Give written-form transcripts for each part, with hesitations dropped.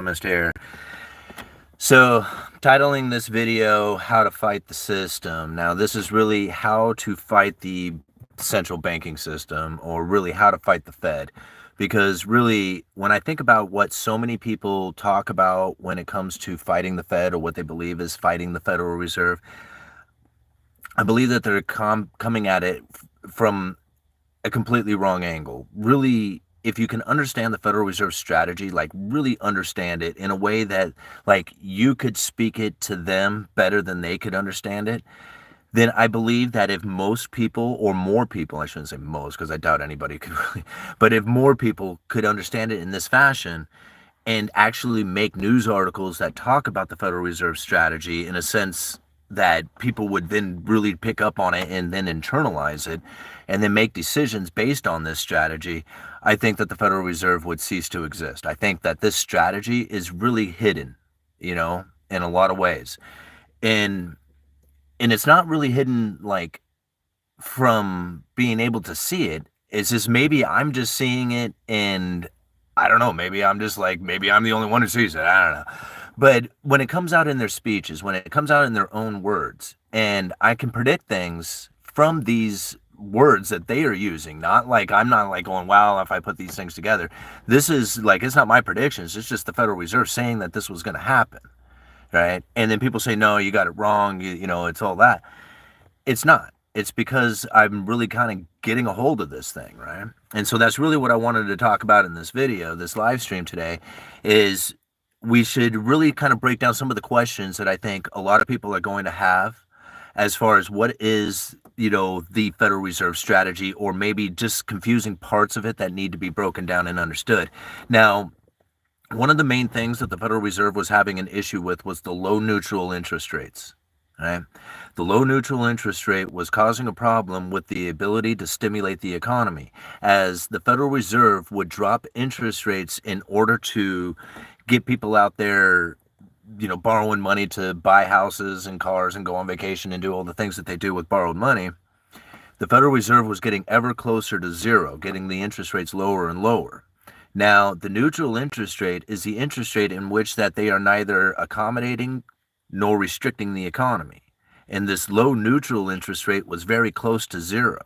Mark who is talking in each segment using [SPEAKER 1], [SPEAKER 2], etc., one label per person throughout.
[SPEAKER 1] Economist here. So, titling this video, How to Fight the System. Now, this is really how to fight the central banking system, or really how to fight the Fed. Because really, when I think about what so many people talk about when it comes to fighting the Fed, or what they believe is fighting the Federal Reserve, I believe that they're coming at it from a completely wrong angle. Really, if you can understand the Federal Reserve strategy, like really understand it in a way that like you could speak it to them better than they could understand it, then I believe that if most people, or more people, I shouldn't say most because I doubt anybody could really, but if more people could understand it in this fashion and actually make news articles that talk about the Federal Reserve strategy in a sense that people would then really pick up on it and then internalize it and then make decisions based on this strategy, I think that the Federal Reserve would cease to exist. I think that this strategy is really hidden, in a lot of ways. And and it's not really hidden like from being able to see it. It's just maybe I'm just seeing it, and I don't know, maybe I'm just like, maybe I'm the only one who sees it. I don't know. But when it comes out in their speeches, when it comes out in their own words, and I can predict things from these words that they are using, not like I'm not like going, wow, if I put these things together. This is like, it's not my predictions. It's just the Federal Reserve saying that this was going to happen. Right. And then people say, no, you got it wrong. It's all that. It's not. It's because I'm really kind of getting a hold of this thing, right? And so that's really what I wanted to talk about in this video, this live stream today, is we should really kind of break down some of the questions that I think a lot of people are going to have as far as what is, the Federal Reserve strategy, or maybe just confusing parts of it that need to be broken down and understood. Now, one of the main things that the Federal Reserve was having an issue with was the low neutral interest rates. Right? The low neutral interest rate was causing a problem with the ability to stimulate the economy, as the Federal Reserve would drop interest rates in order to get people out there, borrowing money to buy houses and cars and go on vacation and do all the things that they do with borrowed money. The Federal Reserve was getting ever closer to zero, getting the interest rates lower and lower. Now, the neutral interest rate is the interest rate in which that they are neither accommodating nor restricting the economy. And this low neutral interest rate was very close to zero.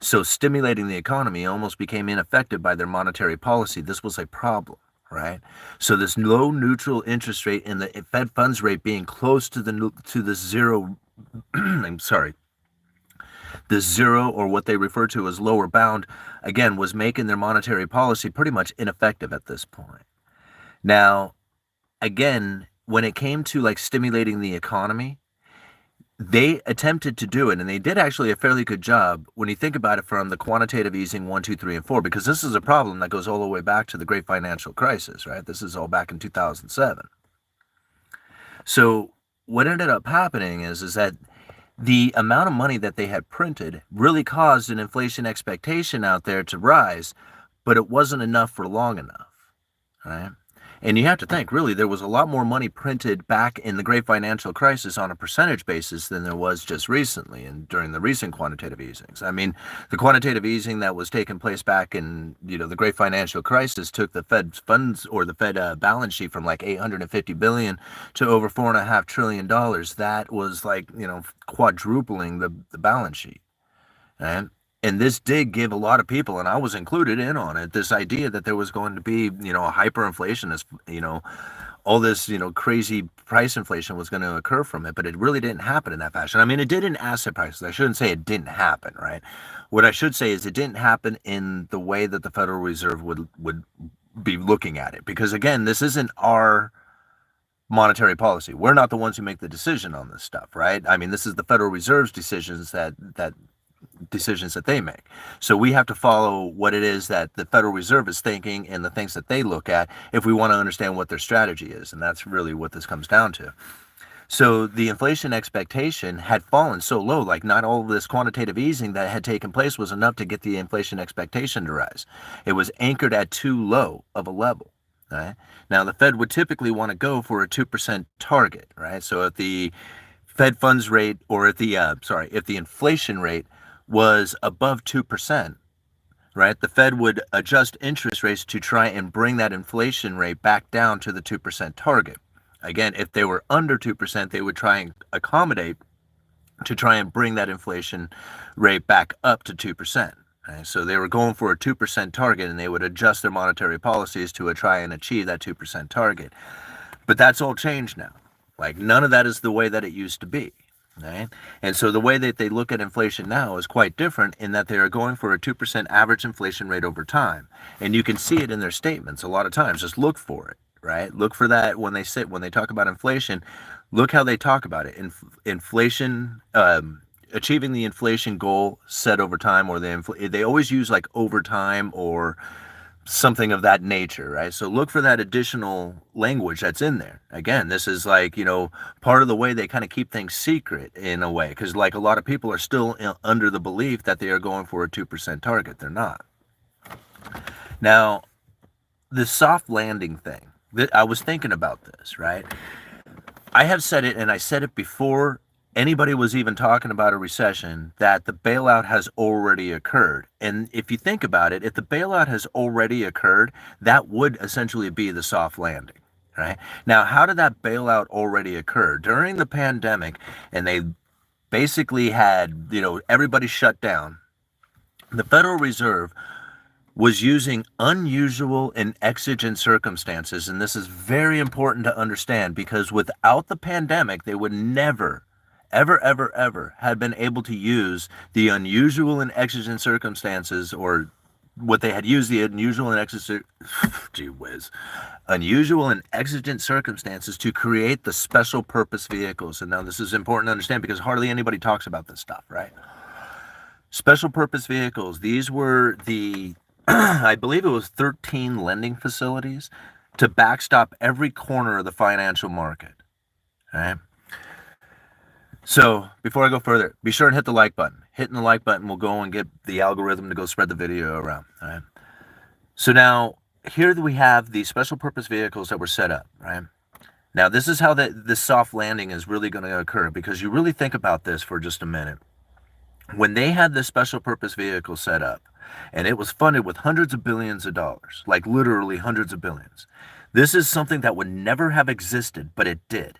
[SPEAKER 1] So stimulating the economy almost became ineffective by their monetary policy. This was a problem, right? So this low neutral interest rate and the Fed funds rate being close to the zero, I'm sorry, the zero, or what they refer to as lower bound, again, was making their monetary policy pretty much ineffective at this point. Now, again, when it came to like stimulating the economy, they attempted to do it, and they did actually a fairly good job when you think about it from the quantitative easing 1, 2, 3, and 4, because this is a problem that goes all the way back to the great financial crisis, right? This is all back in 2007. So what ended up happening is that the amount of money that they had printed really caused an inflation expectation out there to rise, but it wasn't enough for long enough, right? And you have to think, really, there was a lot more money printed back in the great financial crisis on a percentage basis than there was just recently and during the recent quantitative easings. I mean, the quantitative easing that was taking place back in, the great financial crisis took the Fed funds, or the Fed balance sheet, from like 850 billion to over $4.5 trillion. That was like, quadrupling the balance sheet. Right? And this did give a lot of people, and I was included in on it, this idea that there was going to be, a hyperinflation, as all this, crazy price inflation was going to occur from it. But it really didn't happen in that fashion. I mean, it did in asset prices. I shouldn't say it didn't happen, right? What I should say is it didn't happen in the way that the Federal Reserve would be looking at it. Because again, this isn't our monetary policy. We're not the ones who make the decision on this stuff, right? I mean, this is the Federal Reserve's decisions that they make. So we have to follow what it is that the Federal Reserve is thinking and the things that they look at if we want to understand what their strategy is. And that's really what this comes down to. So the inflation expectation had fallen so low, like not all of this quantitative easing that had taken place was enough to get the inflation expectation to rise. It was anchored at too low of a level. Right? Now, the Fed would typically want to go for a 2% target, right? So if the Fed funds rate, or if the inflation rate was above 2%, right? The Fed would adjust interest rates to try and bring that inflation rate back down to the 2% target. Again, if they were under 2%, they would try and accommodate to try and bring that inflation rate back up to 2%. Right? So they were going for a 2% target, and they would adjust their monetary policies to try and achieve that 2% target. But that's all changed now. Like, none of that is the way that it used to be. Right? And so the way that they look at inflation now is quite different, in that they are going for a 2% average inflation rate over time. And you can see it in their statements a lot of times. Just look for it, right? Look for that when they talk about inflation. Look how they talk about it. Inflation, achieving the inflation goal set over time, or they always use like over time or something of that nature, right? So look for that additional language that's in there. Again, this is like, part of the way they kind of keep things secret in a way, because like a lot of people are still under the belief that they are going for a 2% target. They're not. Now, the soft landing thing, I was thinking about this, right? I have said it, and I said it before anybody was even talking about a recession, that the bailout has already occurred. And if you think about it, if the bailout has already occurred, that would essentially be the soft landing, right? Now, how did that bailout already occur? During the pandemic, and they basically had, everybody shut down, the Federal Reserve was using unusual and exigent circumstances. And this is very important to understand, because without the pandemic, they would never, ever had been able to use the unusual and exigent circumstances, or what they had used, the unusual and exigent, unusual and exigent circumstances to create the special purpose vehicles. And now this is important to understand, because hardly anybody talks about this stuff, right? Special purpose vehicles, these were the, I believe it was 13 lending facilities to backstop every corner of the financial market, right? So before I go further, be sure and hit the like button. Hitting the like button will go and get the algorithm to go spread the video around. All right. So now here we have these special purpose vehicles that were set up, right? Now this is how this soft landing is really going to occur, because you really think about this for just a minute. When they had this special purpose vehicle set up, and it was funded with hundreds of billions of dollars, like literally hundreds of billions, this is something that would never have existed, but it did.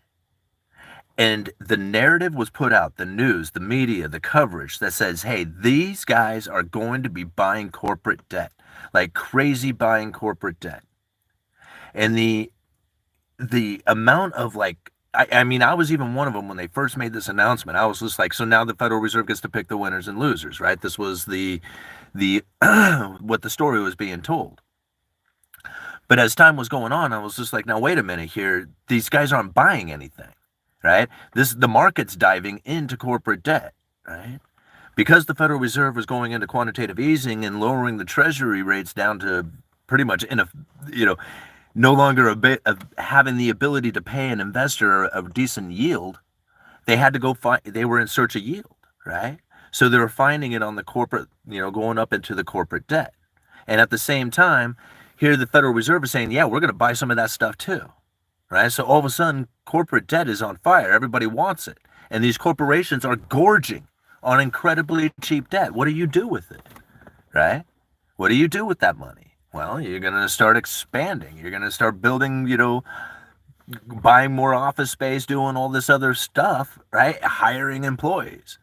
[SPEAKER 1] And the narrative was put out, the news, the media, the coverage that says, hey, these guys are going to be buying corporate debt, like crazy buying corporate debt. And the amount of I mean, I was even one of them when they first made this announcement. I was just like, so now the Federal Reserve gets to pick the winners and losers, right? This was the what the story was being told. But as time was going on, I was just like, now wait a minute here. These guys aren't buying anything. Right? The market's diving into corporate debt, right? Because the Federal Reserve was going into quantitative easing and lowering the treasury rates down to pretty much no longer a bit of having the ability to pay an investor a decent yield. They had to they were in search of yield, right? So they were finding it on the corporate, going up into the corporate debt. And at the same time, here the Federal Reserve is saying, yeah, we're going to buy some of that stuff too. Right? So all of a sudden, corporate debt is on fire. Everybody wants it. And these corporations are gorging on incredibly cheap debt. What do you do with it? Right? What do you do with that money? Well, you're going to start expanding. You're going to start building, buying more office space, doing all this other stuff, right? Hiring employees.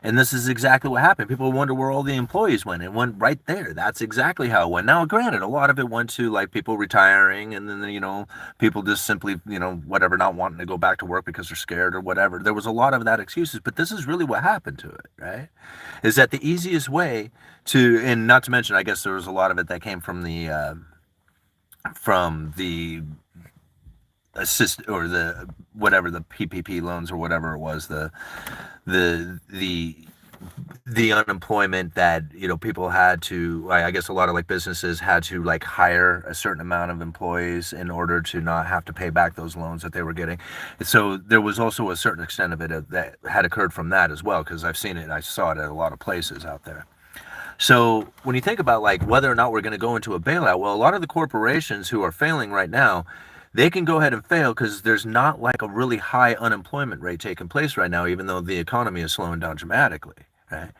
[SPEAKER 1] And this is exactly what happened. People wonder where all the employees went. It went right there. That's exactly how it went. Now, granted, a lot of it went to like people retiring, and then, people just simply, whatever, not wanting to go back to work because they're scared or whatever. There was a lot of that excuses, but this is really what happened to it, right? Is that the easiest way to, and not to mention, I guess there was a lot of it that came from the assist, or the whatever, the PPP loans or whatever it was, the unemployment that people had to, I guess a lot of like businesses had to like hire a certain amount of employees in order to not have to pay back those loans that they were getting. So there was also a certain extent of it that had occurred from that as well, because I've seen it, I saw it at a lot of places out there. So when you think about like whether or not we're going to go into a bailout, well, a lot of the corporations who are failing right now, they can go ahead and fail because there's not like a really high unemployment rate taking place right now, even though the economy is slowing down dramatically, right?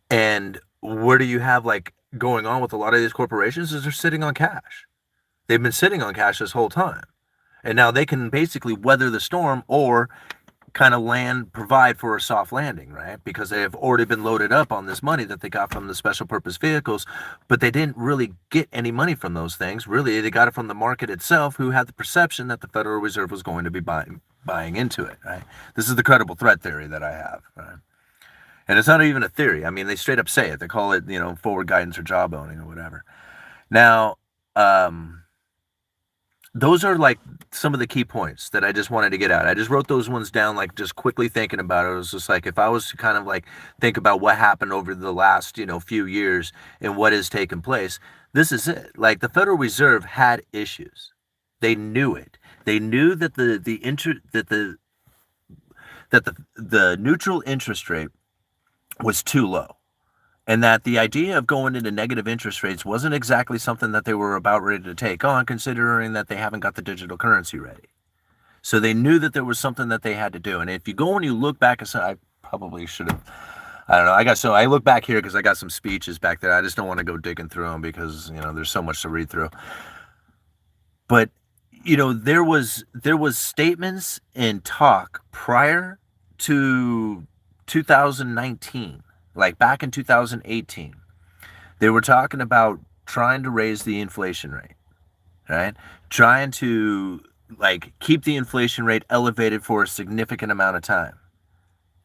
[SPEAKER 1] And where do you have like going on with a lot of these corporations is they're sitting on cash. They've been sitting on cash this whole time. And now they can basically weather the storm or kind of provide for a soft landing, right? Because they have already been loaded up on this money that they got from the special purpose vehicles, but they didn't really get any money from those things. Really, they got it from the market itself, who had the perception that the Federal Reserve was going to be buying into it, right? This is the credible threat theory that I have, right? And it's not even a theory. I mean, they straight up say it. They call it, forward guidance or jawboning or whatever. Now, those are like some of the key points that I just wanted to get out. I just wrote those ones down, like just quickly thinking about it. It was just like, if I was to kind of like think about what happened over the last, few years and what has taken place, this is it. Like, the Federal Reserve had issues. They knew it. They knew that the neutral interest rate was too low. And that the idea of going into negative interest rates wasn't exactly something that they were about ready to take on, considering that they haven't got the digital currency ready. So they knew that there was something that they had to do. And if you go and you look back, I probably should have, I don't know. I look back here because I got some speeches back there. I just don't want to go digging through them because, there's so much to read through. But, there was statements and talk prior to 2019. Like back in 2018, they were talking about trying to raise the inflation rate, right? Trying to keep the inflation rate elevated for a significant amount of time.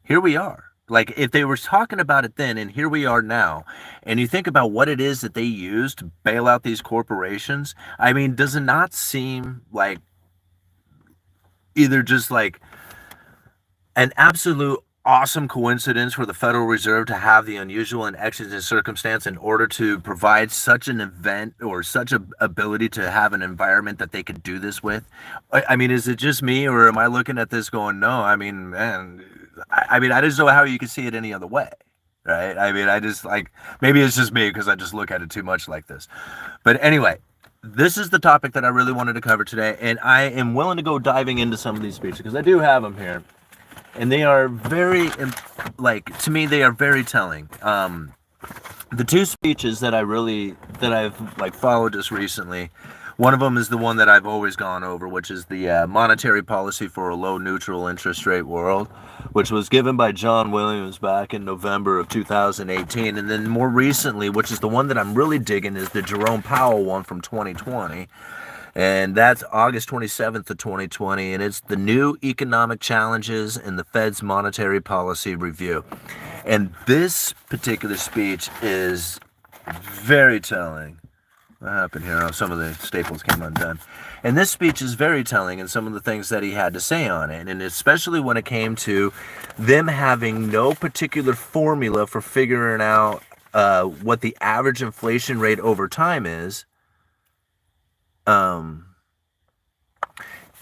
[SPEAKER 1] Here we are. Like, if they were talking about it then and here we are now, and you think about what it is that they use to bail out these corporations, I mean, does it not seem like either just like an absolute awesome coincidence for the Federal Reserve to have the unusual and exigent circumstance in order to provide such an event or such a ability to have an environment that they could do this with? I mean, is it just me, or am I looking at this going, no, I mean, man, I mean, I just don't know how you can see it any other way, right? I mean, I just maybe it's just me because I just look at it too much like this. But anyway, this is the topic that I really wanted to cover today, and I am willing to go diving into some of these speeches because I do have them here. And they are very, to me, they are very telling. The two speeches that I've followed just recently, one of them is the one that I've always gone over, which is the monetary policy for a low neutral interest rate world, which was given by John Williams back in November of 2018. And then more recently, which is the one that I'm really digging, is the Jerome Powell one from 2020. And that's August 27th of 2020, and it's the new economic challenges in the Fed's monetary policy review. And this particular speech is very telling. What happened here? Oh, some of the staples came undone. And this speech is very telling in some of the things that he had to say on it, and especially when it came to them having no particular formula for figuring out what the average inflation rate over time is.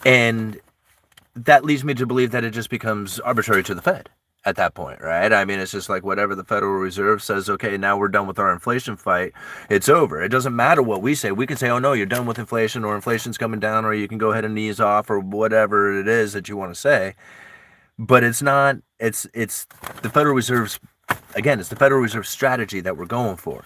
[SPEAKER 1] And that leads me to believe that it just becomes arbitrary to the Fed at that point, right? I mean, it's just like whatever the Federal Reserve says, okay, now we're done with our inflation fight, it's over. It doesn't matter what we say. We can say, oh no, you're done with inflation, or inflation's coming down, or you can go ahead and ease off, or whatever it is that you want to say. But it's not, it's the Federal Reserve's, again, it's the Federal Reserve strategy that we're going for.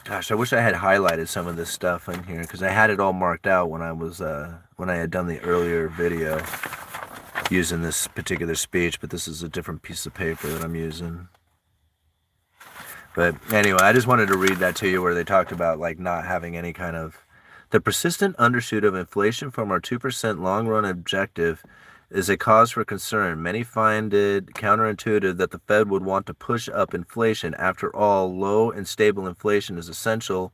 [SPEAKER 1] Gosh, I wish I had highlighted some of this stuff in here because I had it all marked out when I had done the earlier video using this particular speech, but this is a different piece of paper that I'm using. But anyway, I just wanted to read that to you where they talked about not having any kind of the persistent undershoot of inflation from our 2% long-run objective is a cause for concern. Many find it counterintuitive that the Fed would want to push up inflation. After all, low and stable inflation is essential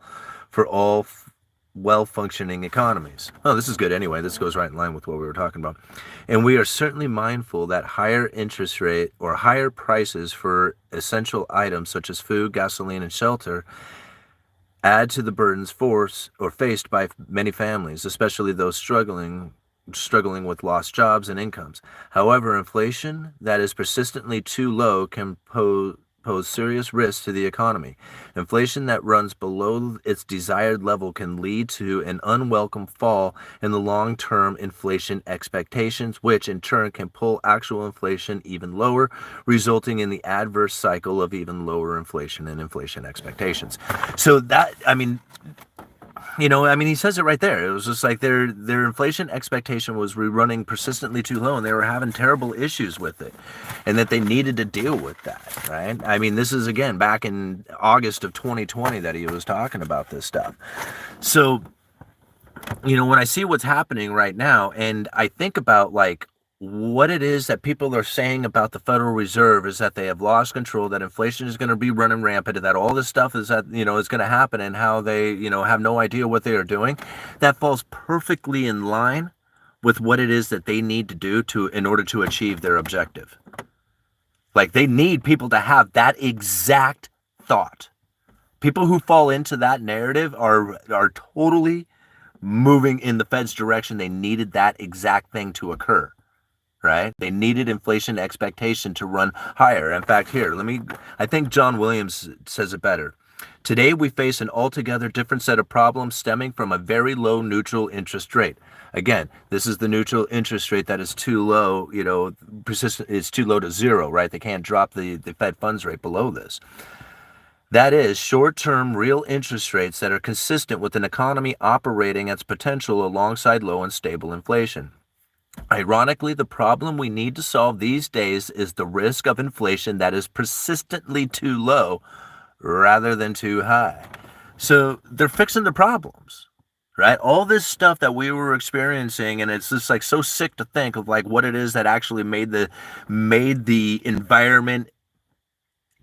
[SPEAKER 1] for all well-functioning economies. Oh, this is good anyway. This goes right in line with what we were talking about. And we are certainly mindful that higher interest rate or higher prices for essential items such as food, gasoline, and shelter add to the burdens faced by many families, especially those struggling with lost jobs and incomes. However, inflation that is persistently too low can pose serious risks to the economy. Inflation that runs below its desired level can lead to an unwelcome fall in the long-term inflation expectations, which in turn can pull actual inflation even lower, resulting in the adverse cycle of even lower inflation and inflation expectations. So that, I mean, he says it right there. It was just like their inflation expectation was running persistently too low, and they were having terrible issues with it, and that they needed to deal with that, right? I mean, this is, again, back in August of 2020 that he was talking about this stuff. So, when I see what's happening right now, and I think about, like, what it is that people are saying about the Federal Reserve is that they have lost control, that inflation is going to be running rampant, that all this stuff is that, is going to happen, and how they, have no idea what they are doing. That falls perfectly in line with what it is that they need to do in order to achieve their objective. Like, they need people to have that exact thought. People who fall into that narrative are totally moving in the Fed's direction. They needed that exact thing to occur. Right? They needed inflation expectation to run higher. In fact, I think John Williams says it better. Today, we face an altogether different set of problems stemming from a very low neutral interest rate. Again, this is the neutral interest rate that is too low, persistent, it's too low to zero, right? They can't drop the Fed funds rate below this. That is, short-term real interest rates that are consistent with an economy operating at its potential alongside low and stable inflation. Ironically, the problem we need to solve these days is the risk of inflation that is persistently too low rather than too high. So they're fixing the problems, right? All this stuff that we were experiencing, and it's just like so sick to think of like what it is that actually made the environment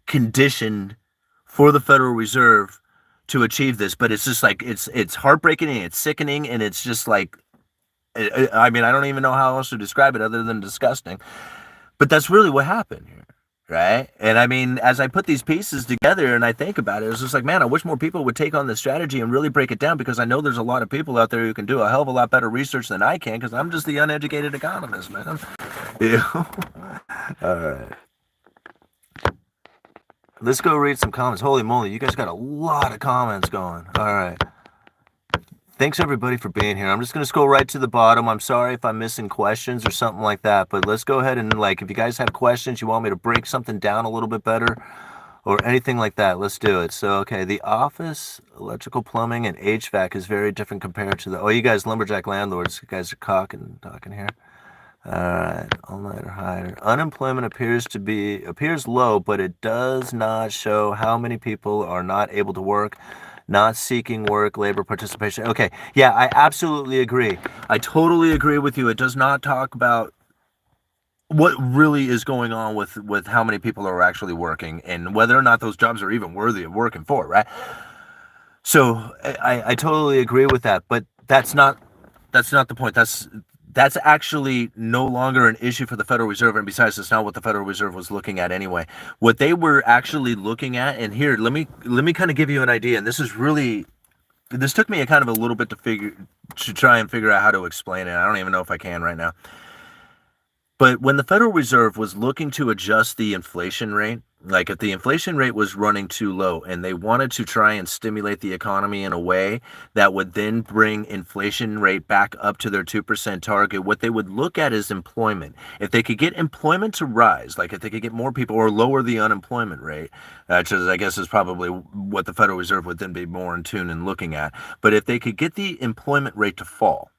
[SPEAKER 1] conditioned for the Federal Reserve to achieve this. But it's just like it's heartbreaking and it's sickening, and it's just like, I mean, I don't even know how else to describe it other than disgusting. But that's really what happened here, right? And I mean, as I put these pieces together and I think about it, it's just like, man, I wish more people would take on this strategy and really break it down, because I know there's a lot of people out there who can do a hell of a lot better research than I can, because I'm just the uneducated economist, man. All right. Let's go read some comments. Holy moly, you guys got a lot of comments going. All right. Thanks, everybody, for being here. I'm just going to scroll right to the bottom. I'm sorry if I'm missing questions or something like that, but let's go ahead and, like, if you guys have questions, you want me to break something down a little bit better or anything like that, let's do it. So, okay, the office, electrical, plumbing, and HVAC is very different compared to you guys lumberjack landlords, you guys are talking here. All right, all-nighter higher. Unemployment appears low, but it does not show how many people are not able to work, not seeking work, labor participation. Okay, yeah, I absolutely agree. I totally agree with you. It does not talk about what really is going on with how many people are actually working and whether or not those jobs are even worthy of working for, right? So I totally agree with that, but that's not the point. That's actually no longer an issue for the Federal Reserve, and besides, it's not what the Federal Reserve was looking at anyway. What they were actually looking at, and here, let me kind of give you an idea, and this took me a kind of a little bit to try and figure out how to explain it. I don't even know if I can right now. But when the Federal Reserve was looking to adjust the inflation rate, like if the inflation rate was running too low and they wanted to try and stimulate the economy in a way that would then bring inflation rate back up to their 2% target, what they would look at is employment. If they could get employment to rise, like if they could get more people or lower the unemployment rate, which is, I guess, is probably what the Federal Reserve would then be more in tune in looking at. But if they could get the employment rate to fall,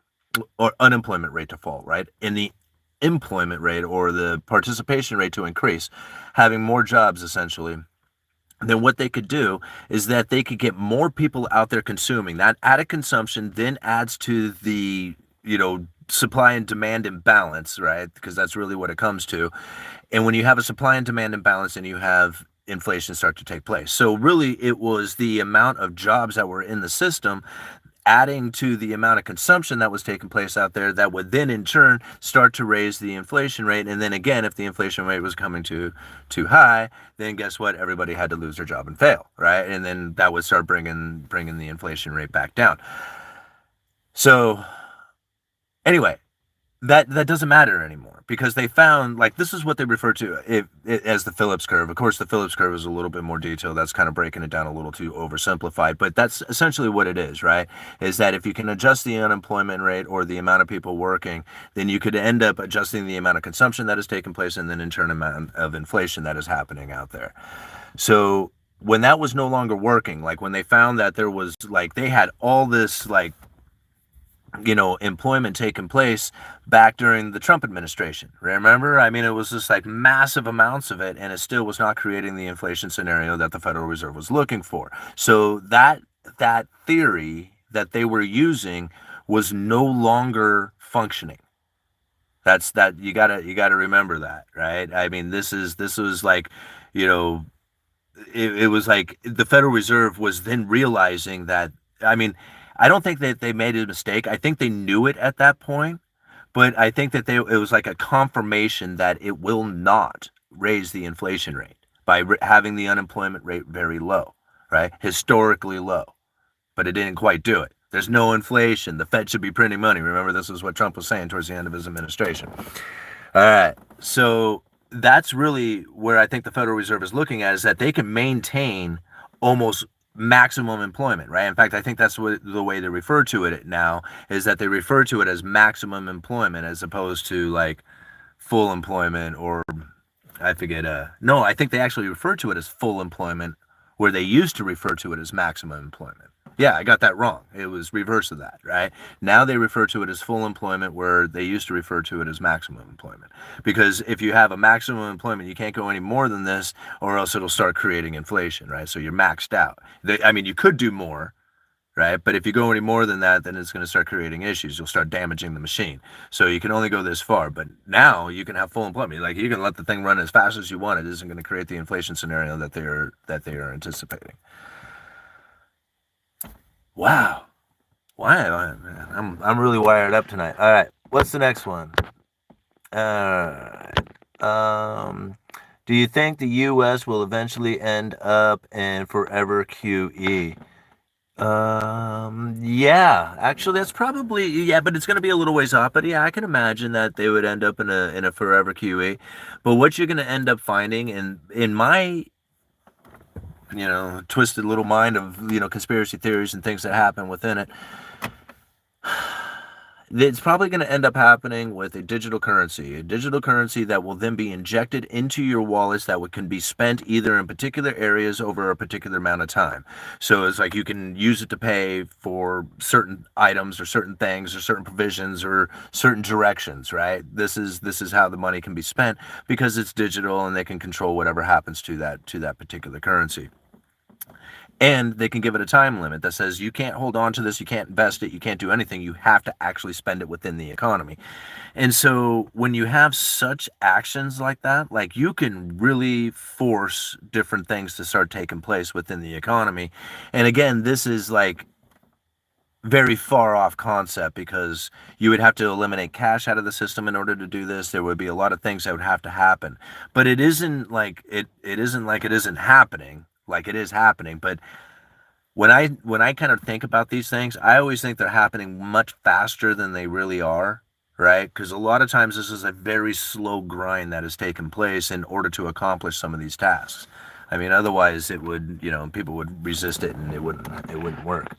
[SPEAKER 1] or unemployment rate to fall, right, and the employment rate or the participation rate to increase, having more jobs essentially, then what they could do is that they could get more people out there consuming. That added consumption then adds to the, supply and demand imbalance, right? Because that's really what it comes to. And when you have a supply and demand imbalance, and you have inflation start to take place. So really it was the amount of jobs that were in the system adding to the amount of consumption that was taking place out there that would then in turn start to raise the inflation rate. And then again, if the inflation rate was coming too high, then guess what? Everybody had to lose their job and fail, right? And then that would start bringing the inflation rate back down. So anyway, that doesn't matter anymore, because they found, like, this is what they refer to as the Phillips curve. Of course, the Phillips curve is a little bit more detailed. That's kind of breaking it down a little too oversimplified, but that's essentially what it is, right? Is that if you can adjust the unemployment rate or the amount of people working, then you could end up adjusting the amount of consumption that has taken place, and then in turn amount of inflation that is happening out there. So when that was no longer working, like when they found that there was, like, they had all this, like, employment taking place back during the Trump administration. Remember? I mean, it was just like massive amounts of it, and it still was not creating the inflation scenario that the Federal Reserve was looking for. So that theory that they were using was no longer functioning. That you gotta remember that, right? I mean, this was like, you know, it was like the Federal Reserve was then realizing that, I mean, I don't think that they made a mistake. I think they knew it at that point, but I think that it was like a confirmation that it will not raise the inflation rate by having the unemployment rate very low, right? Historically low, but it didn't quite do it. There's no inflation. The Fed should be printing money. Remember, this is what Trump was saying towards the end of his administration. All right. So that's really where I think the Federal Reserve is looking at, is that they can maintain almost maximum employment, right? In fact, I think that's what the way they refer to it now, is that they refer to it as maximum employment as opposed to like full employment, or I forget. No, I think they actually refer to it as full employment, where they used to refer to it as maximum employment. Yeah, I got that wrong. It was reverse of that, right? Now they refer to it as full employment, where they used to refer to it as maximum employment. Because if you have a maximum employment, you can't go any more than this, or else it'll start creating inflation, right? So you're maxed out. I mean, you could do more, right? But if you go any more than that, then it's going to start creating issues. You'll start damaging the machine. So you can only go this far. But now you can have full employment. Like, you can let the thing run as fast as you want. It isn't going to create the inflation scenario that they are anticipating. Wow. Why? I'm really wired up tonight. All right. What's the next one? All right. Do you think the U.S. will eventually end up in forever QE? Yeah, actually, that's probably, yeah, but it's going to be a little ways off. But yeah, I can imagine that they would end up in a forever QE. But what you're going to end up finding, in my twisted little mind of conspiracy theories and things that happen within it, it's probably going to end up happening with a digital currency that will then be injected into your wallets, that can be spent either in particular areas over a particular amount of time. So it's like you can use it to pay for certain items or certain things or certain provisions or certain directions, right? This is how the money can be spent, because it's digital and they can control whatever happens to that particular currency. And they can give it a time limit that says you can't hold on to this, you can't invest it, you can't do anything. You have to actually spend it within the economy. And so when you have such actions like that, like, you can really force different things to start taking place within the economy. And again, this is like very far off concept, because you would have to eliminate cash out of the system in order to do this. There would be a lot of things that would have to happen. But it isn't like it isn't happening. Like, it is happening. But when I kind of think about these things, I always think they're happening much faster than they really are, right? Because a lot of times this is a very slow grind that has taken place in order to accomplish some of these tasks. I mean, otherwise it would, people would resist it, and it wouldn't work.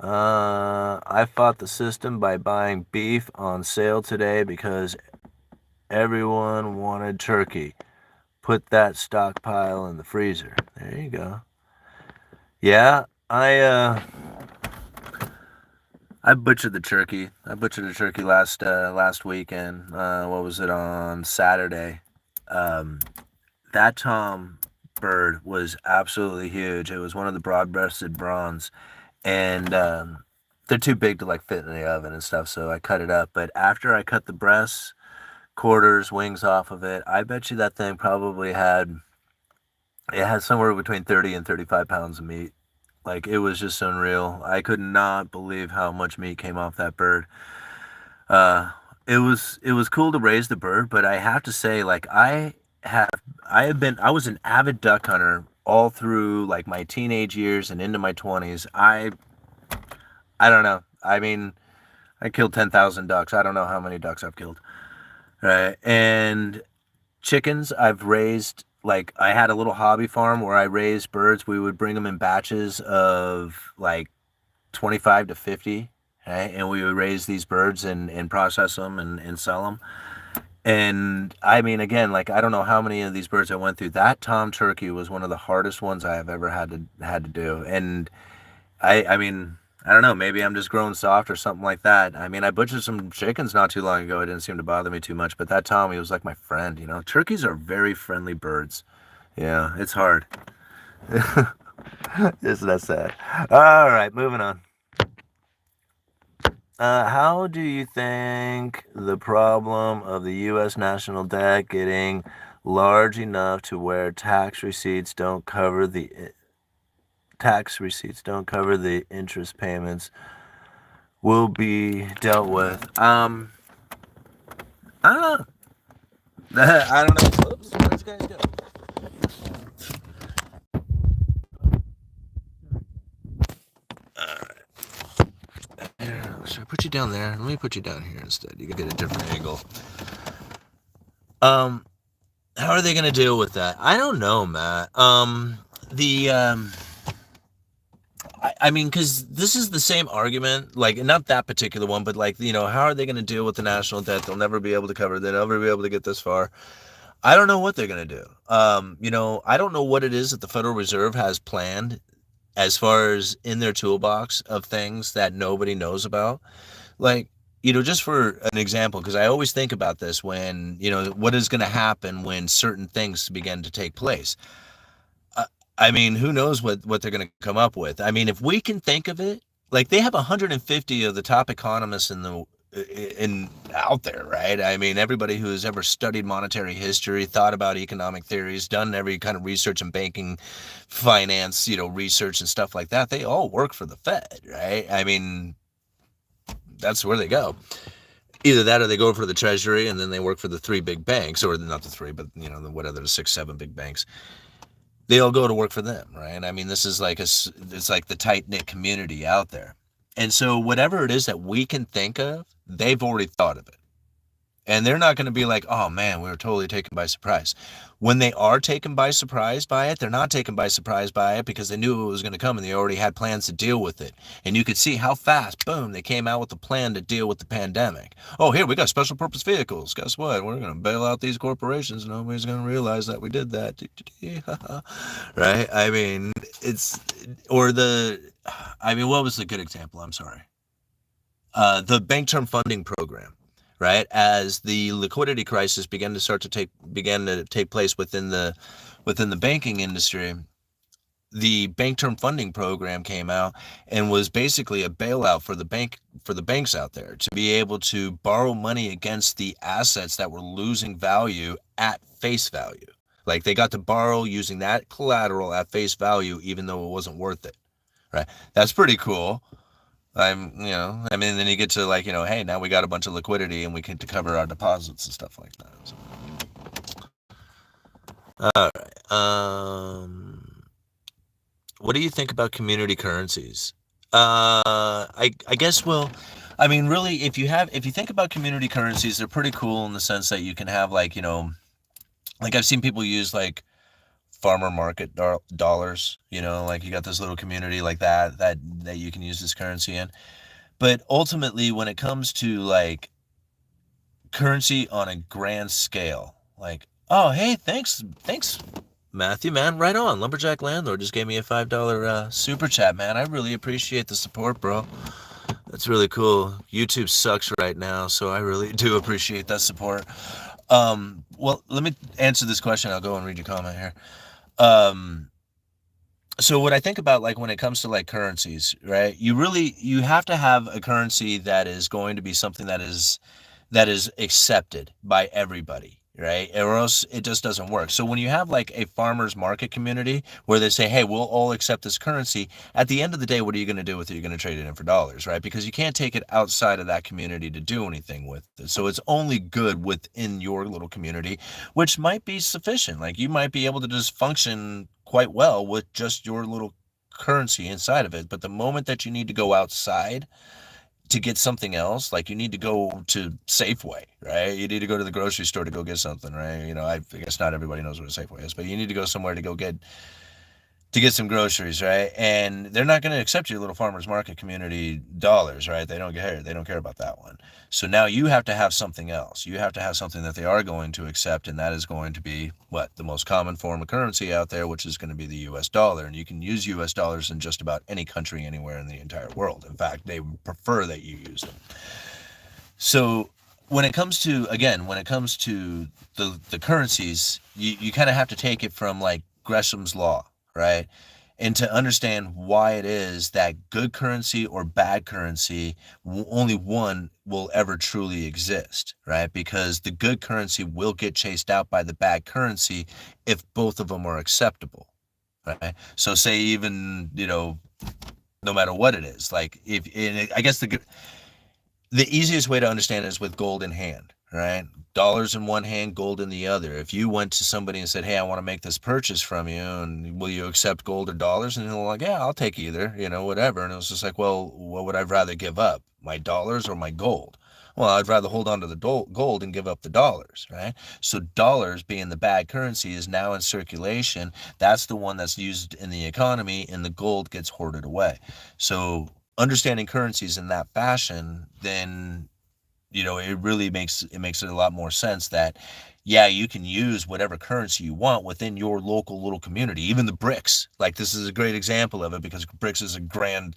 [SPEAKER 1] I fought the system by buying beef on sale today because everyone wanted turkey. Put that stockpile in the freezer. There you go. Yeah, I butchered the turkey. I butchered the turkey last weekend. What was it, on Saturday? That tom bird was absolutely huge. It was one of the broad-breasted bronze, and they're too big to like fit in the oven and stuff. So I cut it up. But after I cut the breasts, quarters, wings off of it, I bet you that thing probably had somewhere between 30 and 35 pounds of meat. Like, it was just unreal. I could not believe how much meat came off that bird. It was cool to raise the bird, but I have to say, like, I was an avid duck hunter all through like my teenage years and into my 20s. I don't know. I mean, I killed 10,000 ducks. I don't know how many ducks I've killed. Right. And chickens, I've raised, like, I had a little hobby farm where I raised birds. We would bring them in batches of like 25 to 50. Right. And we would raise these birds and process them and sell them. And I mean, again, like, I don't know how many of these birds I went through. That tom turkey was one of the hardest ones I have ever had to do. And I mean, I don't know, maybe I'm just growing soft or something like that. I mean, I butchered some chickens not too long ago. It didn't seem to bother me too much, but that Tommy was like my friend, you know. Turkeys are very friendly birds. Yeah, it's hard. Isn't that sad? All right, moving on. How do you think the problem of the U.S. national debt getting large enough to where tax receipts don't cover the interest payments will be dealt with? I don't know. I don't know. Oops, where'd you guys go? Should I put you down there? Let me put you down here instead. You can get a different angle. How are they going to deal with that? I don't know, Matt. I mean, because this is the same argument, like, not that particular one, but like, you know, how are they going to deal with the national debt? They'll never be able to cover it. They'll never be able to get this far. I don't know what they're going to do. You know, I don't know what it is that the Federal Reserve has planned as far as in their toolbox of things that nobody knows about. Like, you know, just for an example, because I always think about this when, you know, what is going to happen when certain things begin to take place. Uh, I mean, who knows what they're going to come up with? I mean, if we can think of it, like they have 150 of the top economists in out there, right? I mean, everybody who's ever studied monetary history, thought about economic theories, done every kind of research in banking, finance, you know, research and stuff like that, they all work for the Fed, right? I mean, that's where they go. Either that or they go for the Treasury and then they work for the three big banks, or not the three, but, you know, whatever, the 6, 7 big banks. They all go to work for them, right? I mean, this is like it's like the tight knit community out there. And so whatever it is that we can think of, they've already thought of it. And they're not going to be like, oh man, we were totally taken by surprise. When they are taken by surprise by it, they're not taken by surprise by it because they knew it was going to come and they already had plans to deal with it. And you could see how fast, boom, they came out with a plan to deal with the pandemic. Oh, here, we got special purpose vehicles. Guess what? We're going to bail out these corporations. Nobody's going to realize that we did that. Right? I mean, what was the good example? I'm sorry. The bank term funding program, right? As the liquidity crisis began to take place within the banking industry, the bank term funding program came out and was basically a bailout for the banks out there to be able to borrow money against the assets that were losing value at face value. Like they got to borrow using that collateral at face value, even though it wasn't worth it. Right? That's pretty cool. I mean, then you get to like, hey, now we got a bunch of liquidity and we can to cover our deposits and stuff like that. So. All right. What do you think about community currencies? I guess, well, I mean, really, if you think about community currencies, they're pretty cool in the sense that you can have like, like I've seen people use like farmer market dollars, like you got this little community like that you can use this currency in. But ultimately, when it comes to like currency on a grand scale, like, oh, hey, thanks, Matthew, man, right on. Lumberjack Landlord just gave me a $5 super chat, man. I really appreciate the support, bro. That's really cool. YouTube sucks right now, so I really do appreciate that support. Well, let me answer this question. I'll go and read your comment here. So what I think about, like, when it comes to like currencies, right? You have to have a currency that is going to be something that is accepted by everybody, right? Or else it just doesn't work. So when you have like a farmers market community where they say, hey, we'll all accept this currency, at the end of the day, what are you going to do with it? You're going to trade it in for dollars, right? Because you can't take it outside of that community to do anything with it. So it's only good within your little community, which might be sufficient. Like you might be able to just function quite well with just your little currency inside of it. But the moment that you need to go outside to get something else, like you need to go to Safeway, right? You need to go to the grocery store to go get something, right? I guess not everybody knows what a Safeway is, but you need to go somewhere to get some groceries, right? And they're not going to accept your little farmers market community dollars, right? They don't care about that one. So now you have to have something else. You have to have something that they are going to accept, and that is going to be the most common form of currency out there, which is going to be the US dollar. And you can use US dollars in just about any country anywhere in the entire world. In fact, they prefer that you use them. So when it comes to the currencies, you kind of have to take it from like Gresham's law, right? And to understand why it is that good currency or bad currency, only one will ever truly exist, right? Because the good currency will get chased out by the bad currency if both of them are acceptable, right? So say even, no matter what it is, like I guess the easiest way to understand it is with gold in hand, right? Dollars in one hand, gold in the other. If you went to somebody and said, hey, I want to make this purchase from you, and will you accept gold or dollars? And they're like, yeah, I'll take either, whatever. And it was just like, well, what would I rather give up, my dollars or my gold? Well, I'd rather hold on to the gold and give up the dollars, right? So dollars being the bad currency is now in circulation. That's the one that's used in the economy, and the gold gets hoarded away. So understanding currencies in that fashion, then it really makes it a lot more sense that, yeah, you can use whatever currency you want within your local little community, even the BRICS. Like, this is a great example of it, because BRICS is a grand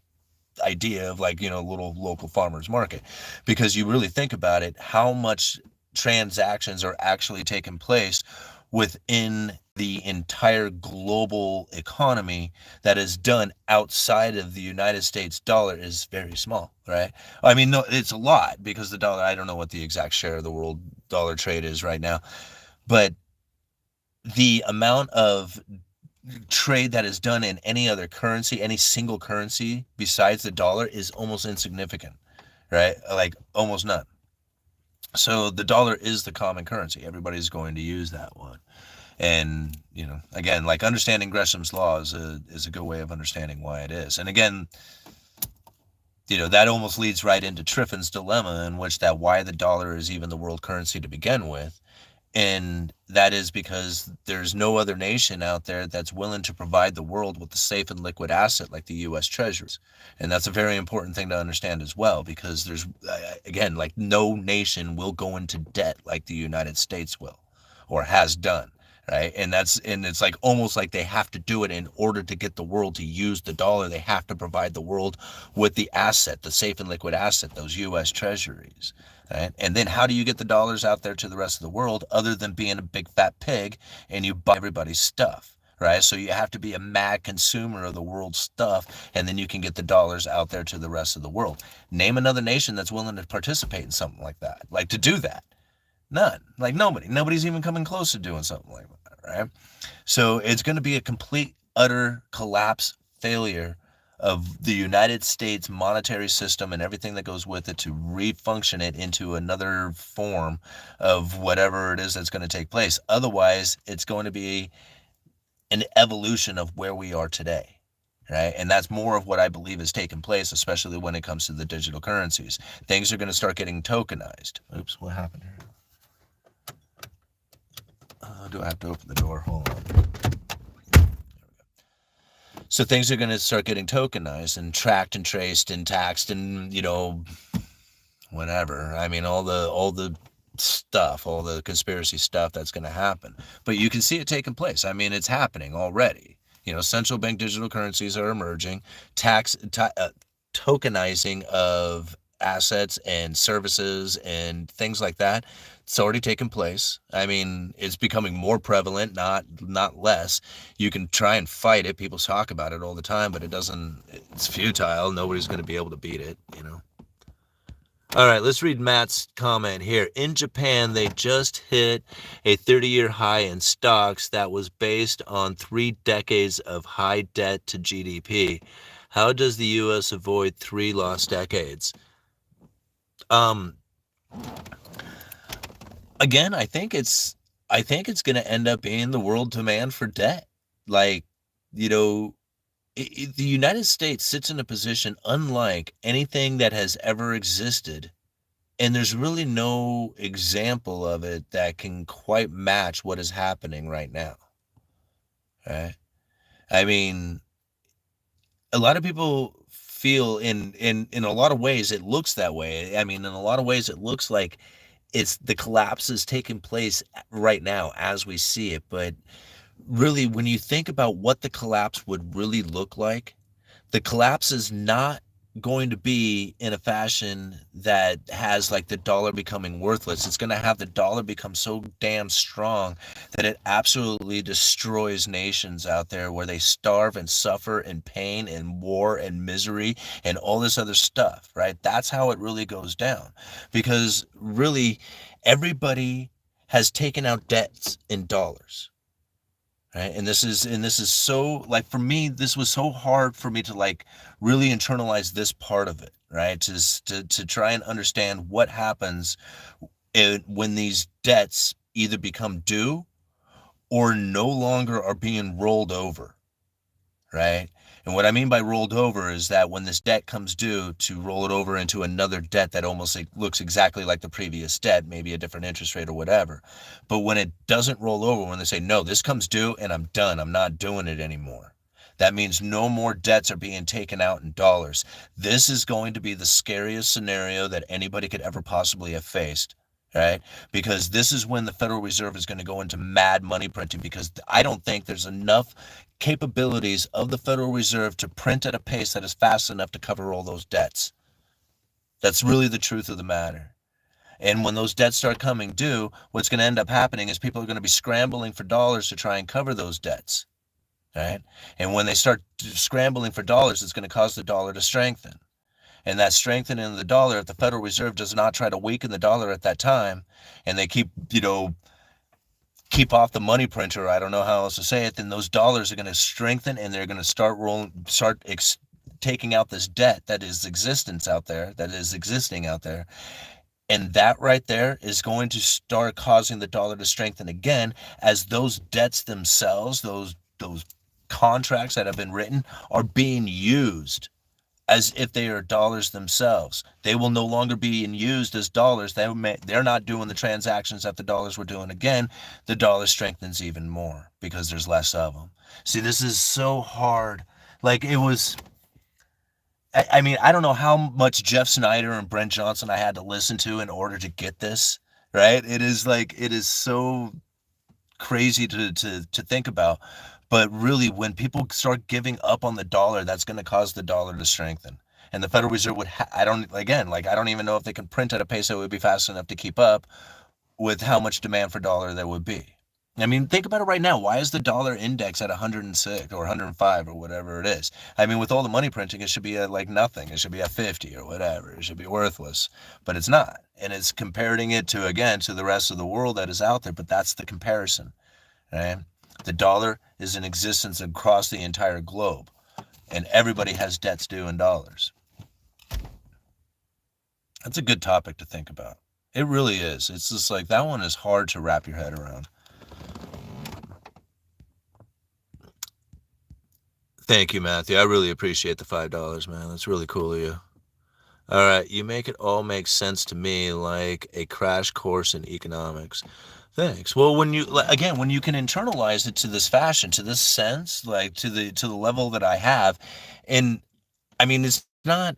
[SPEAKER 1] idea of little local farmers market, because you really think about it, how much transactions are actually taking place within the entire global economy that is done outside of the United States dollar is very small, right? I mean, no, it's a lot, because the dollar, I don't know what the exact share of the world dollar trade is right now, but the amount of trade that is done in any other currency, any single currency besides the dollar, is almost insignificant, right? Like almost none. So the dollar is the common currency. Everybody's going to use that one. And, again, like understanding Gresham's law is a good way of understanding why it is. And again, that almost leads right into Triffin's dilemma, in which that why the dollar is even the world currency to begin with. And that is because there's no other nation out there that's willing to provide the world with a safe and liquid asset like the U.S. Treasuries. And that's a very important thing to understand as well, because there's, again, like no nation will go into debt like the United States will, or has done. Right. And it's like almost like they have to do it in order to get the world to use the dollar. They have to provide the world with the asset, the safe and liquid asset, those U.S. Treasuries. Right? And then how do you get the dollars out there to the rest of the world other than being a big fat pig and you buy everybody's stuff? Right? So you have to be a mad consumer of the world's stuff, and then you can get the dollars out there to the rest of the world. Name another nation that's willing to participate in something like that, like to do that. None. Like nobody's even coming close to doing something like that, right? So it's going to be a complete, utter collapse, failure of the United States monetary system and everything that goes with it to refunction it into another form of whatever it is that's going to take place. Otherwise, it's going to be an evolution of where we are today. Right? And that's more of what I believe is taking place, especially when it comes to the digital currencies. Things are going to start getting tokenized. Oops, what happened here? Do I have to open the door? Hold on. There we go. So things are going to start getting tokenized and tracked and traced and taxed and, whatever. I mean, all the stuff, all the conspiracy stuff that's going to happen. But you can see it taking place. I mean, it's happening already. Central bank digital currencies are emerging. Tokenizing of assets and services and things like that. It's already taken place. I mean, it's becoming more prevalent, not less. You can try and fight it. People talk about it all the time, but it's futile. Nobody's going to be able to beat it, All right, let's read Matt's comment here. In Japan, they just hit a 30-year high in stocks that was based on 3 decades of high debt to GDP. How does the U.S. avoid 3 lost decades? Again, I think it's going to end up being the world demand for debt. Like, The United States sits in a position unlike anything that has ever existed, and there's really no example of it that can quite match what is happening right now. Right? I mean, a lot of people feel in a lot of ways it looks that way. I mean, in a lot of ways it looks like it's the collapse is taking place right now as we see it. But really, when you think about what the collapse would really look like, the collapse is not going to be in a fashion that has like the dollar becoming worthless. It's going to have the dollar become so damn strong that it absolutely destroys nations out there where they starve and suffer in pain and war and misery and all this other stuff, right? That's how it really goes down, because really everybody has taken out debts in dollars, right? And this is so, like, for me, this was so hard for me to like really internalize this part of it, right? To try and understand what happens when these debts either become due or no longer are being rolled over, right? And what I mean by rolled over is that when this debt comes due, to roll it over into another debt that almost like looks exactly like the previous debt, maybe a different interest rate or whatever. But when it doesn't roll over, when they say, no, this comes due and I'm done, I'm not doing it anymore, that means no more debts are being taken out in dollars. This is going to be the scariest scenario that anybody could ever possibly have faced, right? Because this is when the Federal Reserve is going to go into mad money printing, because I don't think there's enough capabilities of the Federal Reserve to print at a pace that is fast enough to cover all those debts. That's really the truth of the matter. And when those debts start coming due, what's going to end up happening is people are going to be scrambling for dollars to try and cover those debts, right? And when they start scrambling for dollars, it's going to cause the dollar to strengthen. And that strengthening of the dollar, if the Federal Reserve does not try to weaken the dollar at that time, and they keep off the money printer, I don't know how else to say it, then those dollars are going to strengthen, and they're going to start taking out this debt that is existing out there. And that right there is going to start causing the dollar to strengthen again, as those debts themselves, those contracts that have been written, are being used as if they are dollars themselves. They will no longer be used as dollars. They're not doing the transactions that the dollars were doing again. The dollar strengthens even more because there's less of them. See, this is so hard. Like, it was, I mean, I don't know how much Jeff Snyder and Brent Johnson I had to listen to in order to get this, right? It is so crazy to think about. But really, when people start giving up on the dollar, that's going to cause the dollar to strengthen. And the Federal Reserve I don't, again, like, I don't even know if they can print at a pace that would be fast enough to keep up with how much demand for dollar there would be. I mean, think about it right now. Why is the dollar index at 106 or 105 or whatever it is? I mean, with all the money printing, it should be at like nothing. It should be at 50 or whatever. It should be worthless, but it's not. And it's comparing it to, again, to the rest of the world that is out there. But that's the comparison, right? The dollar is in existence across the entire globe, and everybody has debts due in dollars. That's a good topic to think about. It really is. It's just like, that one is hard to wrap your head around. Thank you, Matthew. I really appreciate the $5, man. That's really cool of you. All right, you make it all make sense to me like a crash course in economics. Thanks. Well, again, when you can internalize it to this fashion, to this sense, like to the level that I have, and I mean, it's not.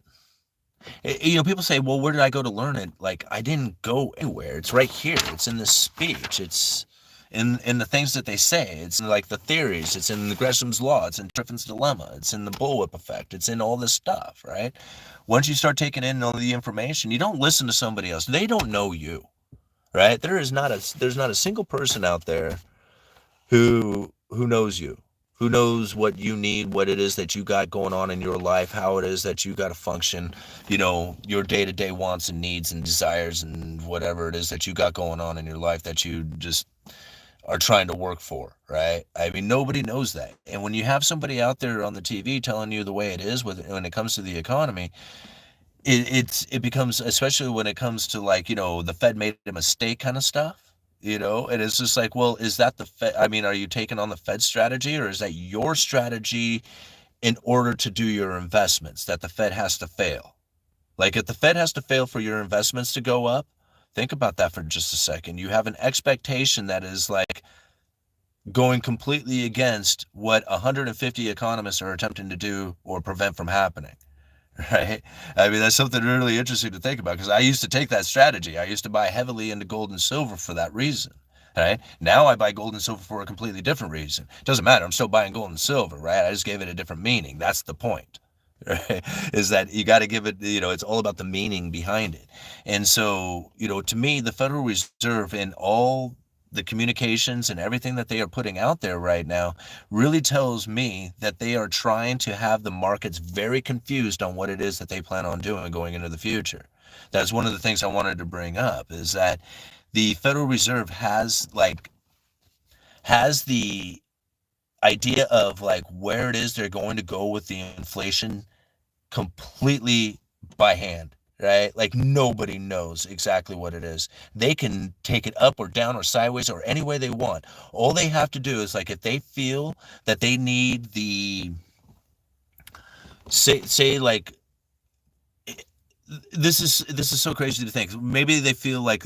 [SPEAKER 1] People say, "Well, where did I go to learn it?" Like, I didn't go anywhere. It's right here. It's in this speech. It's in the things that they say. It's in, like, the theories. It's in the Gresham's law. It's in Triffin's dilemma. It's in the bullwhip effect. It's in all this stuff, right? Once you start taking in all the information, you don't listen to somebody else. They don't know you, right? There's not a single person out there who knows you, who knows what you need, what it is that you got going on in your life, how it is that you got to function, your day-to-day wants and needs and desires and whatever it is that you got going on in your life that you just are trying to work for, right? I mean, nobody knows that. And when you have somebody out there on the TV telling you the way it is when it comes to the economy, it becomes, especially when it comes to, like, the Fed made a mistake kind of stuff, and it's just like, well, is that the Fed? I mean, are you taking on the Fed strategy, or is that your strategy in order to do your investments, that the Fed has to fail. Like if the Fed has to fail for your investments to go up, think about that for just a second. You have an expectation that is like going completely against what 150 economists are attempting to do or prevent from happening. Right? I mean, that's something really interesting to think about because I used to take that strategy. I used to buy heavily into gold and silver for that reason. Right? Now I buy gold and silver for a completely different reason. It doesn't matter. I'm still buying gold and silver, right? I just gave it a different meaning. That's the point. Right? Is that you got to give it, it's all about the meaning behind it. And so, to me, the Federal Reserve and all the communications and everything that they are putting out there right now really tells me that they are trying to have the markets very confused on what it is that they plan on doing going into the future. That's one of the things I wanted to bring up is that the Federal Reserve has the idea of like where it is they're going to go with the inflation completely by hand, right? Like nobody knows exactly what it is. They can take it up or down or sideways or any way they want. All they have to do is like if they feel that they need the say like this is so crazy to think. Maybe they feel like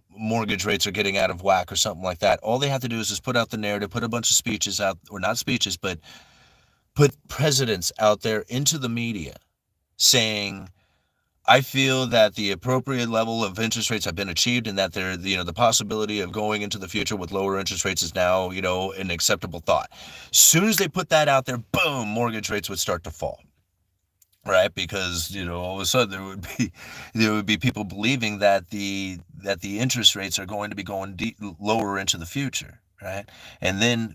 [SPEAKER 1] mortgage rates are getting out of whack or something like that. All they have to do is just put out the narrative, put a bunch of speeches out, or not speeches, but put presidents out there into the media saying, I feel that the appropriate level of interest rates have been achieved and that the possibility of going into the future with lower interest rates is now, an acceptable thought. As soon as they put that out there, boom, mortgage rates would start to fall. Right, because all of a sudden there would be people believing that the interest rates are going to be going lower into the future, right? And then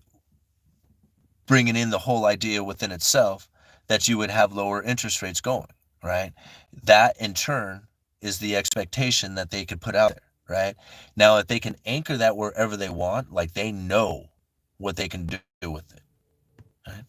[SPEAKER 1] bringing in the whole idea within itself that you would have lower interest rates going, right? That in turn is the expectation that they could put out there, right? Now, if they can anchor that wherever they want, like they know what they can do with it, right?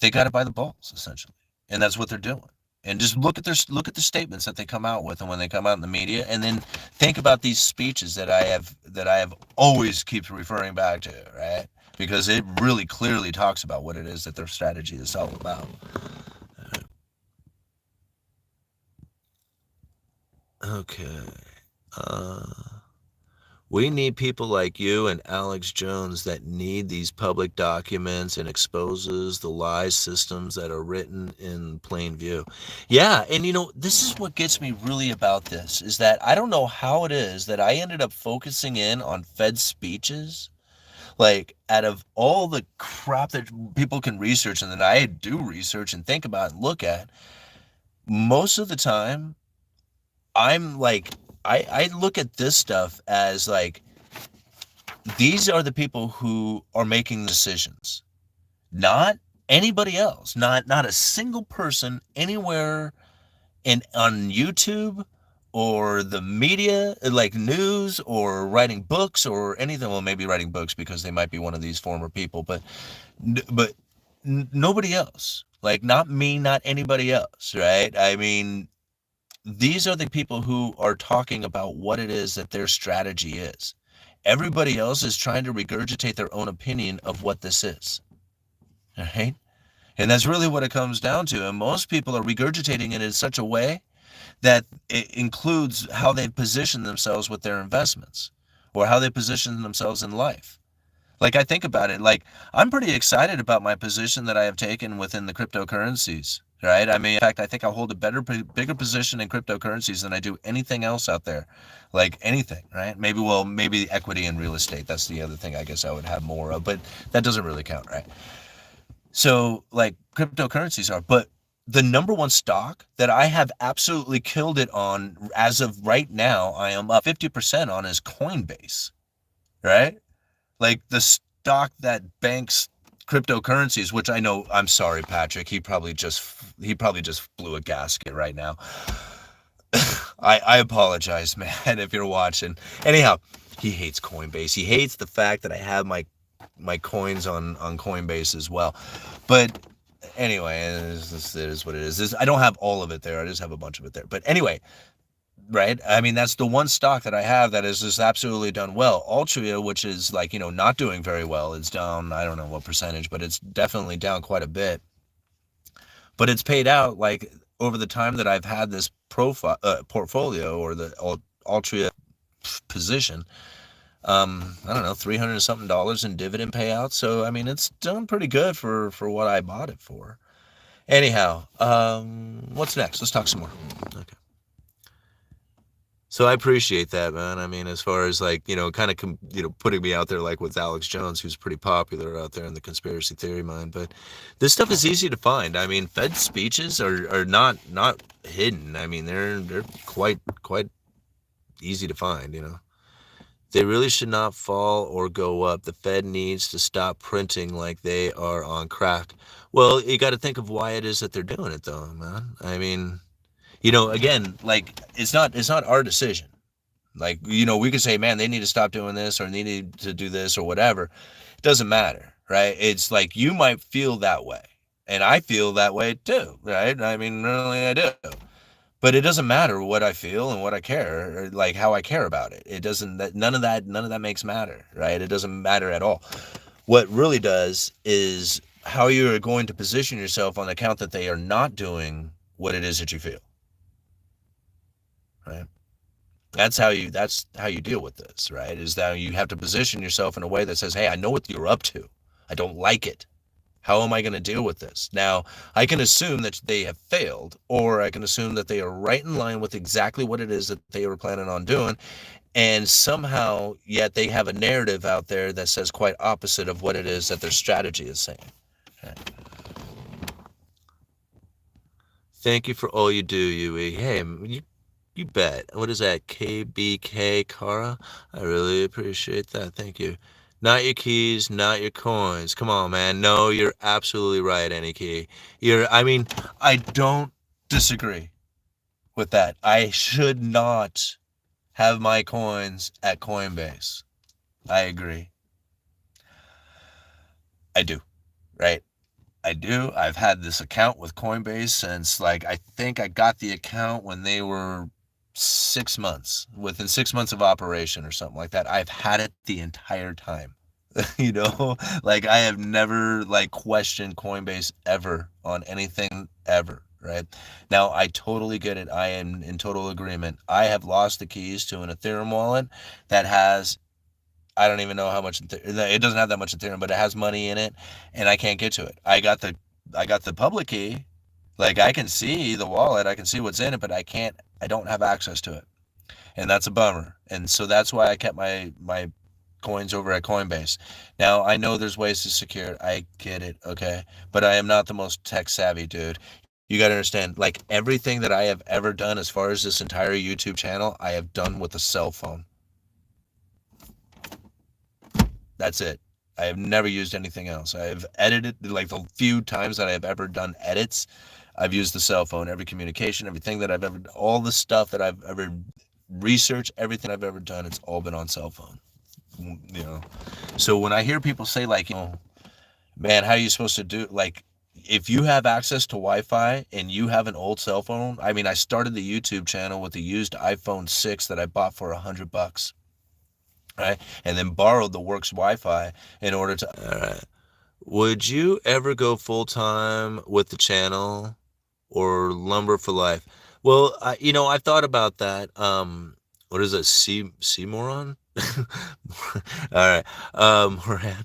[SPEAKER 1] They got it by the balls essentially, and that's what they're doing. And just look at the statements that they come out with, and when they come out in the media, and then think about these speeches that I have always keep referring back to, right? Because it really clearly talks about what it is that their strategy is all about. Okay. We need people like you and Alex Jones that need these public documents and exposes the lie systems that are written in plain view. Yeah, and this is what gets me really about this, is that I don't know how it is that I ended up focusing in on Fed speeches. Like, out of all the crap that people can research and that I do research and think about and look at, most of the time, I'm like, I look at this stuff as like, these are the people who are making decisions, not anybody else, not a single person anywhere on YouTube or the media, like news or writing books or anything. Well, maybe writing books because they might be one of these former people, but nobody else. Like not me, not anybody else, right? I mean, these are the people who are talking about what it is that their strategy is. Everybody else is trying to regurgitate their own opinion of what this is. All right? And that's really what it comes down to. And most people are regurgitating it in such a way that it includes how they position themselves with their investments or how they position themselves in life. Like I think about it, like I'm pretty excited about my position that I have taken within the cryptocurrencies, right? I mean, in fact, I think I'll hold a bigger position in cryptocurrencies than I do anything else out there, like anything, right? Maybe equity and real estate. That's the other thing I guess I would have more of, but that doesn't really count, right? So like cryptocurrencies are, but the number one stock that I have absolutely killed it on as of right now, I am up 50% on is Coinbase, right? Like the stock that banks cryptocurrencies, which I know, I'm sorry, Patrick, he probably just blew a gasket right now. I apologize, man, if you're watching. Anyhow, he hates Coinbase. He hates the fact that I have my coins on Coinbase as well. But anyway, it is what it is. I don't have all of it there. I just have a bunch of it there. But anyway, right? I mean, that's the one stock that I have that has just absolutely done well. Altria, which is like, not doing very well. It's down, I don't know what percentage, but it's definitely down quite a bit. but it's paid out like over the time that I've had this portfolio or the Altria position. I don't know, $300 something in dividend payouts. So I mean, it's done pretty good for what I bought it for. Anyhow, what's next? Let's talk some more. Okay. So I appreciate that, man. I mean, as far as like, kind of, putting me out there like with Alex Jones, who's pretty popular out there in the conspiracy theory mind. But this stuff is easy to find. I mean, Fed speeches are not hidden. I mean, they're quite easy to find, They really should not fall or go up. The Fed needs to stop printing like they are on crack. Well, you got to think of why it is that they're doing it, though, man. I mean, again, like it's not our decision. Like, we could say, man, they need to stop doing this or they need to do this or whatever. It doesn't matter, right? It's like you might feel that way, and I feel that way too, right? I mean, really, I do. But it doesn't matter what I feel and what I care, or like how I care about it. It doesn't. None of that makes matter, right? It doesn't matter at all. What really does is how you are going to position yourself on the account that they are not doing what it is that you feel, right? That's how you deal with this, right? Is that you have to position yourself in a way that says, hey, I know what you're up to. I don't like it. How am I going to deal with this? Now, I can assume that they have failed, or I can assume that they are right in line with exactly what it is that they were planning on doing. And somehow, yet they have a narrative out there that says quite opposite of what it is that their strategy is saying. Okay. Thank you for all you do, Yui. Hey, you bet. What is that? KBK Kara? I really appreciate that. Thank you. Not your keys, not your coins. Come on, man. No, you're absolutely right, Aniki. I don't disagree with that. I should not have my coins at Coinbase. I agree. I do, right? I do. I've had this account with Coinbase since, like, I think I got the account when they were 6 months, within 6 months of operation or something like that. I've had it the entire time. Like I have never like questioned Coinbase ever on anything ever, right? Now I totally get it. I am in total agreement. I have lost the keys to an Ethereum wallet that has, I don't even know how much, it doesn't have that much Ethereum, but it has money in it and I can't get to it. I got the public key. Like I can see the wallet, I can see what's in it, but I don't have access to it. And that's a bummer. And so that's why I kept my coins over at Coinbase. Now, I know there's ways to secure it. I get it, okay? But I am not the most tech savvy dude. You got to understand, like everything that I have ever done as far as this entire YouTube channel, I have done with a cell phone. That's it. I have never used anything else. I have edited, like the few times that I have ever done edits, I've used the cell phone. Every communication, everything that I've ever, all the stuff that I've ever researched, everything I've ever done, it's all been on cell phone. So when I hear people say like, man, how are you supposed to do, like, if you have access to Wi-Fi and you have an old cell phone, I mean, I started the YouTube channel with a used iPhone 6 that I bought for $100, right? And then borrowed the works Wi-Fi in order to, all right. Would you ever go full-time with the channel or lumber for life? Well, I've thought about that. What is it? Moron? All right. Moran.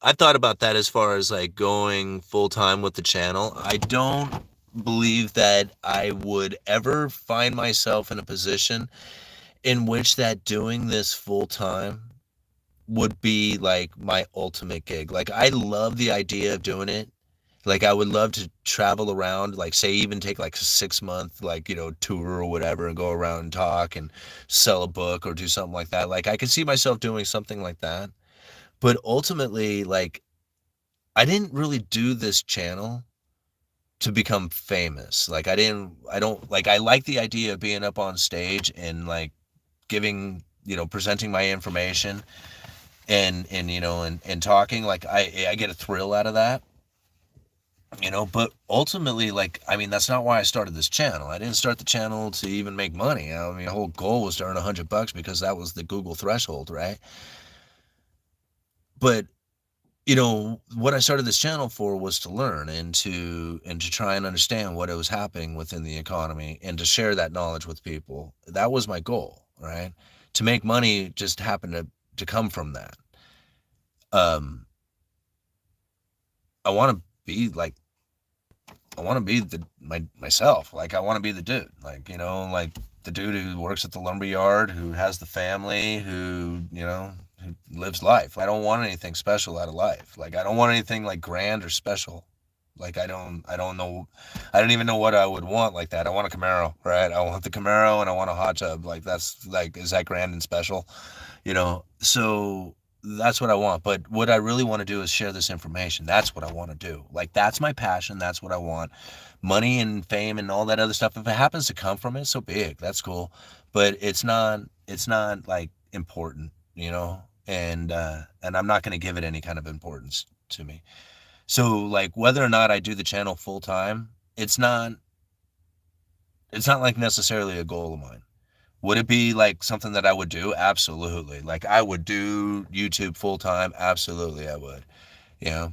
[SPEAKER 1] I thought about that as far as like going full time with the channel. I don't believe that I would ever find myself in a position in which that doing this full time would be like my ultimate gig. Like I love the idea of doing it. Like I would love to travel around, like say even take like a 6-month like, tour or whatever and go around and talk and sell a book or do something like that. Like I could see myself doing something like that. But ultimately, like I didn't really do this channel to become famous. Like I like the idea of being up on stage and like giving, presenting my information and talking. Like I get a thrill out of that. But ultimately, like, I mean, that's not why I started this channel. I didn't start the channel to even make money. I mean, the whole goal was to earn $100 because that was the Google threshold, right? But what I started this channel for was to learn and to try and understand what was happening within the economy and to share that knowledge with people. That was my goal, right? To make money just happened to come from that. Um, I want to be like I want to be myself. Like I want to be the dude. Like like the dude who works at the lumber yard, who has the family, who lives life. I don't want anything special out of life. Like I don't want anything like grand or special. Like I don't know, I don't even know what I would want like that. I want a Camaro, right? I want the Camaro and I want a hot tub. Like that's like, is that grand and special? So that's what I want. But what I really want to do is share this information. That's what I want to do. Like that's my passion. That's what I want. Money and fame and all that other stuff, if it happens to come from it, so big. That's cool. But it's not like important, and I'm not going to give it any kind of importance to me. So like whether or not I do the channel full time, it's not like necessarily a goal of mine. Would it be like something that I would do? Absolutely. Like I would do YouTube full time. Absolutely, I would.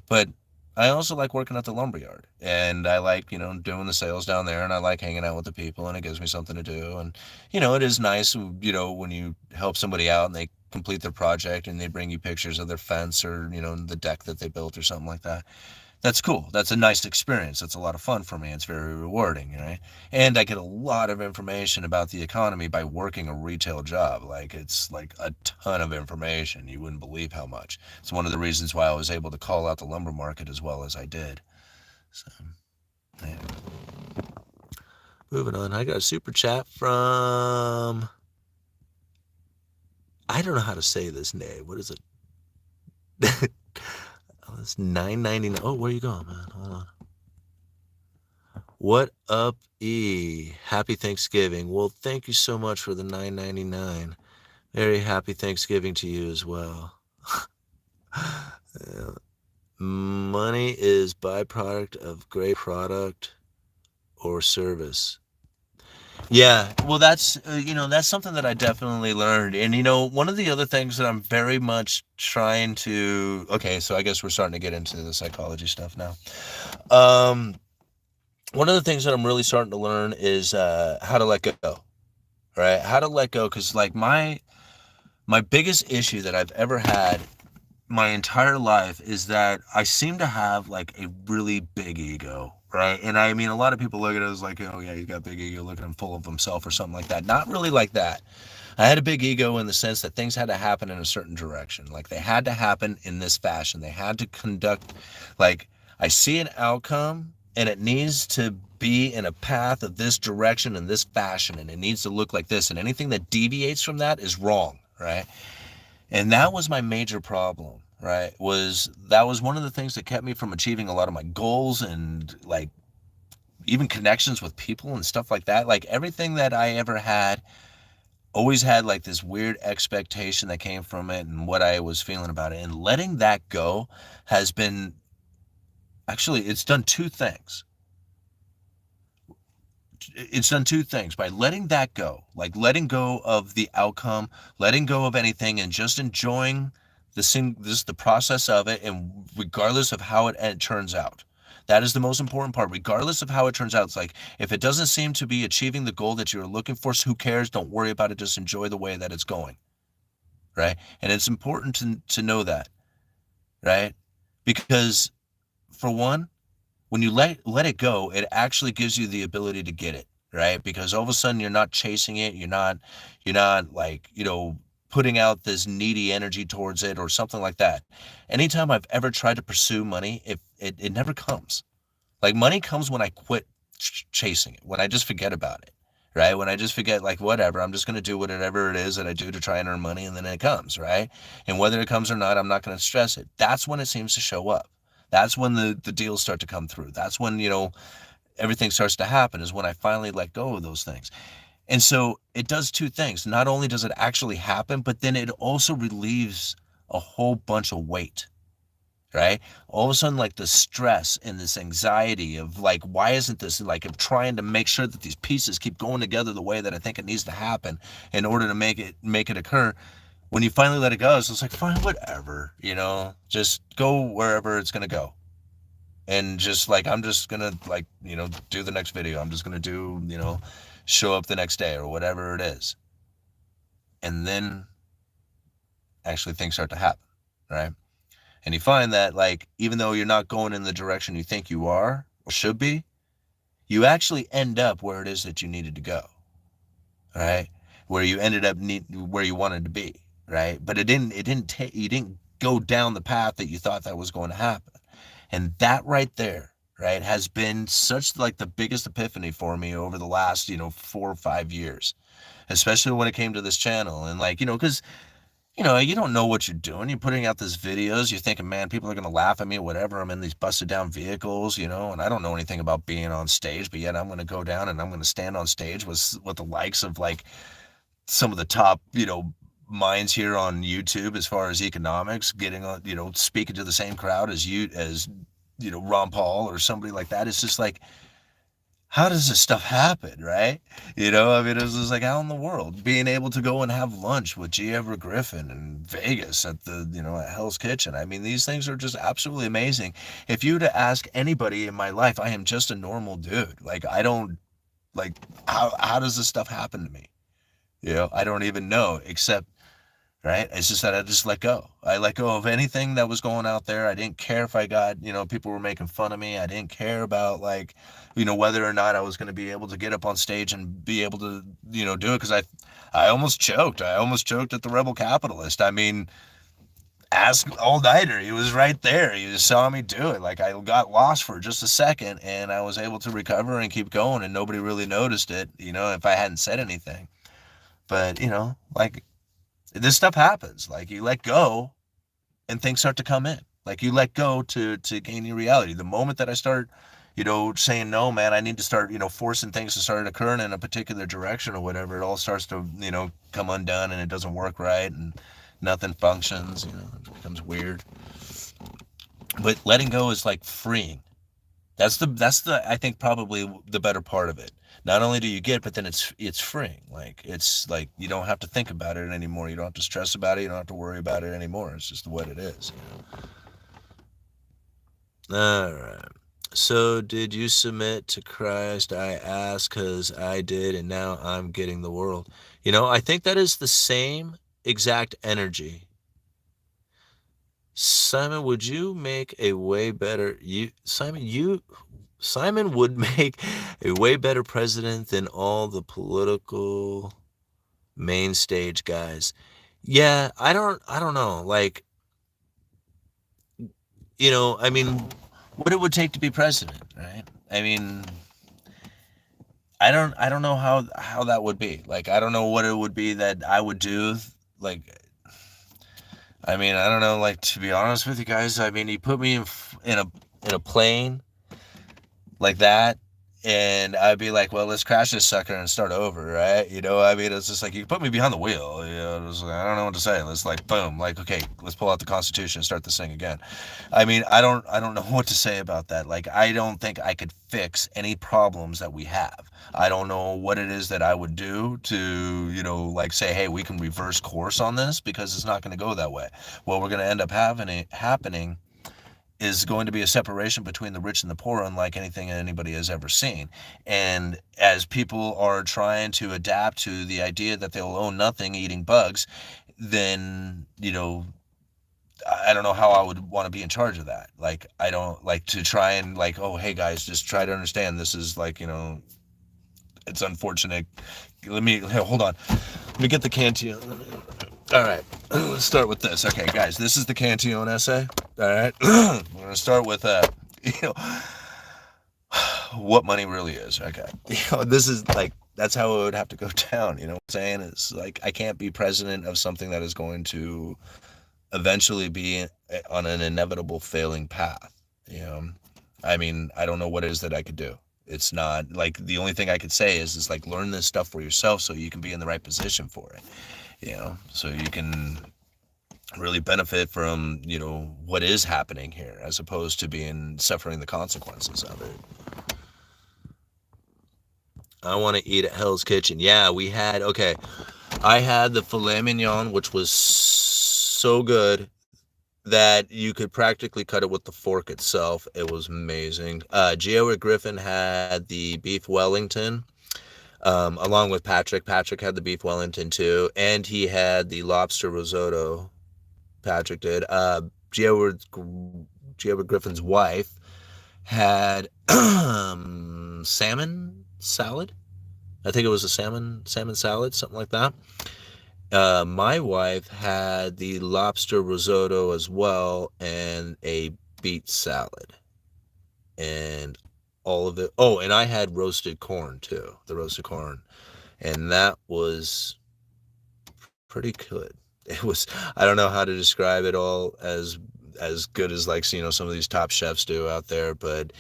[SPEAKER 1] But I also like working at the lumberyard, and I like doing the sales down there, and I like hanging out with the people, and it gives me something to do. And it is nice, when you help somebody out and they complete their project and they bring you pictures of their fence or the deck that they built or something like that. That's cool. That's a nice experience. That's a lot of fun for me. It's very rewarding, right? And I get a lot of information about the economy by working a retail job. Like it's like a ton of information. You wouldn't believe how much. It's one of the reasons why I was able to call out the lumber market as well as I did. So, yeah. Moving on. I got a super chat from, I don't know how to say this name. What is it? Oh, it's $9.99. Oh, where you going, man? Hold on. What up, E? Happy Thanksgiving. Well, thank you so much for the $9.99. Very happy Thanksgiving to you as well. Yeah. Money is byproduct of great product or service. Yeah, well, that's something that I definitely learned. And one of the other things that I'm very much trying to. Okay, so I guess we're starting to get into the psychology stuff now. Um, One of the things that I'm really starting to learn is how to let go, right? How to let go, because like my biggest issue that I've ever had my entire life is that I seem to have like a really big ego, right? And I mean, a lot of people look at it as like, oh yeah, he's got big ego, look at him full of himself or something like that. Not really like that. I had a big ego in the sense that things had to happen in a certain direction. Like they had to happen in this fashion. They had to conduct, like I see an outcome and it needs to be in a path of this direction and this fashion and it needs to look like this. And anything that deviates from that is wrong, right? And that was my major problem, right? That was one of the things that kept me from achieving a lot of my goals and like even connections with people and stuff like that. Like everything that I ever had always had like this weird expectation that came from it and what I was feeling about it. And letting that go has been actually, it's done two things. It's done two things by letting that go, like letting go of the outcome, letting go of anything, and just enjoying the process of it, and regardless of how it turns out. That is the most important part. Regardless of how it turns out, it's like if it doesn't seem to be achieving the goal that you're looking for, so who cares? Don't worry about it. Just enjoy the way that it's going, right? And it's important to know that, right? Because for one, when you let it go, it actually gives you the ability to get it, right? Because all of a sudden you're not chasing it, you're not like, putting out this needy energy towards it or something like that. Anytime I've ever tried to pursue money, it never comes. Like money comes when I quit chasing it, when I just forget about it, right? When I just forget, like, whatever, I'm just going to do whatever it is that I do to try and earn money, and then it comes, right? And whether it comes or not, I'm not going to stress it. That's when it seems to show up. That's when the deals start to come through. That's when, everything starts to happen, is when I finally let go of those things. And so it does two things. Not only does it actually happen, but then it also relieves a whole bunch of weight, right? All of a sudden, like the stress and this anxiety of like, why isn't this, like, I'm trying to make sure that these pieces keep going together the way that I think it needs to happen in order to make it occur. when you finally let it go, it's just like, fine, whatever, just go wherever it's going to go. And just like, I'm just going to like, do the next video. I'm just going to do, show up the next day or whatever it is. And then actually things start to happen, right? And you find that like, even though you're not going in the direction you think you are or should be, you actually end up where it is that you needed to go, right? Where you ended up where you wanted to be, right? But you didn't go down the path that you thought that was going to happen. And that right there, right, has been such like the biggest epiphany for me over the last, 4 or 5 years, especially when it came to this channel. And like, because you don't know what you're doing. You're putting out these videos. You're thinking, man, people are going to laugh at me, whatever. I'm in these busted down vehicles, and I don't know anything about being on stage, but yet I'm going to go down and I'm going to stand on stage with the likes of like some of the top, minds here on YouTube as far as economics, getting on, speaking to the same crowd as Ron Paul or somebody like that. It's just like, how does this stuff happen, right? I mean, it was just like, how in the world? Being able to go and have lunch with G. Everett Griffin in Vegas at at Hell's Kitchen. I mean, these things are just absolutely amazing. If you were to ask anybody in my life, I am just a normal dude. Like, I don't, like, how does this stuff happen to me? I don't even know, except, right? It's just that I just let go. I let go of anything that was going out there. I didn't care if I got, people were making fun of me. I didn't care about like, whether or not I was going to be able to get up on stage and be able to, do it. Because I almost choked. I almost choked at the Rebel Capitalist. I mean, ask All Nighter. He was right there. He just saw me do it. Like, I got lost for just a second and I was able to recover and keep going, and nobody really noticed it, if I hadn't said anything. But, like, this stuff happens. Like, you let go and things start to come in. Like, you let go to gain your reality. The moment that I start, saying, no, man, I need to start, forcing things to start occurring in a particular direction or whatever, it all starts to, come undone, and it doesn't work right, and nothing functions, it becomes weird. But letting go is like freeing. That's the I think probably the better part of it. Not only do you get, but then it's freeing. Like, it's like you don't have to think about it anymore. You don't have to stress about it. You don't have to worry about it anymore. It's just what it is. All right. So did you submit to Christ? I asked because I did, and now I'm getting the world. I think that is the same exact energy. Simon, would you make a way better Simon would make a way better president than all the political main stage guys. Yeah, I don't know. Like, I mean, what it would take to be president, right? I mean, I don't know how that would be. Like, I don't know what it would be that I would do. Like, I mean, I don't know. Like, to be honest with you guys, I mean, you put me in a plane like that, and I'd be like, well, let's crash this sucker and start over, right? I mean, it's just like, you put me behind the wheel, it's like, I don't know what to say. Let's like, boom, like, okay, let's pull out the Constitution and start this thing again. I mean, I don't know what to say about that. Like, I don't think I could fix any problems that we have. I don't know what it is that I would do to, like say, hey, we can reverse course on this, because it's not going to go that way. What we're going to end up happening is going to be a separation between the rich and the poor, unlike anything anybody has ever seen. And as people are trying to adapt to the idea that they'll own nothing eating bugs, then, I don't know how I would want to be in charge of that. Like, I don't like to try and like, oh, hey guys, just try to understand this is like, it's unfortunate. Hold on. Let me get the Cantillon. All right, let's start with this. Okay, guys, this is the Cantillon essay. All right, we're gonna start with what money really is. Okay, this is like, that's how it would have to go down. You know what I'm saying? It's like, I can't be president of something that is going to eventually be on an inevitable failing path. I mean, I don't know what it is that I could do. It's not like, the only thing I could say is like, learn this stuff for yourself so you can be in the right position for it. So you can really benefit from, what is happening here, as opposed to suffering the consequences of it. I want to eat at Hell's Kitchen. Yeah, we had, okay. I had the filet mignon, which was so good that you could practically cut it with the fork itself. It was amazing. Gio Griffin had the beef Wellington, along with Patrick. Patrick had the beef Wellington too, and he had the lobster risotto. Patrick did. Gio Griffin's wife had salmon salad. I think it was a salmon salad, something like that. My wife had the lobster risotto as well, and a beet salad, and all of it. Oh, and I had roasted corn too, the roasted corn, and that was pretty good. It was, I don't know how to describe it all as good as, like, you know, some of these top chefs do out there, but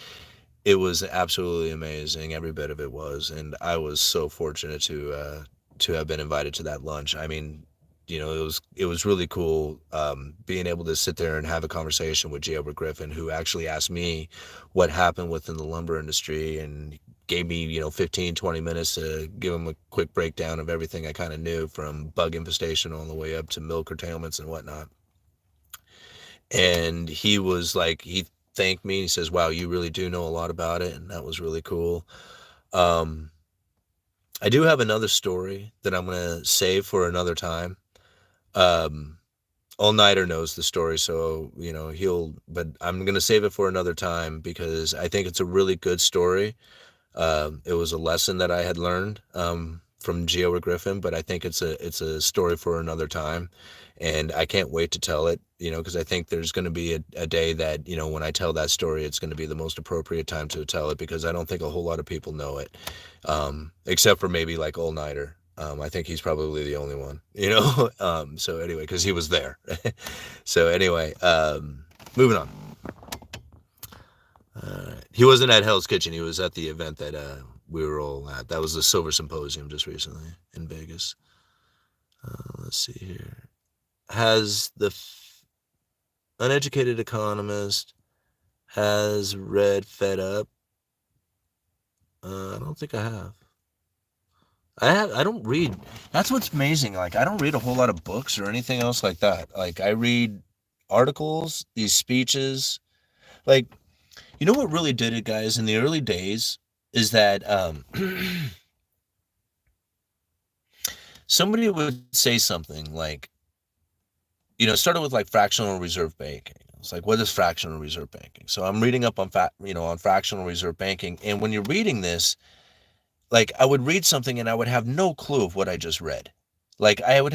[SPEAKER 1] it was absolutely amazing. Every bit of it was, and I was so fortunate to have been invited to that lunch. I mean, you know, it was really cool, being able to sit there and have a conversation with J. Edward Griffin, who actually asked me what happened within the lumber industry, and gave me, you know, 15-20 minutes to give him a quick breakdown of everything I kind of knew, from bug infestation all the way up to mill curtailments and whatnot. And he was like, he thanked me. He says, wow, you really do know a lot about it. And that was really cool. I do have another story that I'm going to save for another time. All Nighter knows the story, so, you know, but I'm going to save it for another time because I think it's a really good story. It was a lesson that I had learned, from Gio Griffin, but I think it's a story for another time, and I can't wait to tell it, you know, because I think there's going to be a day that, you know, when I tell that story, it's going to be the most appropriate time to tell it, because I don't think a whole lot of people know it, except for maybe like All Nighter. I think he's probably the only one, you know. So anyway, because he was there. So anyway, moving on. He wasn't at Hell's Kitchen. He was at the event that we were all at. That was the Silver Symposium just recently in Vegas. Let's see here. Has the Uneducated Economist has read Fed Up? I don't think I have. I don't read. That's what's amazing. Like, I don't read a whole lot of books or anything else like that. Like, I read articles, these speeches. Like, you know what really did it, guys, in the early days is that somebody would say something like, you know, it started with like fractional reserve banking. It's like, what is fractional reserve banking? So I'm reading up on on fractional reserve banking, and when you're reading this, like, I would read something and I would have no clue of what I just read. Like, I would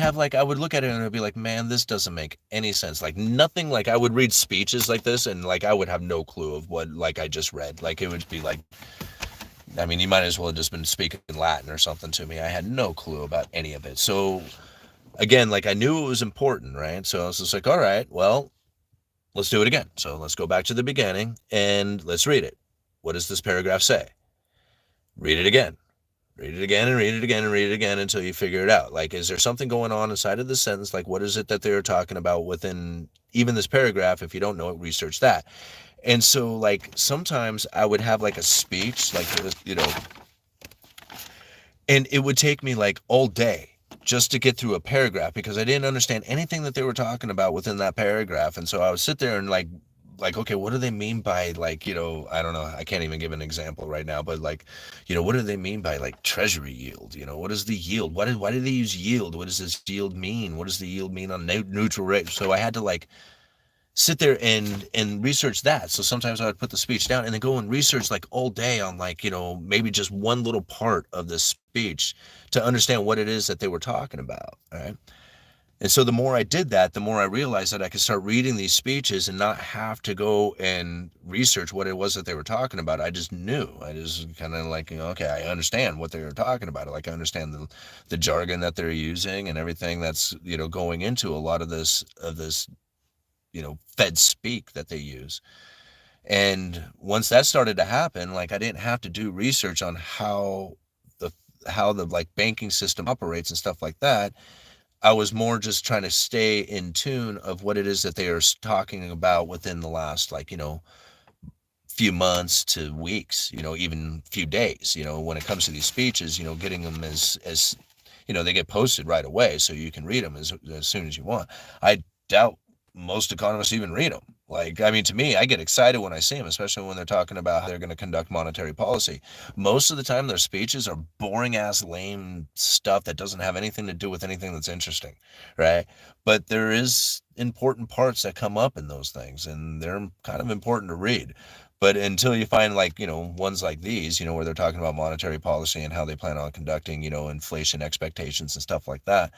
[SPEAKER 1] look at it and I'd be like, man, this doesn't make any sense. Like, nothing. Like, I would read speeches like this and like I would have no clue of what, like, I just read. Like, it would be like, I mean, you might as well have just been speaking Latin or something to me. I had no clue about any of it. So again, like, I knew it was important, right? So I was just like, all right, well, let's do it again. So let's go back to the beginning and let's read it. What does this paragraph say? Read it again. Read it again and read it again and read it again until you figure it out. Like, is there something going on inside of the sentence? Like, what is it that they're talking about within even this paragraph? If you don't know it, research that. And so, like, sometimes I would have like a speech, like, you know, and it would take me like all day just to get through a paragraph because I didn't understand anything that they were talking about within that paragraph. And so I would sit there and like, okay, what do they mean by, like, you know, I don't know, I can't even give an example right now, but like, you know, what do they mean by like treasury yield? You know, what is the yield? Why do they use yield? What does this yield mean? What does the yield mean on neutral rate? So I had to like sit there and research that. So sometimes I would put the speech down and then go and research like all day on, like, you know, maybe just one little part of the speech to understand what it is that they were talking about. All right. And so the more I did that, the more I realized that I could start reading these speeches and not have to go and research what it was that they were talking about. I just knew. I just kind of like, you know, okay, I understand what they were talking about. Like, I understand the jargon that they're using and everything that's, you know, going into a lot of this, you know, Fed speak that they use. And once that started to happen, like, I didn't have to do research on how the like banking system operates and stuff like that. I was more just trying to stay in tune of what it is that they are talking about within the last, like, you know, few months to weeks, you know, even few days, you know, when it comes to these speeches, you know, getting them as they get posted right away, so you can read them as soon as you want. I doubt most economists even read them. Like, I mean, to me, I get excited when I see them, especially when they're talking about how they're going to conduct monetary policy. Most of the time, their speeches are boring ass, lame stuff that doesn't have anything to do with anything that's interesting, right? But there is important parts that come up in those things, and they're kind of important to read. But until you find, like, ones like these, where they're talking about monetary policy and how they plan on conducting, inflation expectations and stuff like that,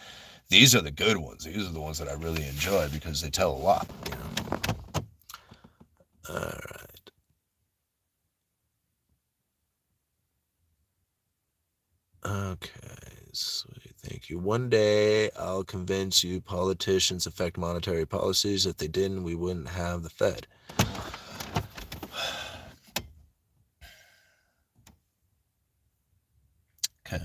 [SPEAKER 1] these are the good ones. These are the ones that I really enjoy because they tell a lot. All right. Okay, sweet. Thank you. One day I'll convince you politicians affect monetary policies. If they didn't, we wouldn't have the Fed. Okay.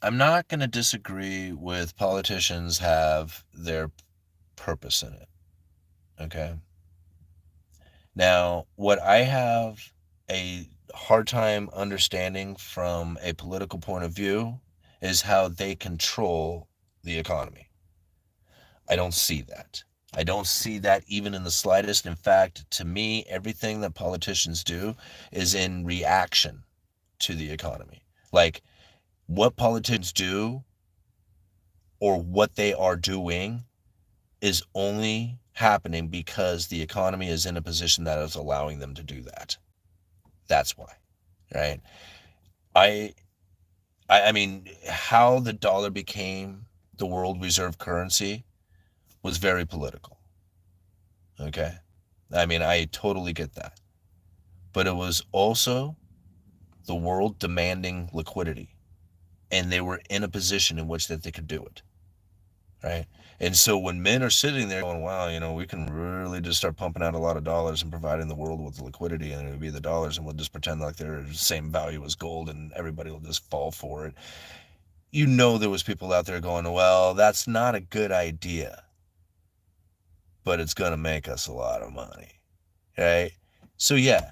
[SPEAKER 1] I'm not going to disagree with politicians have their purpose in it. Okay. Now, what I have a hard time understanding from a political point of view is how they control the economy. I don't see that. I don't see that even in the slightest. In fact, to me, everything that politicians do is in reaction to the economy. Like, what politicians do or what they are doing is only happening because the economy is in a position that is allowing them to do that. That's why, right? I I mean, how the dollar became the world reserve currency was very political. Okay? I mean, I totally get that. But it was also the world demanding liquidity, and they were in a position in which that they could do it. Right? And so when men are sitting there going, wow, we can really just start pumping out a lot of dollars and providing the world with the liquidity, and it would be the dollars, and we'll just pretend like they're the same value as gold, and everybody will just fall for it. There was people out there going, well, that's not a good idea, but it's going to make us a lot of money. Right? So yeah,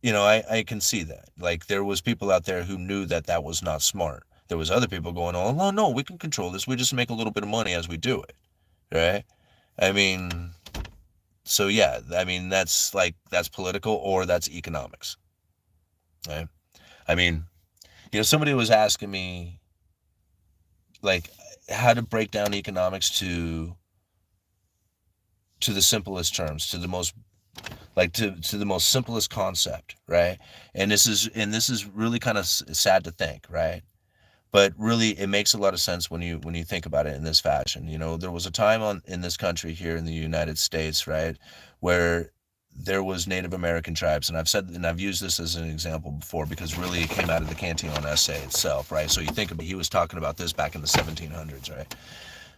[SPEAKER 1] I can see that. Like, there was people out there who knew that that was not smart. There was other people going, oh, no, we can control this. We just make a little bit of money as we do it. Right? I mean, so yeah, I mean, that's political or that's economics. Right? I mean, somebody was asking me, like, how to break down economics to the simplest terms, to the most, like, to the most simplest concept, right? And this is really kind of sad to think, right? But really, it makes a lot of sense when you think about it in this fashion. There was a time in this country here in the United States, right, where there was Native American tribes, and I've used this as an example before because really it came out of the Cantillon essay itself, right? So you think about, he was talking about this back in the 1700s, right?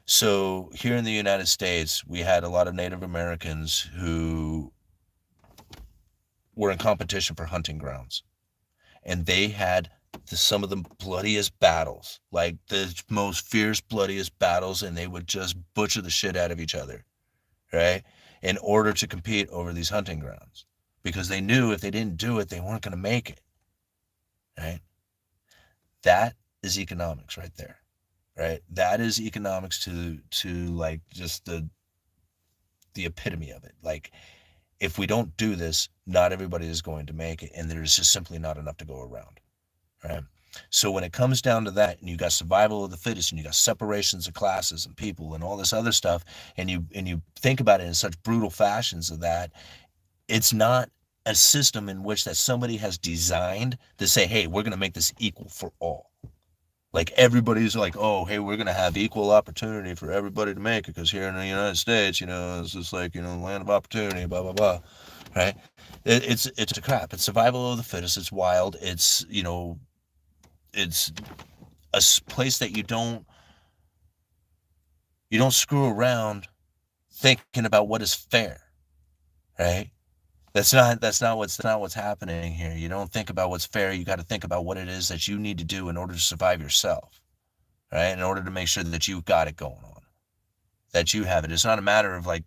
[SPEAKER 1] So here in the United States, we had a lot of Native Americans who were in competition for hunting grounds, and they had some of the bloodiest battles, like the most fierce, bloodiest battles, and they would just butcher the shit out of each other, right? In order to compete over these hunting grounds, because they knew if they didn't do it, they weren't going to make it, right? That is economics right there, right? That is economics to like just the epitome of it. Like, if we don't do this, not everybody is going to make it, and there's just simply not enough to go around. Right? So when it comes down to that, and you got survival of the fittest, and you got separations of classes and people and all this other stuff, and you think about it in such brutal fashions of that, it's not a system in which that somebody has designed to say, hey, we're going to make this equal for all. Like, everybody's like, oh, hey, we're going to have equal opportunity for everybody to make it, because here in the United States, it's just like, land of opportunity, blah, blah, blah. Right? It's a crap. It's survival of the fittest. It's wild. It's it's a place that you don't screw around thinking about what is fair, right? That's not what's happening here. You don't think about what's fair. You got to think about what it is that you need to do in order to survive yourself, right? In order to make sure that you've got it going on, that you have it. It's not a matter of, like,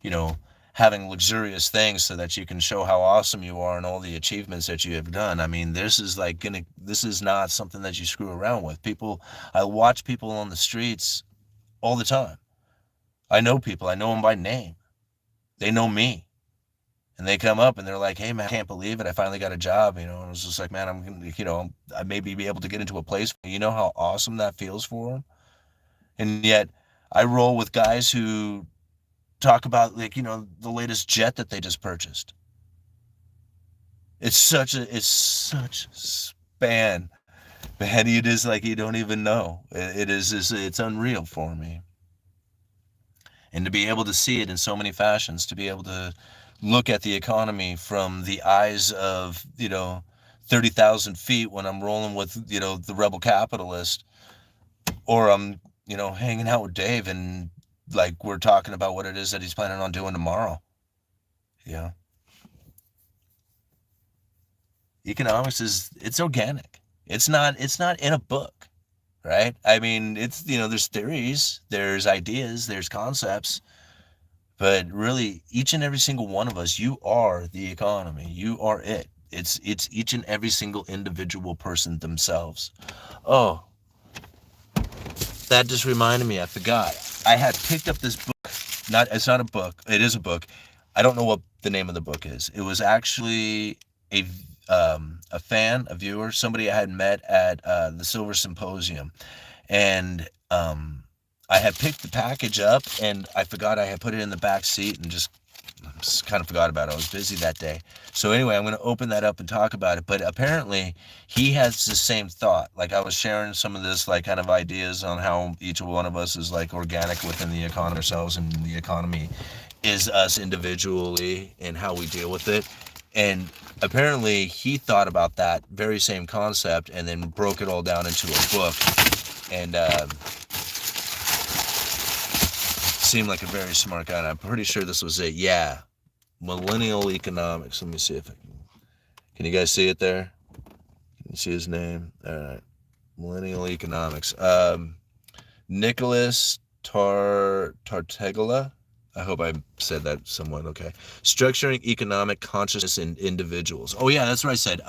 [SPEAKER 1] you know, having luxurious things so that you can show how awesome you are and all the achievements that you have done. I mean, this is not something that you screw around with. I watch people on the streets all the time. I know people, I know them by name. They know me. And they come up and they're like, "Hey man, I can't believe it. I finally got a job." And I was just like, "Man, I'm gonna, I maybe be able to get into a place." You know how awesome that feels for them? And yet I roll with guys who talk about, like, the latest jet that they just purchased. It's such span, man. It is like you don't even know. It's unreal for me. And to be able to see it in so many fashions, to be able to look at the economy from the eyes of 30,000 feet when I'm rolling with the rebel capitalist, or I'm hanging out with Dave and like we're talking about what it is that he's planning on doing tomorrow. Yeah. Economics it's organic. It's not in a book, right? I mean, there's theories, there's ideas, there's concepts, but really each and every single one of us, you are the economy. You are it. It's each and every single individual person themselves. Oh, that just reminded me, I forgot. I had picked up this book. It's not a book. It is a book. I don't know what the name of the book is. It was actually a a viewer, somebody I had met at the Silver Symposium, and I had picked the package up, and I forgot I had put it in the back seat, and just kind of forgot about it. I was busy that day. So anyway, I'm going to open that up and talk about it. But apparently, he has the same thought. Like, I was sharing some of this, like, kind of ideas on how each one of us is like organic within the economy ourselves, and the economy is us individually and how we deal with it. And apparently, he thought about that very same concept and then broke it all down into a book. And seemed like a very smart guy. And I'm pretty sure this was it. Yeah. Millennial Economics. Let me see if I can you guys see it there? Can you see his name? All right. Millennial Economics. Nicholas Tartegula. I hope I said that somewhat okay. Structuring economic consciousness in individuals. Oh yeah, that's what I said.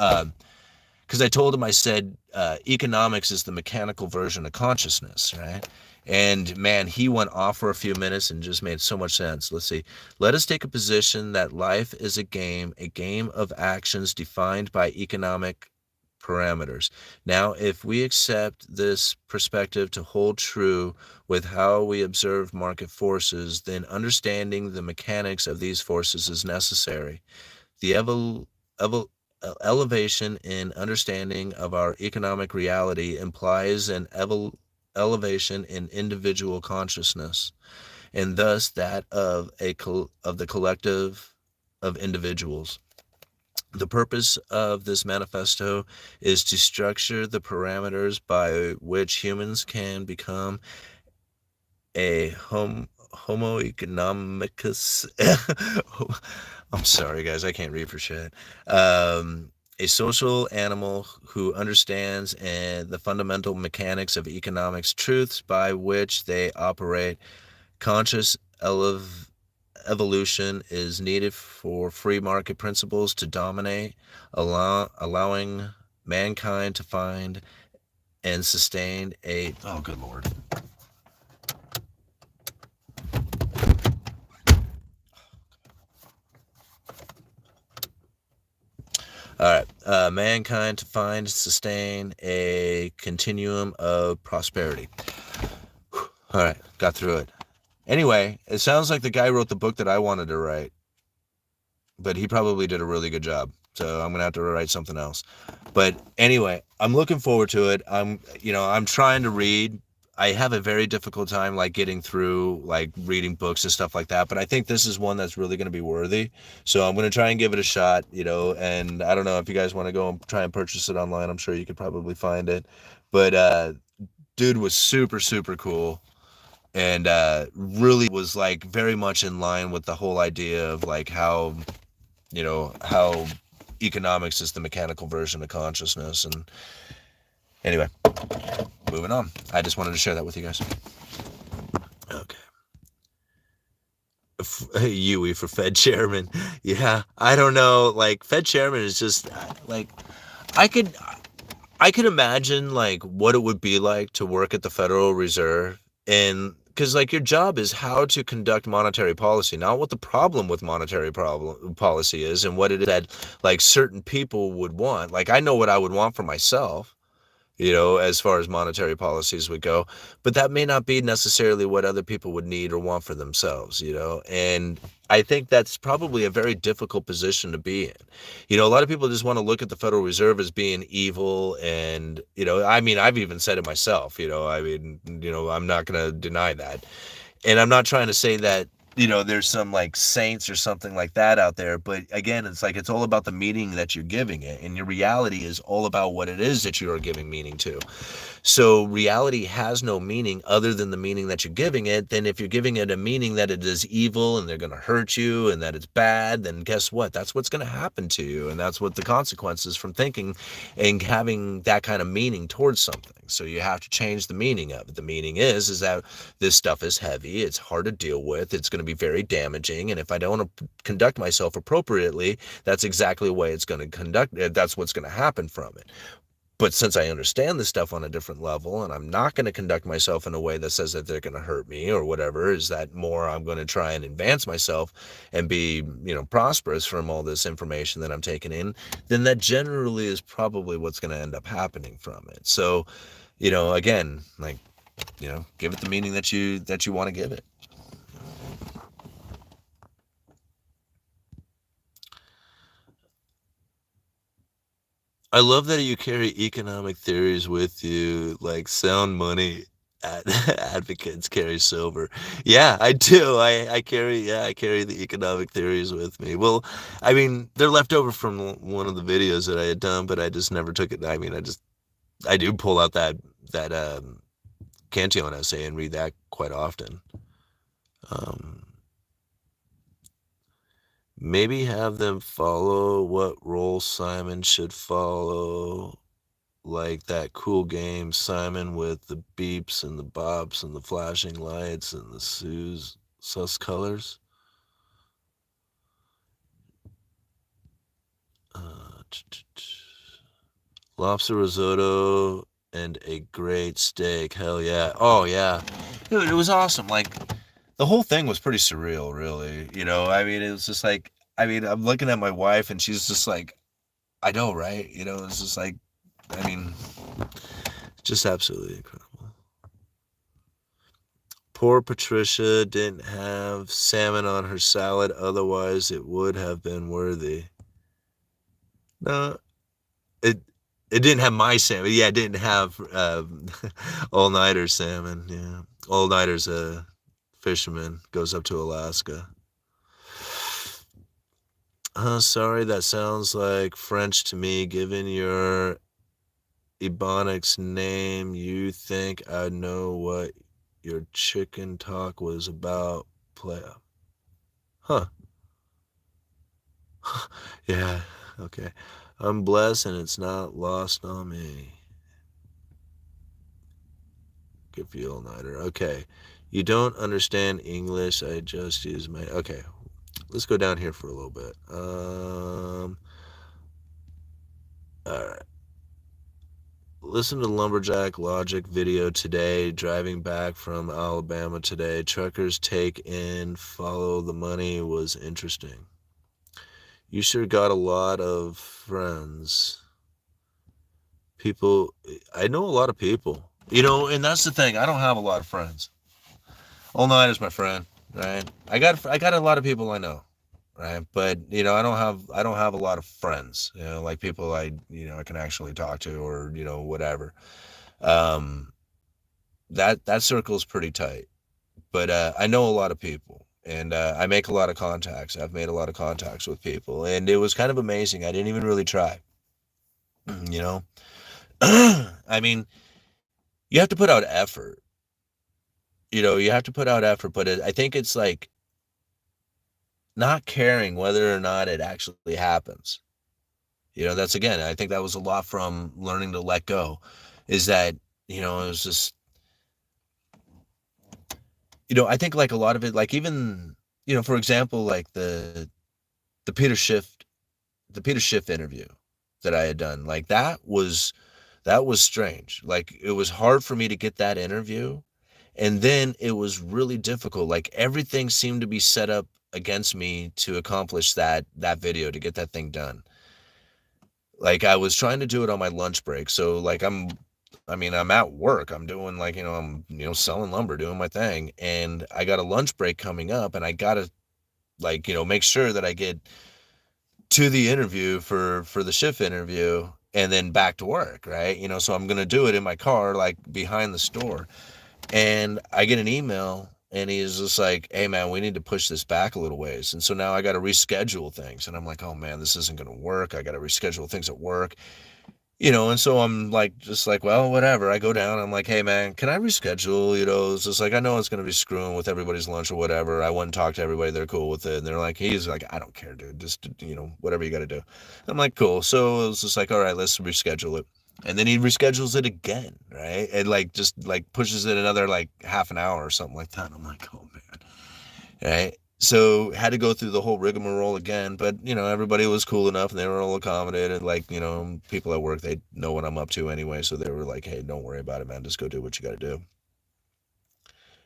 [SPEAKER 1] Because I told him, I said, economics is the mechanical version of consciousness, right? And man, he went off for a few minutes and just made so much sense. Let's see. Let us take a position that life is a game of actions defined by economic parameters. Now, if we accept this perspective to hold true with how we observe market forces, then understanding the mechanics of these forces is necessary. The elevation in understanding of our economic reality implies an elevation in individual consciousness, and thus that of the collective of individuals. The purpose of this manifesto is to structure the parameters by which humans can become a homo economicus. I'm sorry, guys, I can't read for shit. A social animal who understands the fundamental mechanics of economics, truths by which they operate. Conscious evolution is needed for free market principles to dominate, allowing mankind to find and sustain a... Oh, good Lord. All right. Mankind to find and sustain a continuum of prosperity. All right. Got through it. Anyway, it sounds like the guy wrote the book that I wanted to write, but he probably did a really good job. So I'm going to have to write something else. But anyway, I'm looking forward to it. I'm trying to read. I have a very difficult time like getting through like reading books and stuff like that, but I think this is one that's really going to be worthy. So I'm going to try and give it a shot, and I don't know if you guys want to go and try and purchase it online. I'm sure you could probably find it. But dude was super, super cool. And really was like very much in line with the whole idea of like how economics is the mechanical version of consciousness. And anyway, moving on. I just wanted to share that with you guys. Okay. UE for Fed chairman. Yeah, I don't know. Like Fed chairman is just like I could I could imagine like what it would be like to work at the Federal Reserve, and because like your job is how to conduct monetary policy, not what the problem with monetary problem policy is and what it is that like certain people would want. Like I know what I would want for myself, as far as monetary policies would go. But that may not be necessarily what other people would need or want for themselves. And I think that's probably a very difficult position to be in. A lot of people just want to look at the Federal Reserve as being evil. And, I mean, I've even said it myself, I'm not going to deny that. And I'm not trying to say that, there's some like saints or something like that out there. But again, it's like it's all about the meaning that you're giving it. And your reality is all about what it is that you are giving meaning to. So reality has no meaning other than the meaning that you're giving it. Then if you're giving it a meaning that it is evil and they're going to hurt you and that it's bad, then guess what? That's what's going to happen to you. And that's what the consequences from thinking and having that kind of meaning towards something. So you have to change the meaning of it. The meaning is that this stuff is heavy. It's hard to deal with. It's going to be very damaging. And if I don't conduct myself appropriately, that's exactly the way it's going to conduct. That's what's going to happen from it. But since I understand this stuff on a different level and I'm not going to conduct myself in a way that says that they're going to hurt me or whatever, is that more I'm going to try and advance myself and be, prosperous from all this information that I'm taking in, then that generally is probably what's going to end up happening from it. So, again, like, give it the meaning that you want to give it. I love that you carry economic theories with you, like sound money advocates carry silver. Yeah, I do. I carry the economic theories with me. Well, I mean, they're left over from one of the videos that I had done, but I just never took it. I mean, I do pull out that Cantillon essay and read that quite often. Um, Maybe have them follow what role Simon should follow, like that cool game Simon with the beeps and the bops and the flashing lights and the sus colors. Lobster risotto and a great steak. Hell yeah. Oh yeah. Dude, it was awesome. Like the whole thing was pretty surreal, really. I mean, it was just like, I'm looking at my wife and she's just like, I know, right? It's just like, I mean, just absolutely incredible. Poor Patricia didn't have salmon on her salad, otherwise it would have been worthy. No, it it didn't have my salmon. Yeah, it didn't have all-nighter salmon. Yeah, all-nighter's a fisherman, goes up to Alaska. Sorry, that sounds like French to me. Given your Ebonics name, you think I'd know what your chicken talk was about? Play up. Huh. Yeah, okay. I'm blessed and it's not lost on me. Good for you, all-nighter. Okay. You don't understand English. I just use my... Okay. Let's go down here for a little bit. Alright. Listen to Lumberjack Logic video today. Driving back from Alabama today. Truckers take in, follow the money was interesting. You sure got a lot of friends. People, I know a lot of people. And that's the thing. I don't have a lot of friends. All Night is my friend, right? I got a lot of people I know, right? But I don't have a lot of friends. Like people I can actually talk to or whatever. Um, that circle is pretty tight. But I know a lot of people, and I make a lot of contacts. I've made a lot of contacts with people, and it was kind of amazing. I didn't even really try, you know. I mean, you have to put out effort. You have to put out effort, but I think it's like not caring whether or not it actually happens. That's again, I think that was a lot from learning to let go, is that, it was just, I think like a lot of it, like even for example, like the Peter Schiff the Peter Schiff interview that I had done, like that was strange. Like it was hard for me to get that interview, and then it was really difficult. Like everything seemed to be set up against me to accomplish that video, to get that thing done. Like I was trying to do it on my lunch break. So like I'm at work. I'm doing like, I'm, selling lumber, doing my thing, and I got a lunch break coming up, and I got to like, make sure that I get to the interview for the shift interview and then back to work, right? So I'm going to do it in my car, like behind the store. And I get an email, and he's just like, "Hey man, we need to push this back a little ways." And so now I got to reschedule things. And I'm like, "Oh man, this isn't going to work. I got to reschedule things at work." And so I'm like, just like, well, whatever. I go down. I'm like, "Hey man, can I reschedule?" It's just like, I know it's going to be screwing with everybody's lunch or whatever. I went and talked to everybody. They're cool with it. And they're like, he's like, "I don't care, dude. Just, whatever you got to do." I'm like, cool. So it was just like, all right, let's reschedule it. And then he reschedules it again, right? And like, just like pushes it another like half an hour or something like that. I'm like, oh man. Right. So had to go through the whole rigmarole again, but everybody was cool enough, and they were all accommodated. Like, people at work, they know what I'm up to anyway, so they were like, "Hey, don't worry about it, man. Just go do what you got to do."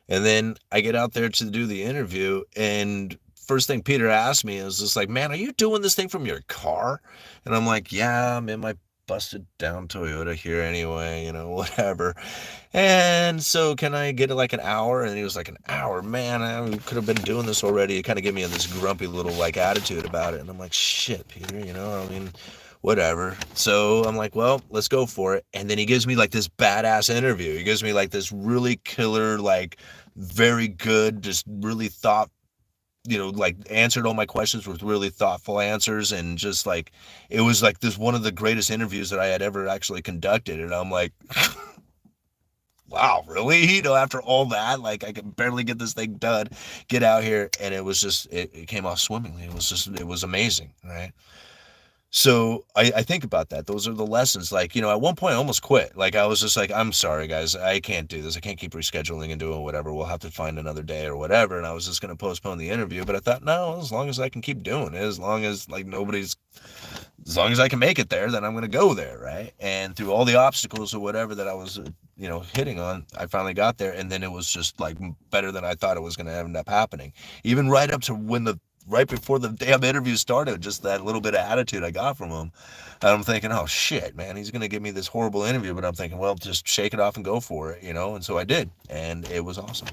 [SPEAKER 1] And then I get out there to do the interview, and first thing Peter asked me is just like, "Man, are you doing this thing from your car?" And I'm like, "Yeah, I'm in my busted down Toyota here anyway, whatever." And so, "Can I get like an hour?" And he was like, "An hour? Man, I could have been doing this already." He kind of gave me this grumpy little like attitude about it. And I'm like, "Shit, Peter, whatever." So I'm like, "Well, let's go for it." And then he gives me like this badass interview. He gives me like this really killer, like very good, just really like answered all my questions with really thoughtful answers. And just like, it was like this one of the greatest interviews that I had ever actually conducted. And I'm like, wow, really? After all that, like I can barely get this thing done, get out here. And it was just, it came off swimmingly. It was amazing. Right. So I think about that. Those are the lessons. Like, at one point I almost quit. Like I was just like, "I'm sorry guys, I can't do this. I can't keep rescheduling and doing whatever. We'll have to find another day or whatever." And I was just going to postpone the interview. But I thought, no, as long as I can keep doing it, as long as I can make it there, then I'm going to go there. Right. And through all the obstacles or whatever that I was, hitting on, I finally got there. And then it was just like better than I thought it was going to end up happening. Even right up to right before the damn interview started, just that little bit of attitude I got from him. And I'm thinking, oh shit, man, he's going to give me this horrible interview. But I'm thinking, well, just shake it off and go for it, And so I did. And it was awesome.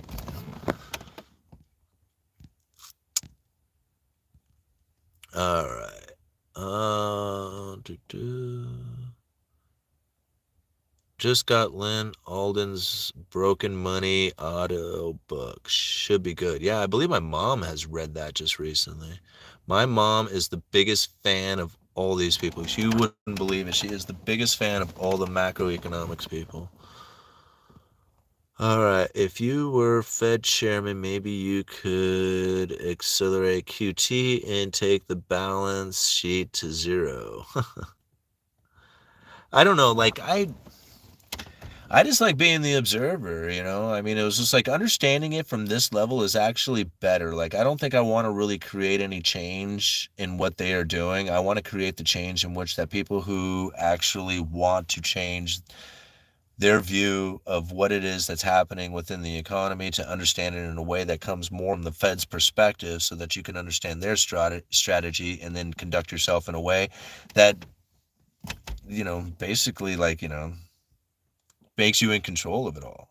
[SPEAKER 1] All right. Just got Lynn Alden's Broken Money audio book. Should be good. Yeah, I believe my mom has read that just recently. My mom is the biggest fan of all these people. You wouldn't believe it. She is the biggest fan of all the macroeconomics people. All right. If you were Fed chairman, maybe you could accelerate QT and take the balance sheet to zero. I don't know. Like, I just like being the observer, it was just like understanding it from this level is actually better. Like, I don't think I want to really create any change in what they are doing. I want to create the change in which that people who actually want to change their view of what it is that's happening within the economy, to understand it in a way that comes more from the Fed's perspective, so that you can understand their strategy and then conduct yourself in a way that, basically like, makes you in control of it all.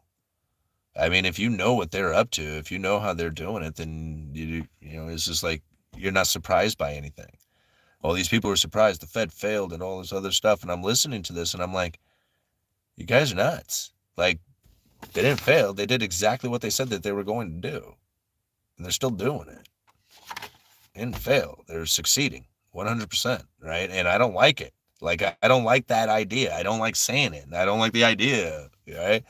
[SPEAKER 1] I mean, if you know what they're up to, if you know how they're doing it, then it's just like you're not surprised by anything. All these people are surprised the Fed failed and all this other stuff. And I'm listening to this and I'm like, you guys are nuts. Like, they didn't fail. They did exactly what they said that they were going to do. And they're still doing it. They didn't fail. They're succeeding 100%. Right. And I don't like it. Like, I don't like that idea. I don't like saying it. I don't like the idea. Right.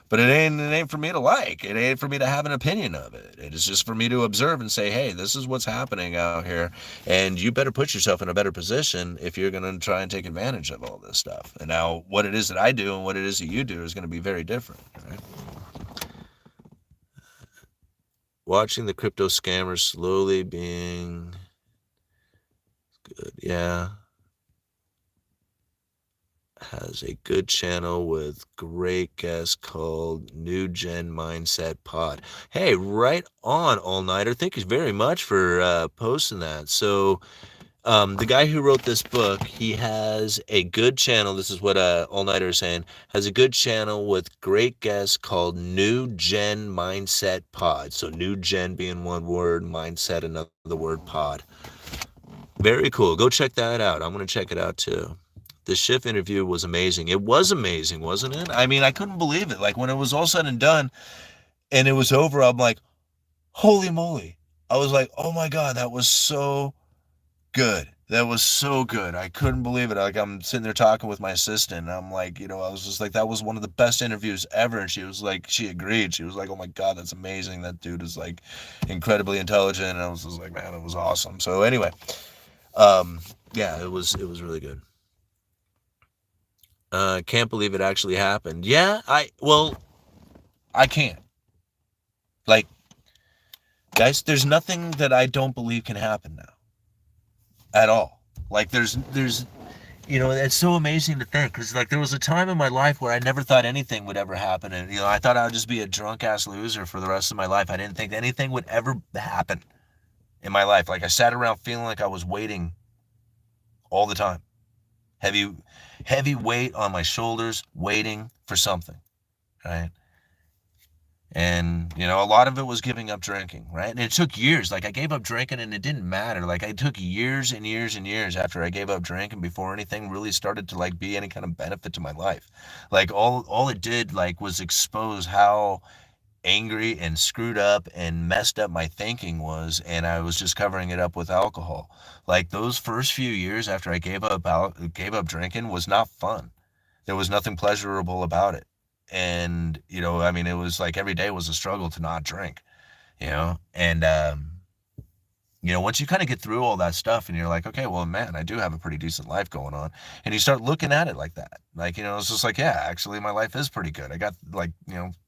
[SPEAKER 1] But it ain't for me to like. It ain't for me to have an opinion of it. It is just for me to observe and say, hey, this is what's happening out here. And you better put yourself in a better position if you're going to try and take advantage of all this stuff. And now what it is that I do and what it is that you do is going to be very different. Right? Watching the crypto scammers slowly being good. Yeah. Has a good channel with great guests called New Gen Mindset Pod. Hey, right on, All Nighter. Thank you very much for posting that. So, the guy who wrote this book, he has a good channel. This is what All Nighter is saying. Has a good channel with great guests called New Gen Mindset Pod. So, New Gen being one word, mindset another word, pod. Very cool. Go check that out. I'm going to check it out too. The Schiff interview was amazing. It was amazing, wasn't it? I mean, I couldn't believe it. Like when it was all said and done and it was over, I'm like, holy moly. I was like, oh my God, that was so good. That was so good. I couldn't believe it. Like I'm sitting there talking with my assistant and I'm like, I was just like, that was one of the best interviews ever. And she was like, she agreed. She was like, oh my God, that's amazing. That dude is like incredibly intelligent. And I was just like, man, it was awesome. So anyway, um, yeah, it was really good. Can't believe it actually happened. Yeah, I can't. Like, guys, there's nothing that I don't believe can happen now. At all. Like there's it's so amazing to think because like there was a time in my life where I never thought anything would ever happen, and I thought I would just be a drunk ass loser for the rest of my life. I didn't think anything would ever happen in my life. Like I sat around feeling like I was waiting all the time. Heavy heavy weight on my shoulders, waiting for something, right? And, a lot of it was giving up drinking, right? And it took years. Like I gave up drinking and it didn't matter. Like I took years and years and years after I gave up drinking before anything really started to like be any kind of benefit to my life. Like all it did like was expose how angry and screwed up and messed up my thinking was, and I was just covering it up with alcohol. Like those first few years after I gave up drinking was not fun. There was nothing pleasurable about it. And, I mean, it was like every day was a struggle to not drink, and, once you kind of get through all that stuff and you're like, okay, well, man, I do have a pretty decent life going on. And you start looking at it like that. Like, it's just like, yeah, actually, my life is pretty good. I got like,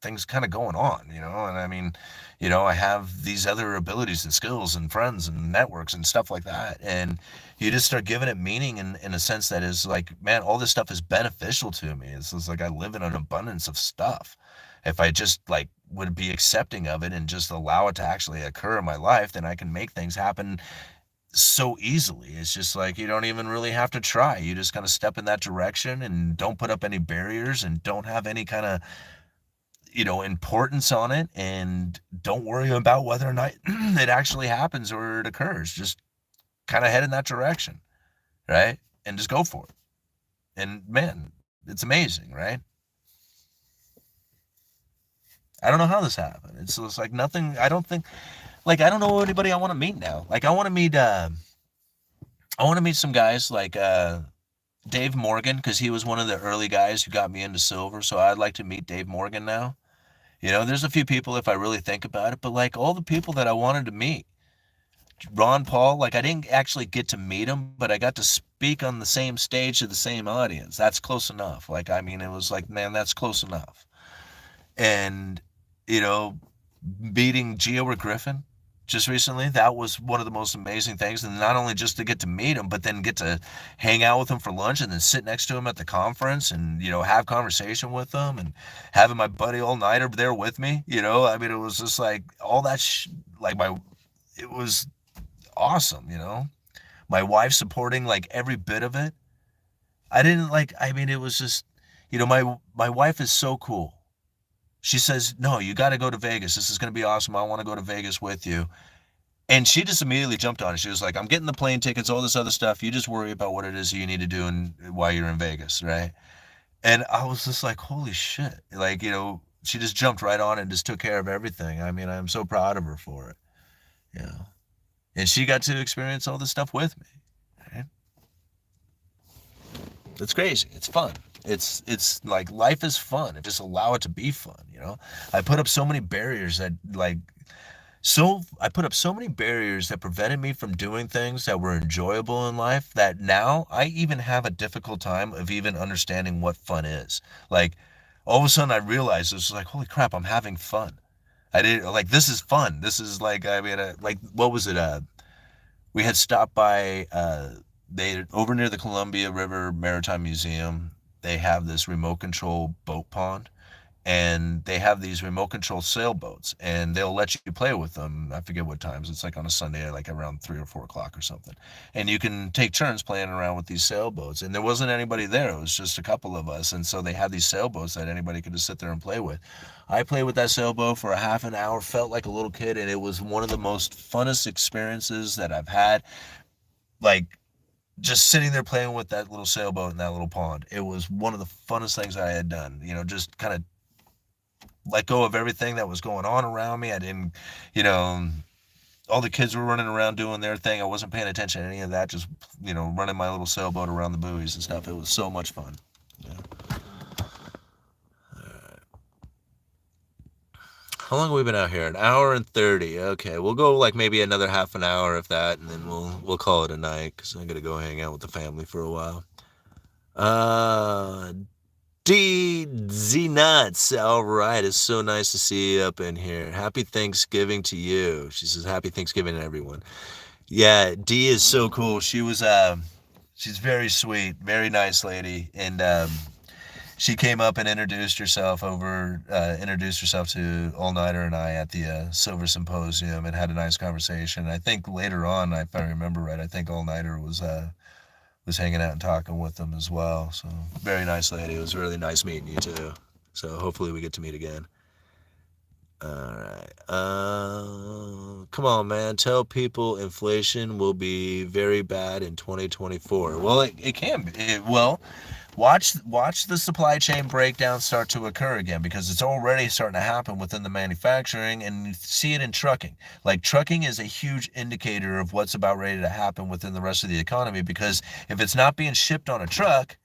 [SPEAKER 1] things kind of going on, and I mean, I have these other abilities and skills and friends and networks and stuff like that. And you just start giving it meaning in a sense that is like, man, all this stuff is beneficial to me. It's just like I live in an abundance of stuff. If I just like would be accepting of it and just allow it to actually occur in my life, then I can make things happen so easily. It's just like you don't even really have to try. You just kind of step in that direction and don't put up any barriers and don't have any kind of, importance on it and don't worry about whether or not it actually happens or it occurs. Just kind of head in that direction, right? And just go for it. And man, it's amazing, right? I don't know how this happened. It's like nothing. I don't think like I don't know anybody I want to meet now. Like I want to meet some guys like Dave Morgan because he was one of the early guys who got me into silver. So I'd like to meet Dave Morgan now. There's a few people if I really think about it, but like all the people that I wanted to meet, Ron Paul, like I didn't actually get to meet him, but I got to speak on the same stage to the same audience. That's close enough. Like I mean, it was like, man, that's close enough. And you know, meeting Gio Griffin just recently, that was one of the most amazing things. And not only just to get to meet him, but then get to hang out with him for lunch and then sit next to him at the conference and, have conversation with him and having my buddy All Nighter there with me, I mean, it was just like all that, like it was awesome, my wife supporting like every bit of it. I didn't like, I mean, it was just, my wife is so cool. She says, no, you got to go to Vegas. This is going to be awesome. I want to go to Vegas with you. And she just immediately jumped on it. She was like, I'm getting the plane tickets, all this other stuff. You just worry about what it is you need to do while you're in Vegas, right? And I was just like, holy shit. Like, she just jumped right on and just took care of everything. I mean, I'm so proud of her for it. Yeah. And she got to experience all this stuff with me. Right? It's crazy. It's fun. It's like life is fun. Just allow it to be fun. I put up so many barriers that like I put up so many barriers that prevented me from doing things that were enjoyable in life that now I even have a difficult time of even understanding what fun is. Like all of a sudden I realized this was like, holy crap, I'm having fun. I didn't like, this is fun. This is like, I mean, like, what was it? We had stopped by, they over near the Columbia River Maritime Museum. They have this remote control boat pond, and they have these remote control sailboats, and they'll let you play with them. I forget what times. It's like on a Sunday, like around 3 or 4 o'clock or something. And you can take turns playing around with these sailboats. And there wasn't anybody there. It was just a couple of us. And so they had these sailboats that anybody could just sit there and play with. I played with that sailboat for a half an hour, felt like a little kid, and it was one of the most funnest experiences that I've had. Like, just sitting there playing with that little sailboat in that little pond. It was one of the funnest things I had done. Just kind of let go of everything that was going on around me. I didn't, you know, all the kids were running around doing their thing. I wasn't paying attention to any of that, just, running my little sailboat around the buoys and stuff. It was so much fun. Yeah. How long have we been out here? An hour and 30. Okay, we'll go like maybe another half an hour if that, and then we'll call it a night because I'm gonna go hang out with the family for a while. Uh, D Z Nuts. All right, it's so nice to see you up in here. Happy Thanksgiving to you. She says happy Thanksgiving to everyone. Yeah, D is so cool. She's very sweet, very nice lady, and she came up and introduced herself to All Nighter and I at the Silver Symposium, and had a nice conversation. I think later on, if I remember right, I think All Nighter was hanging out and talking with them as well. So very nice lady. It was really nice meeting you too. So hopefully we get to meet again. All right. Come on, man. Tell people inflation will be very bad in 2024. Well, it can be. Watch the supply chain breakdown start to occur again, because it's already starting to happen within the manufacturing, and you see it in trucking. Like, trucking is a huge indicator of what's about ready to happen within the rest of the economy, because if it's not being shipped on a truck,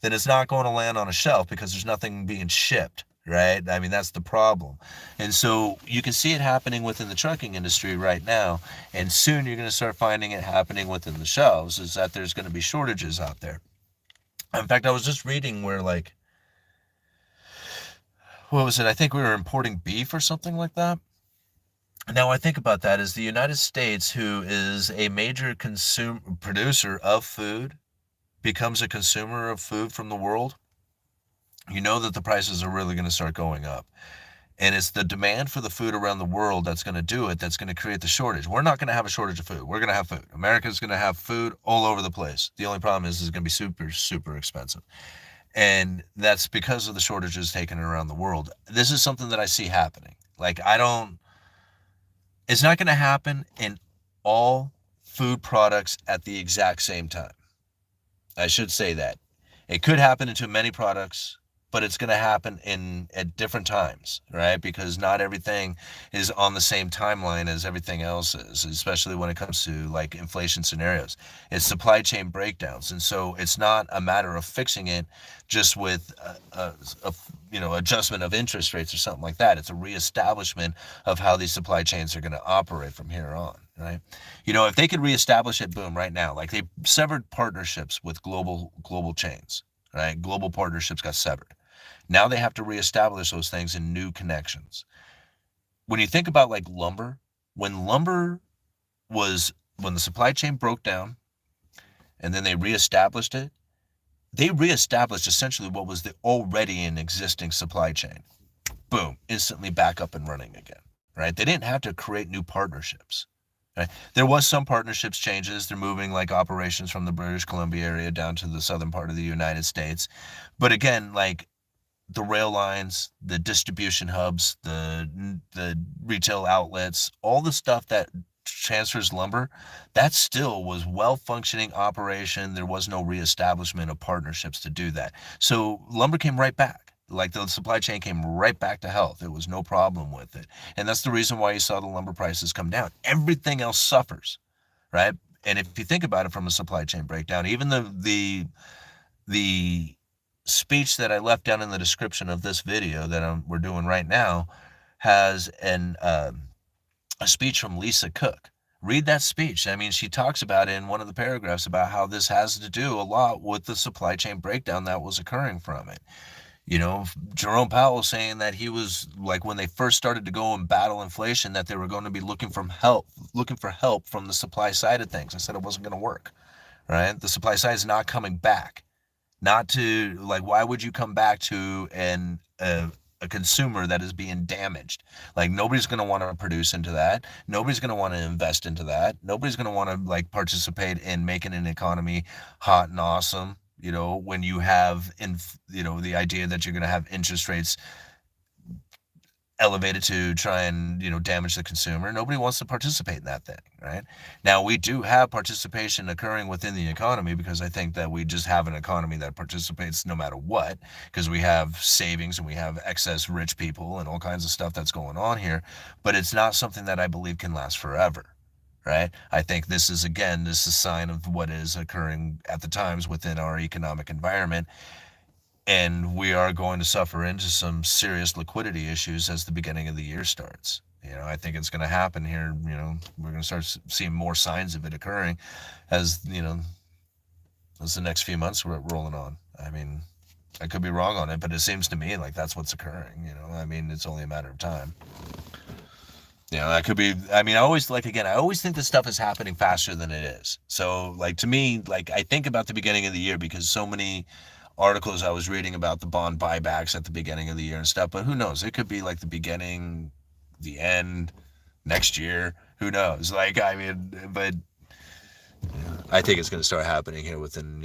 [SPEAKER 1] then it's not going to land on a shelf because there's nothing being shipped, right? I mean, that's the problem. And so you can see it happening within the trucking industry right now, and soon you're going to start finding it happening within the shelves, is that there's going to be shortages out there. In fact, I was just reading where, like, what was it? I think we were importing beef or something like that. Now I think about that, is the United States, who is a major producer of food, becomes a consumer of food from the world, you know that the prices are really going to start going up. And it's the demand for the food around the world that's going to do it, that's going to create the shortage. We're not going to have a shortage of food. We're going to have food. America's going to have food all over the place. The only problem is it's going to be super, super expensive. And that's because of the shortages taken around the world. This is something that I see happening. Like, it's not going to happen in all food products at the exact same time. I should say that. It could happen into many products, but it's going to happen at different times, right? Because not everything is on the same timeline as everything else is, especially when it comes to like inflation scenarios. It's supply chain breakdowns, and so it's not a matter of fixing it just with adjustment of interest rates or something like that. It's a reestablishment of how these supply chains are going to operate from here on, right? If they could reestablish it, boom, right now, like they severed partnerships with global chains, right? Global partnerships got severed. Now they have to reestablish those things in new connections. When you think about like lumber, when the supply chain broke down and then they reestablished it, they reestablished essentially what was the already an existing supply chain. Boom, instantly back up and running again, right? They didn't have to create new partnerships. Right? There was some partnerships changes. They're moving like operations from the British Columbia area down to the southern part of the United States. But again, like the rail lines, the distribution hubs, the retail outlets, all the stuff that transfers lumber, that still was well-functioning operation. There was no reestablishment of partnerships to do that. So lumber came right back. Like the supply chain came right back to health. There was no problem with it. And that's the reason why you saw the lumber prices come down. Everything else suffers, right? And if you think about it from a supply chain breakdown, even the speech that I left down in the description of this video that we're doing right now has a speech from Lisa Cook. Read that speech. I mean, she talks about it in one of the paragraphs about how this has to do a lot with the supply chain breakdown that was occurring from it. Jerome Powell saying that he was like, when they first started to go and battle inflation, that they were going to be looking for help from the supply side of things. I said it wasn't going to work, right? The supply side is not coming back. Not to, like, why would you come back to a consumer that is being damaged? Like, nobody's going to want to produce into that. Nobody's going to want to invest into that. Nobody's going to want to, like, participate in making an economy hot and awesome. When you have the idea that you're going to have interest rates elevated to try and damage the consumer. Nobody wants to participate in that thing, right? Now, we do have participation occurring within the economy, because I think that we just have an economy that participates no matter what, because we have savings and we have excess rich people and all kinds of stuff that's going on here. But it's not something that I believe can last forever, right? I think this is a sign of what is occurring at the times within our economic environment. And we are going to suffer into some serious liquidity issues as the beginning of the year starts. I think it's going to happen here. We're going to start seeing more signs of it occurring as the next few months we're rolling on. I mean, I could be wrong on it, but it seems to me like that's what's occurring. I mean, it's only a matter of time. That could be, I always think this stuff is happening faster than it is. So, like, to me, like, I think about the beginning of the year, because so many articles I was reading about the bond buybacks at the beginning of the year and stuff, but who knows? It could be like the beginning, the end, next year. Who knows? Like, but I think it's going to start happening here within,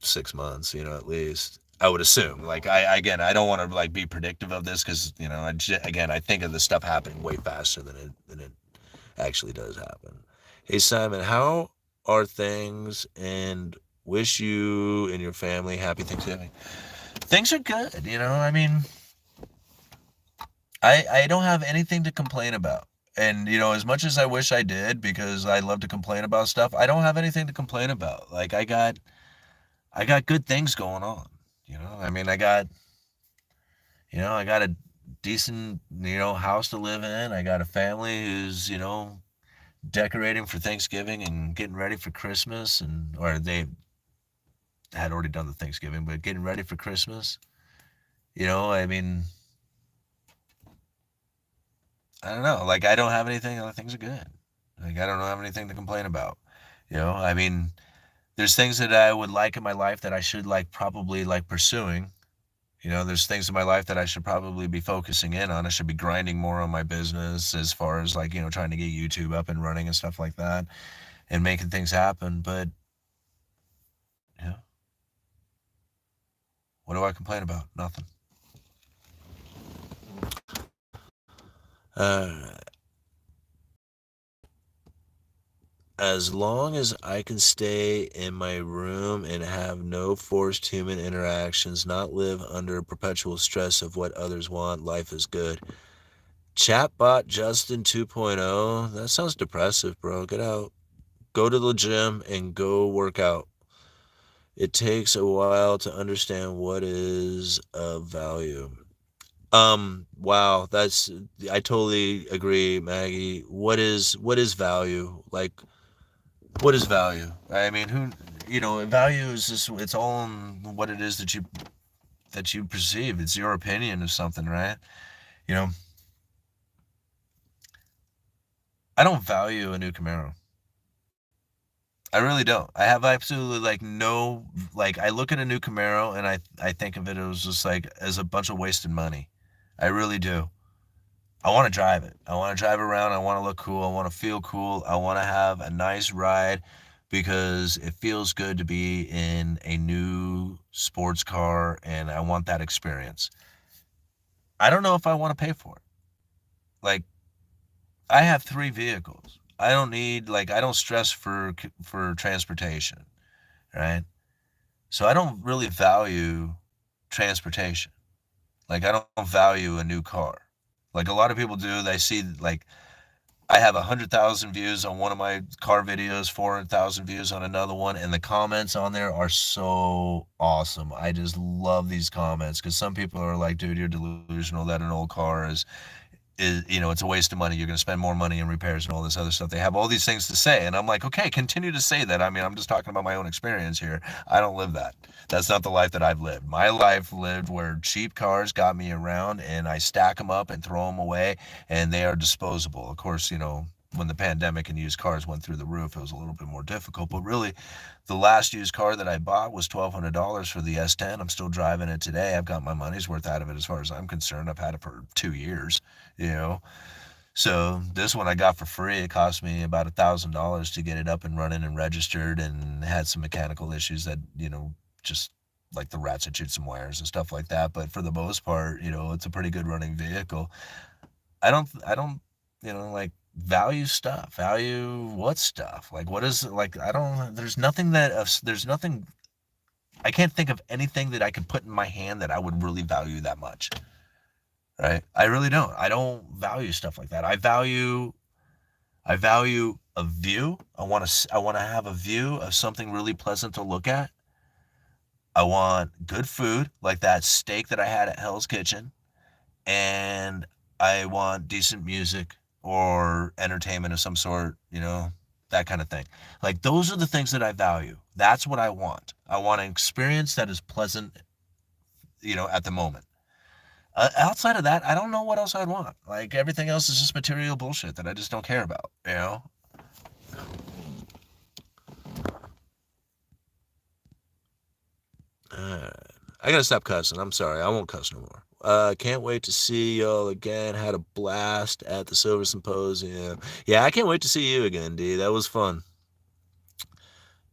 [SPEAKER 1] 6 months, at least. I would assume. Like, I don't want to, like, be predictive of this, because I think of this stuff happening way faster than it actually does happen. Hey, Simon, how are things? And wish you and your family happy Thanksgiving. Things are good. I don't have anything to complain about. And, as much as I wish I did, because I love to complain about stuff, I don't have anything to complain about. Like, I got good things going on. I got a decent, house to live in. I got a family who's, decorating for Thanksgiving and getting ready for Christmas, or they had already done the Thanksgiving, but getting ready for Christmas. I don't know. Like, I don't have anything. Things are good. Like, I don't have anything to complain about. There's things that I would like in my life that I should, like, probably, like, pursuing. There's things in my life that I should probably be focusing in on. I should be grinding more on my business, as far as, like, trying to get YouTube up and running and stuff like that, and making things happen. But, what do I complain about? Nothing. As long as I can stay in my room and have no forced human interactions, not live under perpetual stress of what others want, life is good. Chatbot Justin 2.0, that sounds depressive, bro. Get out. Go to the gym and go work out. It takes a while to understand what is of value. Wow, I totally agree, Maggie. What is value? Like, what is value? Value is just, it's all in what it is that you perceive. It's your opinion of something, right? I don't value a new Camaro. I really don't. I have absolutely, like, no, like, I look at a new Camaro and I think of it as just, like, as a bunch of wasted money. I really do. I want to drive it. I want to drive around. I want to look cool. I want to feel cool. I want to have a nice ride, because it feels good to be in a new sports car, and I want that experience. I don't know if I want to pay for it. Like, I have 3 vehicles. I don't stress for transportation, right? So I don't really value transportation. Like, I don't value a new car. Like, a lot of people do. They see, like, I have 100,000 views on one of my car videos, 400,000 views on another one, and the comments on there are so awesome. I just love these comments, because some people are like, dude, you're delusional that an old car it's a waste of money. You're going to spend more money in repairs and all this other stuff. They have all these things to say. And I'm like, okay, continue to say that. I mean, I'm just talking about my own experience here. I don't live that. That's not the life that I've lived. My life lived where cheap cars got me around and I stack them up and throw them away and they are disposable. Of course, when the pandemic and used cars went through the roof, it was a little bit more difficult. But really, the last used car that I bought was $1,200 for the S10. I'm still driving it today. I've got my money's worth out of it as far as I'm concerned. I've had it for 2 years, you know. So this one I got for free. It cost me about $1,000 to get it up and running and registered, and had some mechanical issues that, just like the rats had chewed some wires and stuff like that. But for the most part, it's a pretty good running vehicle. I don't, like value stuff. Value what stuff? Like what is like? I don't. There's nothing. I can't think of anything that I could put in my hand that I would really value that much. Right? I really don't. I don't value stuff like that. I value a view. I want to have a view of something really pleasant to look at. I want good food, like that steak that I had at Hell's Kitchen, and I want decent music or entertainment of some sort, that kind of thing. Like those are the things that I value. That's what I want. I want an experience that is pleasant, at the moment. Outside of that, I don't know what else I'd want. Like everything else is just material bullshit that I just don't care about. Uh, I gotta stop cussing. I'm sorry. I won't cuss no more. Can't wait to see y'all again. Had a blast at the Silver Symposium. Yeah, I can't wait to see you again, D. That was fun.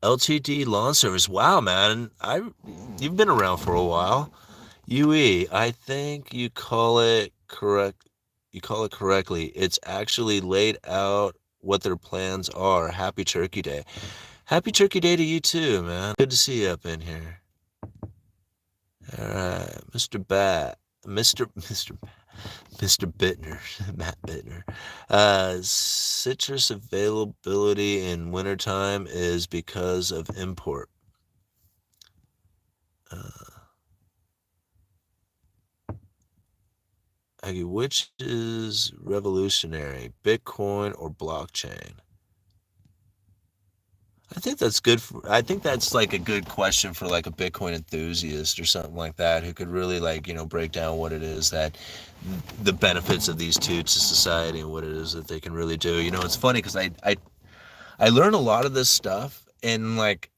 [SPEAKER 1] LTD Lawn Service. Wow, man. You've been around for a while. UE, I think you call it correct. You call it correctly. It's actually laid out what their plans are. Happy Turkey Day. Happy Turkey Day to you too, man. Good to see you up in here. All right, Mr. Bat, Mr. Bittner, Matt Bittner. Citrus availability in wintertime is because of import. Okay, which is revolutionary, Bitcoin or blockchain? I think that's like a good question for like a Bitcoin enthusiast or something like that who could really like, break down what it is that the benefits of these two to society and what it is that they can really do. It's funny because I learn a lot of this stuff and like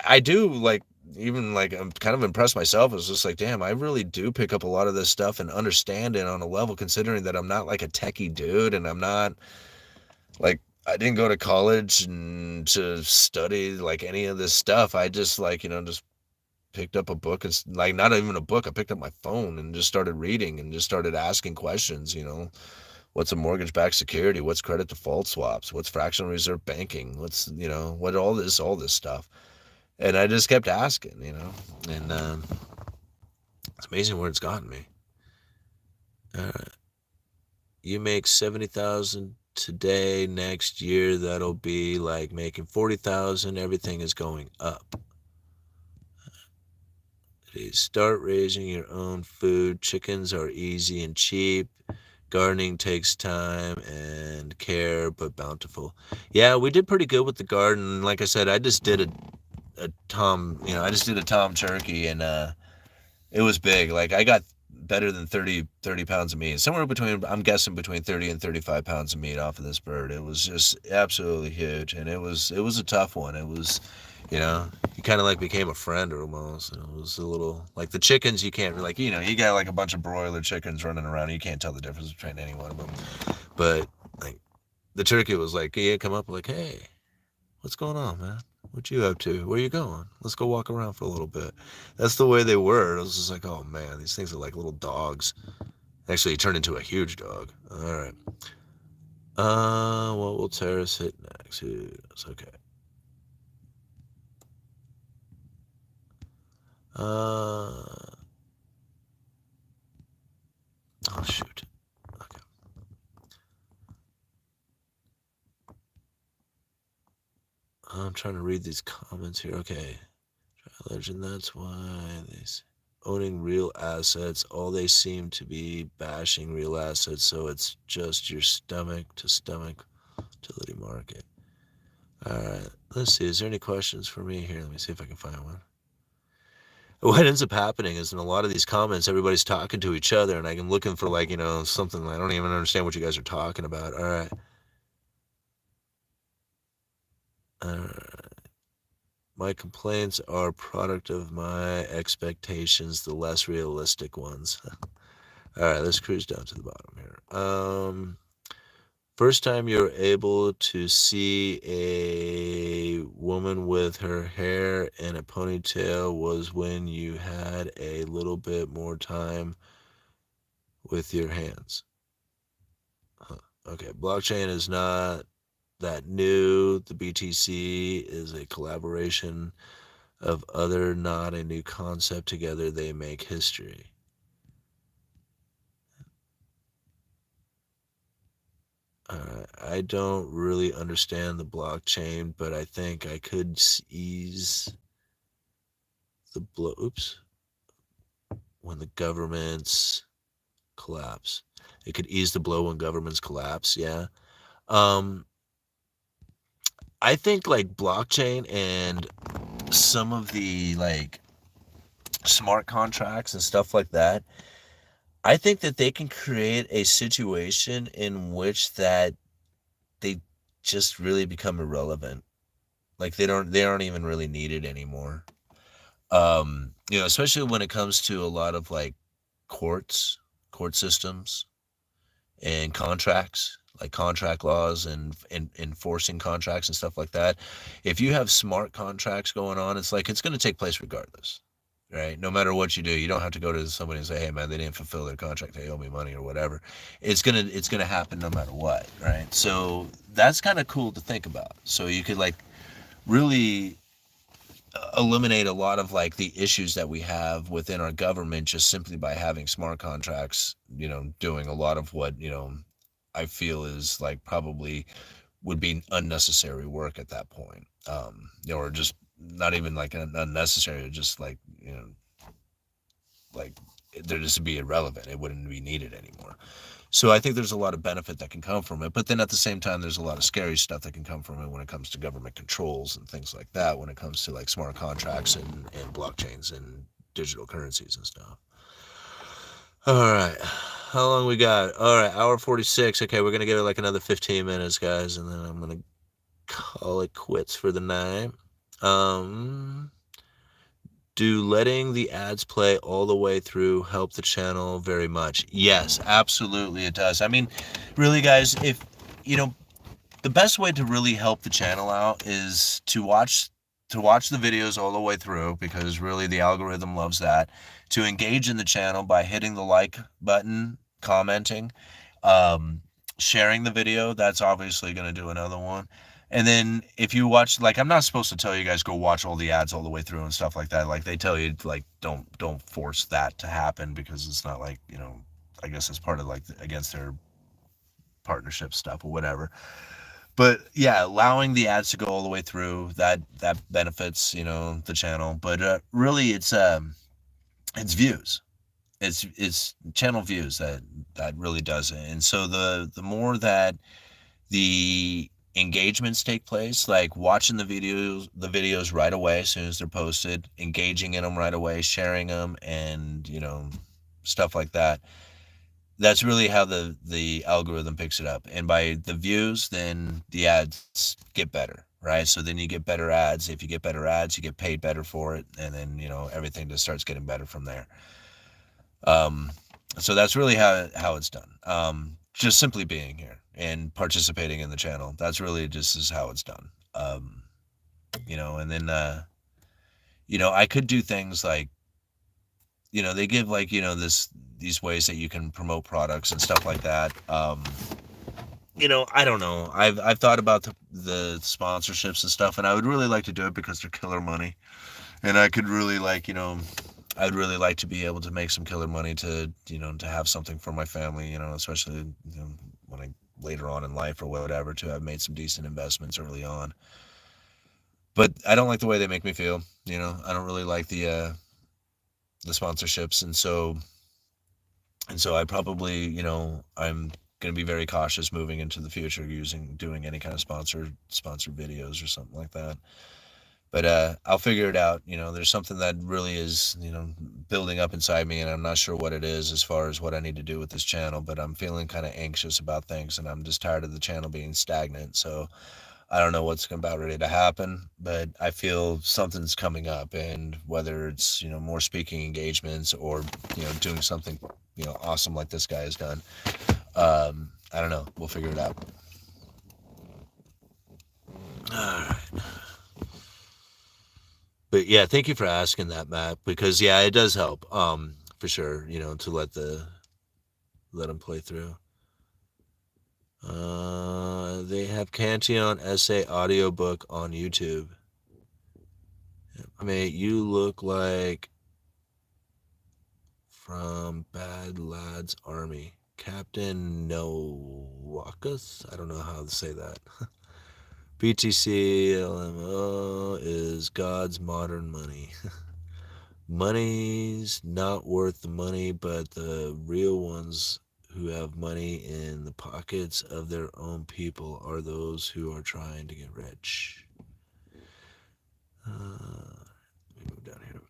[SPEAKER 1] I do like even like I'm kind of impressed myself. It's just like, damn, I really do pick up a lot of this stuff and understand it on a level considering that I'm not like a techie dude and I'm not like I didn't go to college and to study like any of this stuff. I just like, just picked up a book and like not even a book. I picked up my phone and just started reading and just started asking questions. What's a mortgage-backed security? What's credit default swaps? What's fractional reserve banking? What all this stuff? And I just kept asking. And it's amazing where it's gotten me. You make 70,000 today, next year that'll be like making 40,000. Everything is going up. Start raising your own food. Chickens are easy and cheap. Gardening takes time and care, but bountiful. Yeah, we did pretty good with the garden. Like I said, I just did a tom, I just did a tom turkey and it was big. Like I got better than 30 pounds of meat. Somewhere between, I'm guessing between 30 and 35 pounds of meat off of this bird. It was just absolutely huge. And it was a tough one. It was, you kind of like became a friend almost. It was a little, like the chickens, you can't, like, you got like a bunch of broiler chickens running around. You can't tell the difference between any one of them. But like the turkey was like, yeah, come up like, hey, what's going on, man? What you up to? Where you going? Let's go walk around for a little bit. That's the way they were. It was just like, oh man, these things are like little dogs. Actually, he turned into a huge dog. All right. What will terrorists hit next? Okay. Oh shoot. Okay. I'm trying to read these comments here. Okay. Legend. That's why these.
[SPEAKER 2] owning real assets. All they seem to be bashing real assets, so it's just your stomach to stomach utility market. All right, let's see. Is there any questions for me here? Let me see if I can find one. What ends up happening is in a lot of these comments, everybody's talking to each other, and I'm looking for like something. I don't even understand what you guys are talking about. All right. My complaints are product of my expectations, the less realistic ones. All right, let's cruise down to the bottom here. First time you're able to see a woman with her hair in a ponytail was when you had a little bit more time with your hands. Huh. Okay, blockchain is not that new. The BTC is a collaboration of other, not a new concept. Together they make history. I don't really understand the blockchain, but I think I could ease the blow. Oops. When the governments collapse, it could ease the blow when governments collapse. Yeah. Um, I think like blockchain and some of the like smart contracts and stuff like that, I think that they can create a situation in which that they just really become irrelevant. Like they aren't even really needed anymore. Especially when it comes to a lot of like court systems and contracts, like contract laws and enforcing contracts and stuff like that. If you have smart contracts going on, it's like it's going to take place regardless, right? No matter what you do, you don't have to go to somebody and say, "Hey, man, they didn't fulfill their contract. They owe me money or whatever." It's gonna happen no matter what, right? So that's kind of cool to think about. So you could like really eliminate a lot of like the issues that we have within our government just simply by having smart contracts, doing a lot of what, I feel is like probably would be unnecessary work at that point. Or just not even like unnecessary, just like, like there just be irrelevant. It wouldn't be needed anymore. So I think there's a lot of benefit that can come from it. But then at the same time, there's a lot of scary stuff that can come from it when it comes to government controls and things like that, when it comes to like smart contracts and blockchains and digital currencies and stuff. All right. How long we got? All right, hour 46. Okay, we're going to give it like another 15 minutes, guys, and then I'm going to call it quits for the night. Um, do letting the ads play all the way through help the channel very much? Yes, absolutely it does. I mean, really, guys, if you know, the best way to really help the channel out is to watch the videos all the way through, because really the algorithm loves that. To engage in the channel by hitting the like button, commenting, um, sharing the video. That's obviously going to do another one. And then if you watch, like, I'm not supposed to tell you guys go watch all the ads all the way through and stuff like that. Like they tell you, like, don't force that to happen, because it's not like, I guess it's part of like against their partnership stuff or whatever. But yeah, allowing the ads to go all the way through, that benefits, the channel. But really it's views. It's channel views that really does it. And so the more that the engagements take place, like watching the videos right away as soon as they're posted, engaging in them right away, sharing them, and stuff like that, that's really how the algorithm picks it up. And by the views, then the ads get better, right? So then you get better ads. If you get better ads, you get paid better for it, and then everything just starts getting better from there. um so that's really how it's done. Just simply being here and participating in the channel, that's really just is how it's done. And then I could do things like, they give like, these ways that you can promote products and stuff like that. I don't know. I've thought about the sponsorships and stuff, and I would really like to do it because they're killer money, and I could really like, I'd really like to be able to make some killer money to, to have something for my family, especially, when I later on in life or whatever, to have made some decent investments early on. But I don't like the way they make me feel. I don't really like the the sponsorships. And so I probably, I'm going to be very cautious moving into the future doing any kind of sponsored videos or something like that. But I'll figure it out. There's something that really is, building up inside me, and I'm not sure what it is as far as what I need to do with this channel, but I'm feeling kind of anxious about things, and I'm just tired of the channel being stagnant. So I don't know what's about ready to happen, but I feel something's coming up, and whether it's, more speaking engagements or, doing something, awesome like this guy has done, I don't know. We'll figure it out. All right. But yeah, thank you for asking that, Matt, because yeah, it does help, for sure, to let them play through. They have Cantillon essay audiobook on YouTube. Mate, you look like from Bad Lads Army. Captain Nowakus? I don't know how to say that. BTC LMO is God's modern money. Money's not worth the money, but the real ones who have money in the pockets of their own people are those who are trying to get rich. Let me move down here.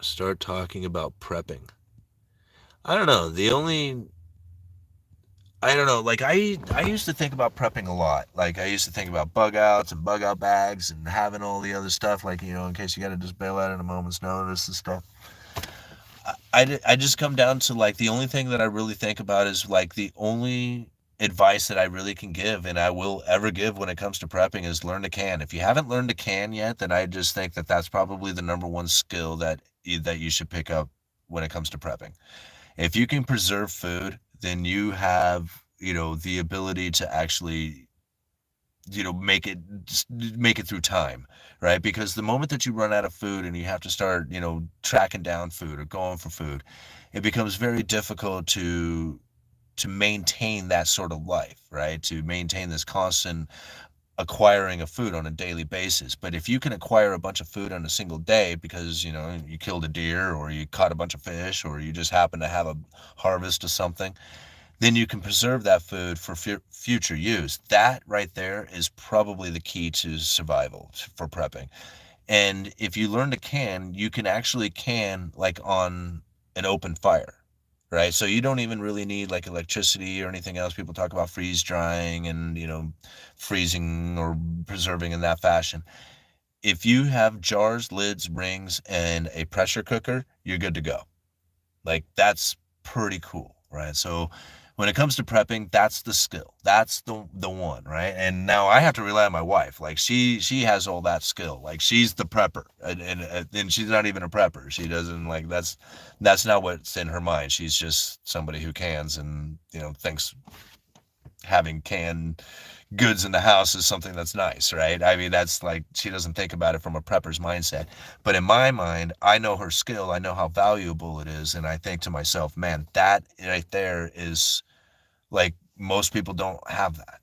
[SPEAKER 2] Start talking about prepping. I don't know. I don't know. Like I used to think about prepping a lot. Like I used to think about bug outs and bug out bags and having all the other stuff. Like in case you got to just bail out at a moment's notice and stuff. I just come down to like the only thing that I really think about is like the only advice that I really can give and I will ever give when it comes to prepping is learn to can. If you haven't learned to can yet, then I just think that that's probably the number one skill that you should pick up when it comes to prepping. If you can preserve food, then you have, the ability to actually, make it through time, right? Because the moment that you run out of food and you have to start, tracking down food or going for food, it becomes very difficult to maintain that sort of life, right? To maintain this constant acquiring of food on a daily basis. But if you can acquire a bunch of food on a single day because, you killed a deer or you caught a bunch of fish or you just happen to have a harvest of something, then you can preserve that food for future use. That right there is probably the key to survival for prepping. And if you learn to can, you can actually can like on an open fire, right? So you don't even really need like electricity or anything else. People talk about freeze drying and, freezing or preserving in that fashion. If you have jars, lids, rings, and a pressure cooker, you're good to go. Like that's pretty cool, right? So when it comes to prepping, that's the skill. That's the one, right? And now I have to rely on my wife. Like she has all that skill. Like she's the prepper, and she's not even a prepper. She doesn't like that's not what's in her mind. She's just somebody who cans and thinks having canned goods in the house is something that's nice, right? I mean, that's like she doesn't think about it from a prepper's mindset. But in my mind, I know her skill, I know how valuable it is, and I think to myself, man, that right there is like most people don't have that,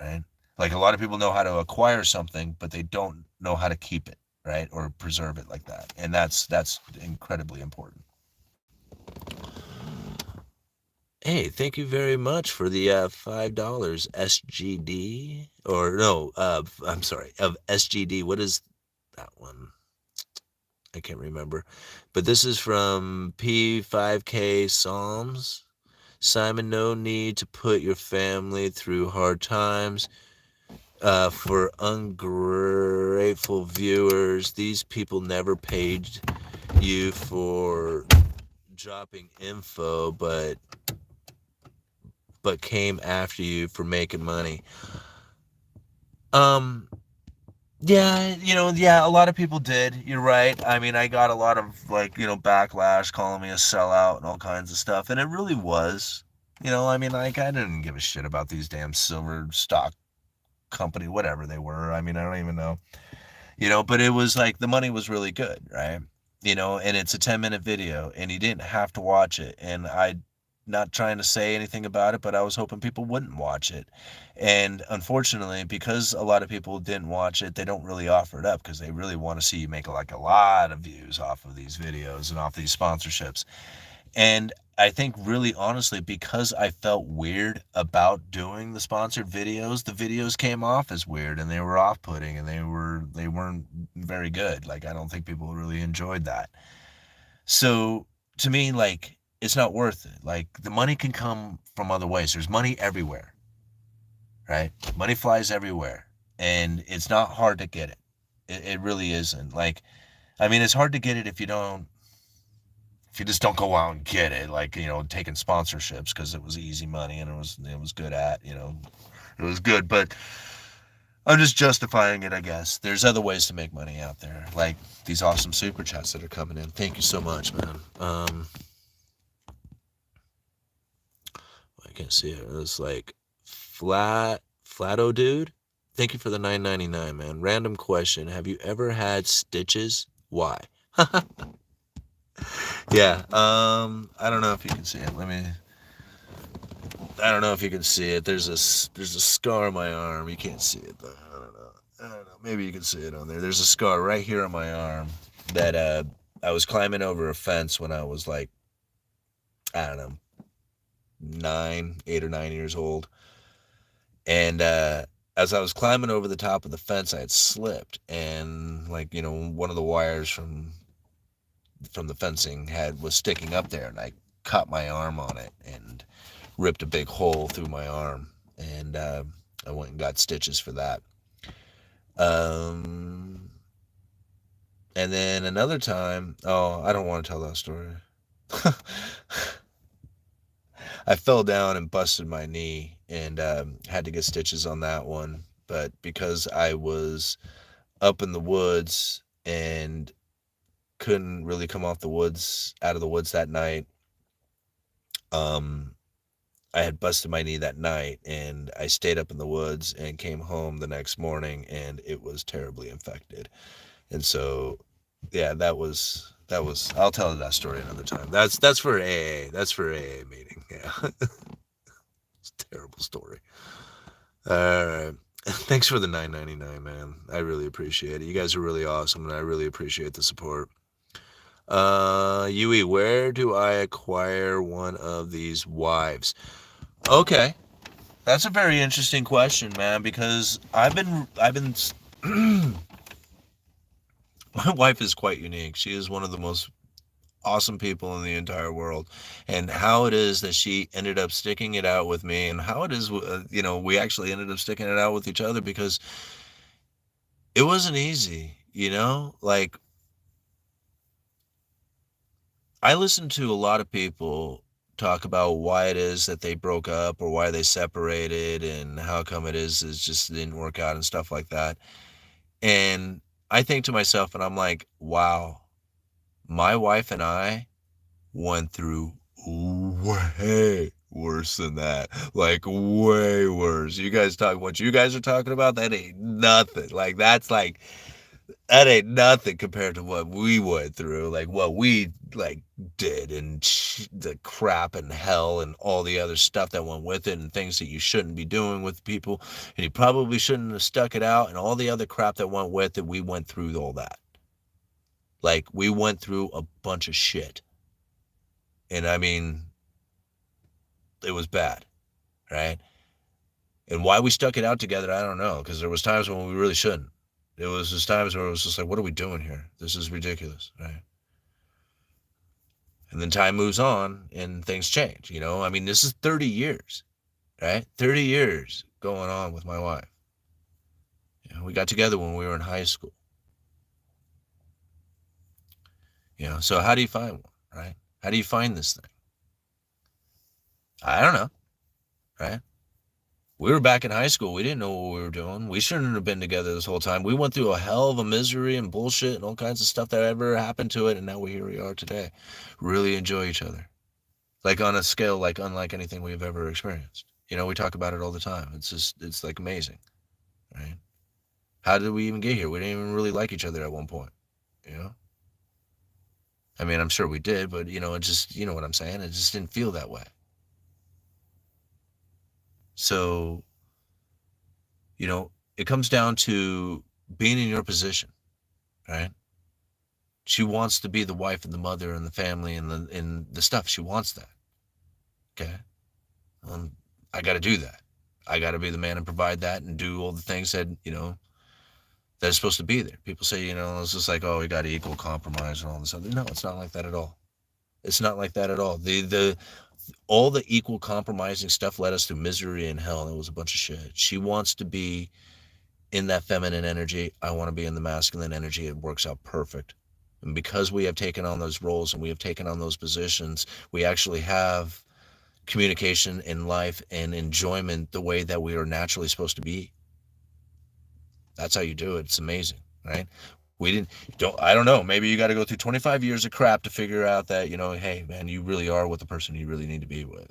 [SPEAKER 2] right? Like a lot of people know how to acquire something, but they don't know how to keep it, right? Or preserve it like that. And that's incredibly important. Hey, thank you very much for the $5 SGD or no, I'm sorry, of SGD. What is that one? I can't remember. But this is from P5K Psalms. Simon, no need to put your family through hard times. For ungrateful viewers, these people never paid you for dropping info, but came after you for making money. Yeah, yeah, a lot of people did. You're right. I mean, I got a lot of like, backlash calling me a sellout and all kinds of stuff, and it really was. I mean, like I didn't give a shit about these damn silver stock company, whatever they were. I mean, I don't even know. But it was like the money was really good, right? And it's a 10-minute video and you didn't have to watch it. And I not trying to say anything about it, but I was hoping people wouldn't watch it. And unfortunately, because a lot of people didn't watch it, they don't really offer it up because they really want to see you make like a lot of views off of these videos and off these sponsorships. And I think really honestly, because I felt weird about doing the sponsored videos, the videos came off as weird and they were off-putting and they weren't very good. Like I don't think people really enjoyed that. So to me, like it's not worth it. Like the money can come from other ways. There's money everywhere, right? Money flies everywhere, and it's not hard to get it. It really isn't. Like, I mean, it's hard to get it if you just don't go out and get it. Like, taking sponsorships because it was easy money and it was good it was good. But I'm just justifying it, I guess. There's other ways to make money out there, like these awesome super chats that are coming in. Thank you so much, man. I can't see it. It's like Flatto dude. Thank you for the $9.99, man. Random question: have you ever had stitches? Why? Yeah. I don't know if you can see it. I don't know if you can see it. There's a scar on my arm. You can't see it though. I don't know. Maybe you can see it on there. There's a scar right here on my arm that I was climbing over a fence when I was like, I don't know, 8 or 9 years old. And as I was climbing over the top of the fence, I had slipped, and one of the wires from the fencing was sticking up there, and I caught my arm on it and ripped a big hole through my arm, and I went and got stitches for that. And then another time, I don't want to tell that story. I fell down and busted my knee and had to get stitches on that one. But because I was up in the woods and couldn't really come out of the woods that night, I had busted my knee that night, and I stayed up in the woods and came home the next morning, and it was terribly infected. And so, yeah, that was. I'll tell that story another time. That's for AA. That's for AA meeting. Yeah, it's a terrible story. All right. Thanks for the $9.99, man. I really appreciate it. You guys are really awesome, and I really appreciate the support. Yui, where do I acquire one of these wives? Okay, that's a very interesting question, man, because I've been my wife is quite unique. She is one of the most awesome people in the entire world, and how it is that she ended up sticking it out with me, and how it is, we actually ended up sticking it out with each other, because it wasn't easy, like I listened to a lot of people talk about why it is that they broke up or why they separated and how come it is just didn't work out and stuff like that. And I think to myself, and I'm like, wow, my wife and I went through way worse than that. Like way worse. What you guys are talking about, that ain't nothing. That ain't nothing compared to what we went through, like what we did, and the crap and hell and all the other stuff that went with it, and things that you shouldn't be doing with people, and you probably shouldn't have stuck it out, and all the other crap that went with it. We went through all that. Like, we went through a bunch of shit. And I mean, it was bad, right? And why we stuck it out together, I don't know, because there was times when we really shouldn't. There was just times where it was just like, what are we doing here? This is ridiculous, right? And then time moves on and things change, I mean, this is 30 years, right? 30 years going on with my wife. We got together when we were in high school. So how do you find one, right? How do you find this thing? I don't know, right? We were back in high school. We didn't know what we were doing. We shouldn't have been together this whole time. We went through a hell of a misery and bullshit and all kinds of stuff that ever happened to it, and now here we are today. Really enjoy each other. Like on a scale like unlike anything we've ever experienced. We talk about it all the time. It's like amazing, right? How did we even get here? We didn't even really like each other at one point, I mean, I'm sure we did, but it just, what I'm saying? It just didn't feel that way. So, it comes down to being in your position, right? She wants to be the wife and the mother and the family and the stuff. She wants that. Okay. Um, I got to do that. I got to be the man and provide that and do all the things that, that's supposed to be there. People say, it's just like, oh, we got to equal compromise and all this other. No, it's not like that at all. It's not like that at all. All the equal compromising stuff led us to misery and hell. It was a bunch of shit. She wants to be in that feminine energy. I want to be in the masculine energy. It works out perfect. And because we have taken on those roles and we have taken on those positions, we actually have communication in life and enjoyment the way that we are naturally supposed to be. That's how you do it. It's amazing, right? We didn't don't I don't know. Maybe you got to go through 25 years of crap to figure out that, hey man, you really are with the person you really need to be with.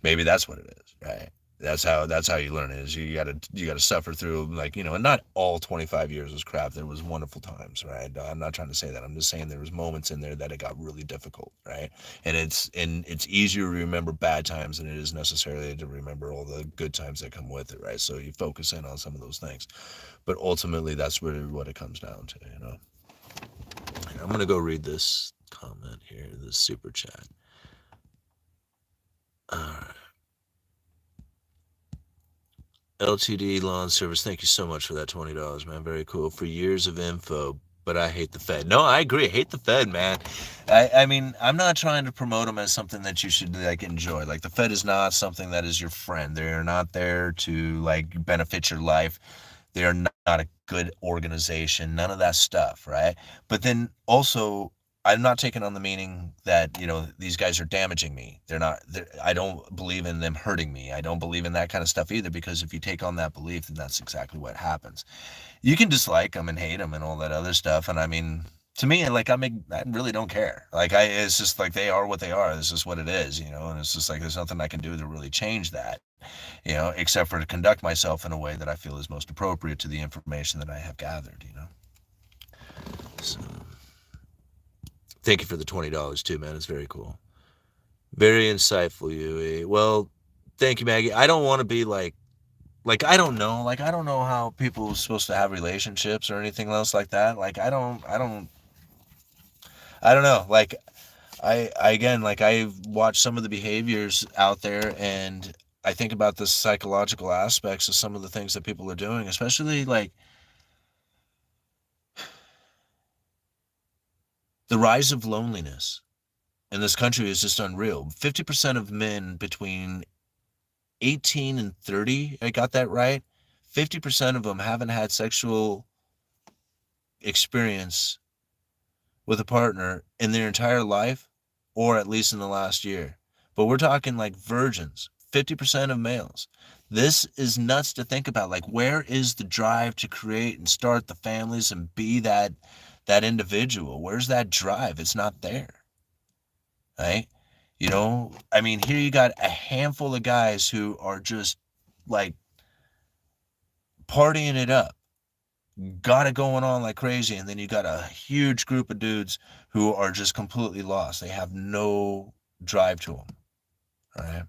[SPEAKER 2] Maybe that's what it is, right? That's how you learn it is you gotta suffer through, like, and not all 25 years was crap. There was wonderful times, right? I'm not trying to say that. I'm just saying there was moments in there that it got really difficult, right? And it's easier to remember bad times than it is necessarily to remember all the good times that come with it, right? So you focus in on some of those things, but ultimately that's really what it comes down to. And I'm gonna go read this comment here, this super chat. All right. LTD Lawn Service, thank you so much for that $20, man. Very cool. For years of info, but I hate the Fed. No, I agree. I hate the Fed, man. I mean, I'm not trying to promote them as something that you should like enjoy. Like, the Fed is not something that is your friend. They're not there to like benefit your life. They are not a good organization. None of that stuff, right? But then also, I'm not taking on the meaning that, these guys are damaging me. I don't believe in them hurting me. I don't believe in that kind of stuff either, because if you take on that belief, then that's exactly what happens. You can dislike them and hate them and all that other stuff. And I mean, to me, like, I really don't care. Like, it's just like they are what they are. This is what it is, and it's just like there's nothing I can do to really change that, except for to conduct myself in a way that I feel is most appropriate to the information that I have gathered. So. Thank you for the $20 too, man. It's very cool. Very insightful, you. Well, thank you, Maggie. I don't want to be like I don't know. Like, I don't know how people are supposed to have relationships or anything else like that. Like, I don't know. Like, I again, like, I watch some of the behaviors out there, and I think about the psychological aspects of some of the things that people are doing, especially like the rise of loneliness in this country is just unreal. 50% of men between 18 and 30, I got that right? 50% of them haven't had sexual experience with a partner in their entire life, or at least in the last year. But we're talking like virgins, 50% of males. This is nuts to think about. Like, where is the drive to create and start the families and be that individual? Where's that drive? It's not there. Right? I mean, here you got a handful of guys who are just like partying it up, got it going on like crazy, and then you got a huge group of dudes who are just completely lost. They have no drive to them. Right?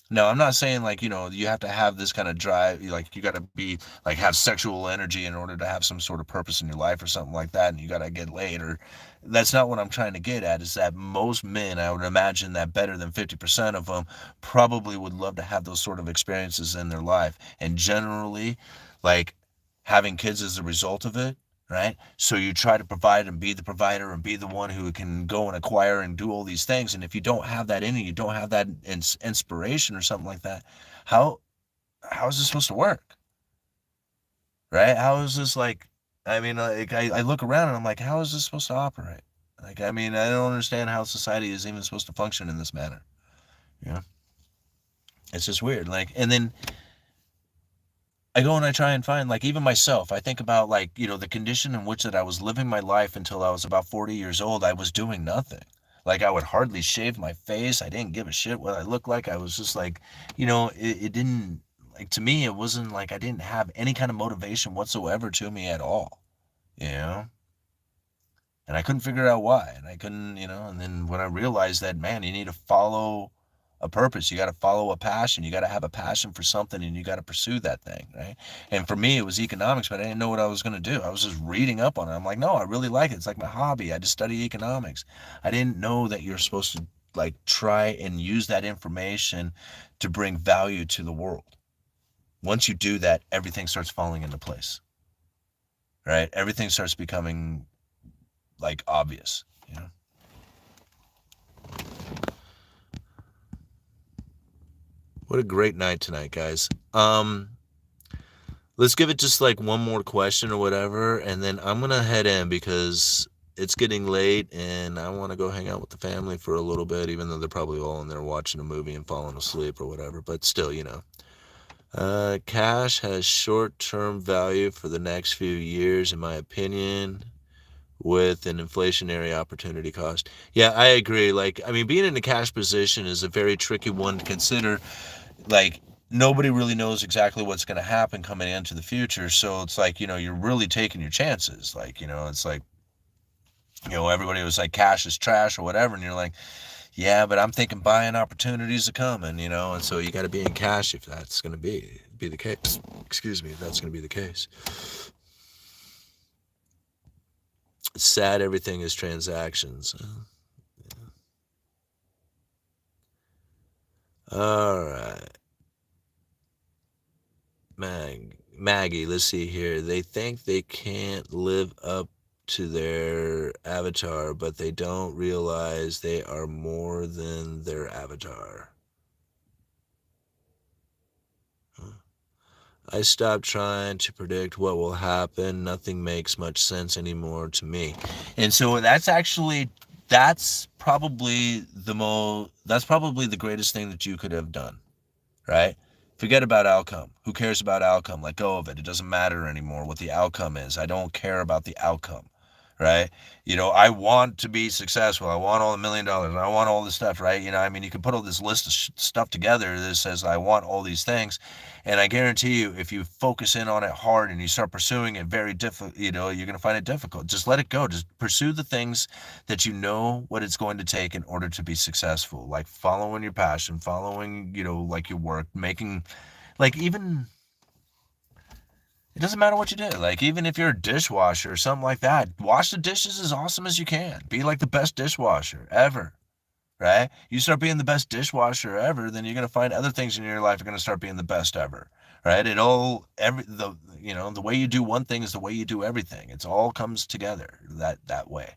[SPEAKER 2] No, I'm not saying like, you have to have this kind of drive, like you got to be like have sexual energy in order to have some sort of purpose in your life or something like that, and you got to get laid. Or that's not what I'm trying to get at. Is that most men, I would imagine that better than 50% of them probably would love to have those sort of experiences in their life, and generally, like, having kids as a result of it. Right? So you try to provide and be the provider and be the one who can go and acquire and do all these things. And if you don't have that in you, you don't have that inspiration or something like that, how is this supposed to work? Right? How is this like, I mean, like, I look around and I'm like, how is this supposed to operate? Like, I mean, I don't understand how society is even supposed to function in this manner. You know, it's just weird. Like, and then I go and I try and find, like, even myself, I think about, like, the condition in which that I was living my life until I was about 40 years old. I was doing nothing. Like, I would hardly shave my face. I didn't give a shit what I looked like. I was just like, it didn't, like, to me, it wasn't like I didn't have any kind of motivation whatsoever to me at all, you know? And I couldn't figure out why. And I couldn't, and then when I realized that, man, you need to follow a purpose. You got to follow a passion. You got to have a passion for something, and you got to pursue that thing, right? And for me, it was economics, but I didn't know what I was going to do. I was just reading up on it. I'm like, no, I really like it. It's like my hobby. I just study economics. I didn't know that you're supposed to like try and use that information to bring value to the world. Once you do that, everything starts falling into place, right? Everything starts becoming like obvious, you know? What a great night tonight, guys. Let's give it just like one more question or whatever, and then I'm gonna head in because it's getting late and I want to go hang out with the family for a little bit, even though they're probably all in there watching a movie and falling asleep or whatever. But still, you know, cash has short-term value for the next few years, in my opinion, with an inflationary opportunity cost. Yeah, I agree. Like, I mean, being in a cash position is a very tricky one to consider. Like, nobody really knows exactly what's going to happen coming into the future. So it's like, you know, you're really taking your chances. Like, you know, it's like, you know, everybody was like, cash is trash or whatever. And you're like, yeah, but I'm thinking buying opportunities are coming, you know, and so you got to be in cash if that's going to be the case. Excuse me, if that's going to be the case. It's sad everything is transactions. All right. Maggie, let's see here. They think they can't live up to their avatar, but they don't realize they are more than their avatar. I stopped trying to predict what will happen. Nothing makes much sense anymore to me. And so that's probably the greatest thing that you could have done, right? Forget about outcome. Who cares about outcome? Let go of it. It doesn't matter anymore what the outcome is. I don't care about the outcome, right? You know, I want to be successful. I want all $1 million. I want all this stuff, right? You know, I mean, you can put all this list of stuff together that says I want all these things, and I guarantee you, if you focus in on it hard and you start pursuing it very difficult, you know, you're going to find it difficult. Just let it go. Just pursue the things that you know what it's going to take in order to be successful, like following your passion, following, you know, like your work, making, like, even, it doesn't matter what you do. Like, even if you're a dishwasher or something like that, wash the dishes as awesome as you can. Be like the best dishwasher ever, right? You start being the best dishwasher ever, then you're going to find other things in your life are going to start being the best ever, right? You know, the way you do one thing is the way you do everything. It's all comes together that way.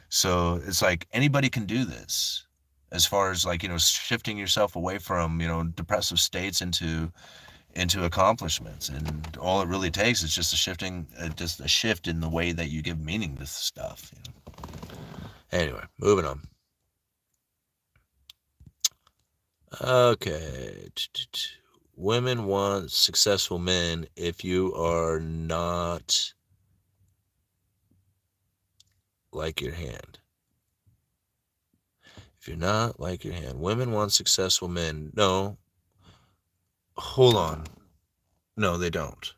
[SPEAKER 2] So it's like anybody can do this, as far as, like, you know, shifting yourself away from, you know, depressive states into accomplishments. And all it really takes is just just a shift in the way that you give meaning to stuff, you know? Anyway, moving on. Okay. Women want successful men if you are not like your hand. If you're not like your hand. Women want successful men. No. Hold on. No, they don't.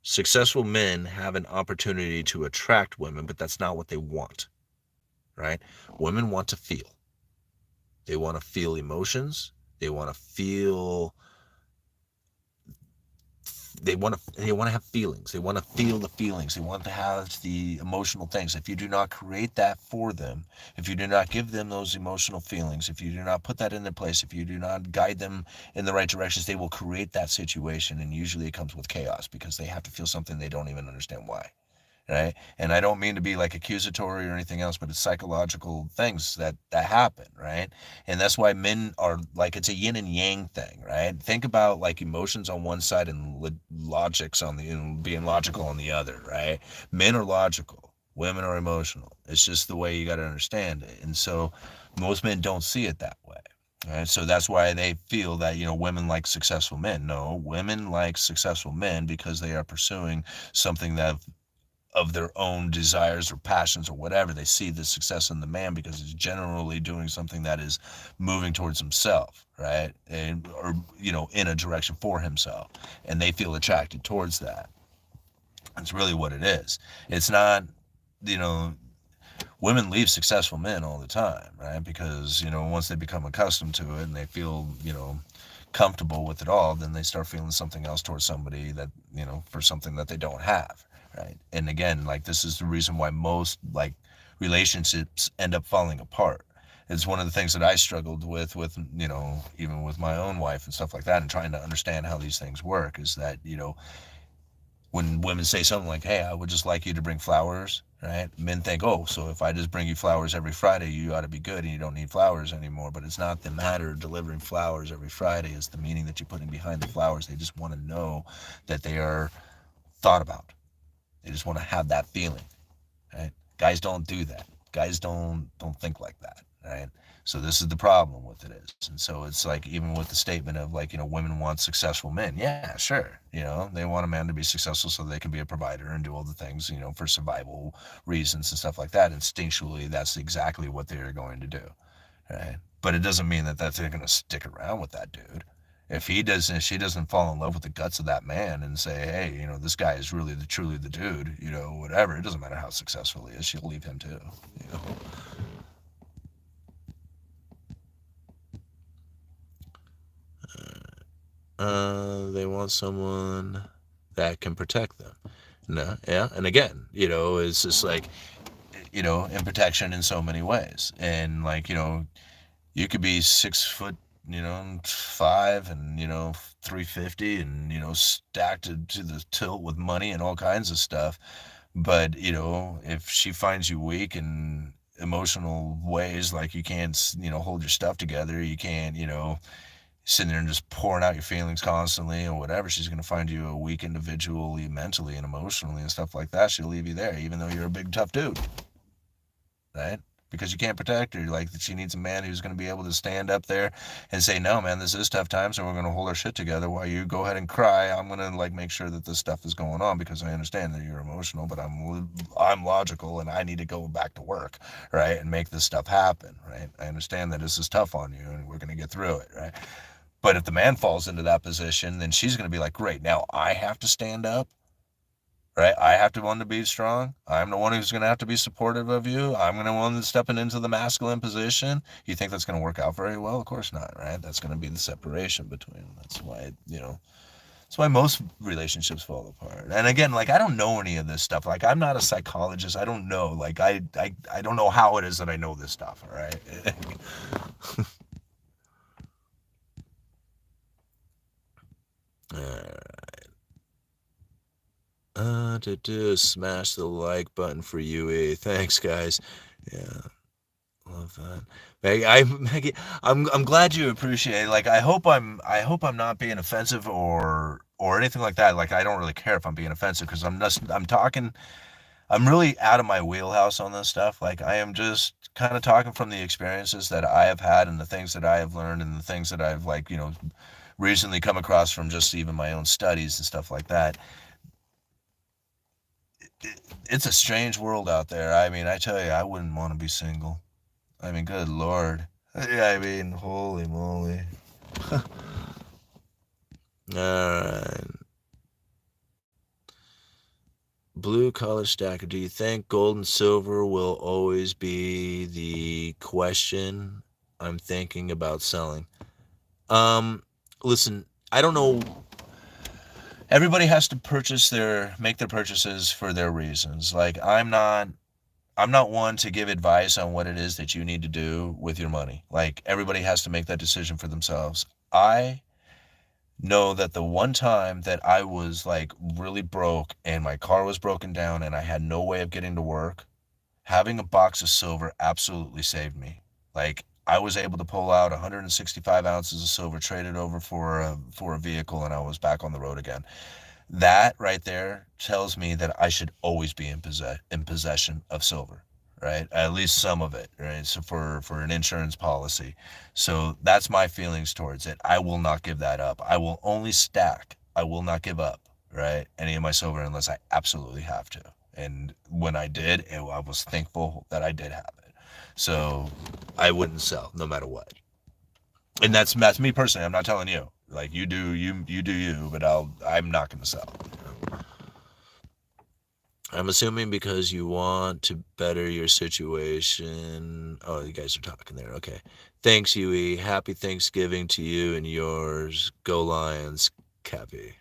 [SPEAKER 2] Successful men have an opportunity to attract women, but that's not what they want, right? Women want to feel. They want to feel emotions. They want to feel they want to have feelings. They want to feel the feelings. They want to have the emotional things. If you do not create that for them, if you do not give them those emotional feelings, if you do not put that into place, if you do not guide them in the right directions, they will create that situation, and usually it comes with chaos because they have to feel something they don't even understand why. Right? And I don't mean to be like accusatory or anything else, but it's psychological things that happen, right? And that's why men are like, it's a yin and yang thing, right? Think about like emotions on one side and logics on the, and being logical on the other, right? Men are logical, women are emotional. It's just the way you got to understand it. And so most men don't see it that way. Right? So that's why they feel that, you know, women like successful men. No, women like successful men because they are pursuing something that of their own desires or passions or whatever. They see the success in the man because he's generally doing something that is moving towards himself, right? And, or, you know, in a direction for himself. And they feel attracted towards that. That's really what it is. It's not, you know, women leave successful men all the time, right? Because, once they become accustomed to it and they feel, comfortable with it all, then they start feeling something else towards somebody that, for something that they don't have, right? And again, like, this is the reason why most, like, relationships end up falling apart. It's one of the things that I struggled with, even with my own wife and stuff like that, and trying to understand how these things work, is that, when women say something like, hey, I would just like you to bring flowers, right? Men think, oh, so if I just bring you flowers every Friday, you ought to be good and you don't need flowers anymore. But it's not the matter of delivering flowers every Friday. It's the meaning that you're putting behind the flowers. They just want to know that they are thought about. They just want to have that feeling, right? Guys don't do that. Guys don't think like that, right? So this is the problem with it is. And so it's like, even with the statement of, like, women want successful men. Yeah, sure. They want a man to be successful so they can be a provider and do all the things, for survival reasons and stuff like that. Instinctually, that's exactly what they're going to do, right? But it doesn't mean that they're going to stick around with that dude. If she doesn't fall in love with the guts of that man and say, hey, this guy is really truly the dude, whatever, it doesn't matter how successful he is, she'll leave him too, you know.
[SPEAKER 1] They want someone that can protect them. No, yeah, and again, it's just like,
[SPEAKER 2] And protection in so many ways. And, like, you could be 6 foot, 5 and, 350 and, stacked to the tilt with money and all kinds of stuff. But, if she finds you weak in emotional ways, like you can't, hold your stuff together, you can't, sitting there and just pouring out your feelings constantly or whatever, she's going to find you a weak individually, mentally and emotionally and stuff like that. She'll leave you there, even though you're a big, tough dude, right? Because you can't protect her. Like, she needs a man who's going to be able to stand up there and say, no, man, this is tough times and we're going to hold our shit together while you go ahead and cry. I'm going to, like, make sure that this stuff is going on because I understand that you're emotional, but I'm logical and I need to go back to work, right? And make this stuff happen, right? I understand that this is tough on you and we're going to get through it, right? But if the man falls into that position, then she's going to be like, great, now I have to stand up, right? I have to want to be strong. I'm the one who's going to have to be supportive of you. I'm going to want to stepping into the masculine position. You think that's going to work out very well? Of course not, right? That's going to be the separation between them. That's why, that's why most relationships fall apart. And again, like, I don't know any of this stuff. Like, I'm not a psychologist. I don't know. Like, I don't know how it is that I know this stuff, all right?
[SPEAKER 1] To smash the like button for UE. Thanks, guys. Yeah, love that. Maggie, I'm glad you appreciate it. Like, I hope I'm not being offensive or anything like that. Like, I don't really care if I'm being offensive because I'm really out of my wheelhouse on this stuff. Like, I am just kind of talking from the experiences that I have had and the things that I have learned and the things that I've, like, recently come across from just even my own studies and stuff like that. It's a strange world out there. I mean, I tell you, I wouldn't want to be single. I mean, good Lord. Yeah, I mean, holy moly. Alright. Blue collar stacker, do you think gold and silver will always be the question? I'm thinking about selling. Listen, I don't know. Everybody has to make their purchases for their reasons. Like, I'm not one to give advice on what it is that you need to do with your money. Like, everybody has to make that decision for themselves. I know that the one time that I was, like, really broke and my car was broken down and I had no way of getting to work, having a box of silver absolutely saved me. Like, I was able to pull out 165 ounces of silver, trade it over for a vehicle, and I was back on the road again. That right there tells me that I should always be in possession of silver, right? At least some of it, right? So for an insurance policy. So that's my feelings towards it. I will not give that up. I will only stack. I will not give up, right? Any of my silver unless I absolutely have to. And when I did, I was thankful that I did have it. So I wouldn't sell no matter what. And that's me personally. I'm not telling you. Like, you do you, but I'm not going to sell.
[SPEAKER 2] I'm assuming because you want to better your situation. Oh, you guys are talking there. Okay. Thanks, Huey. Happy Thanksgiving to you and yours. Go Lions, Cappy.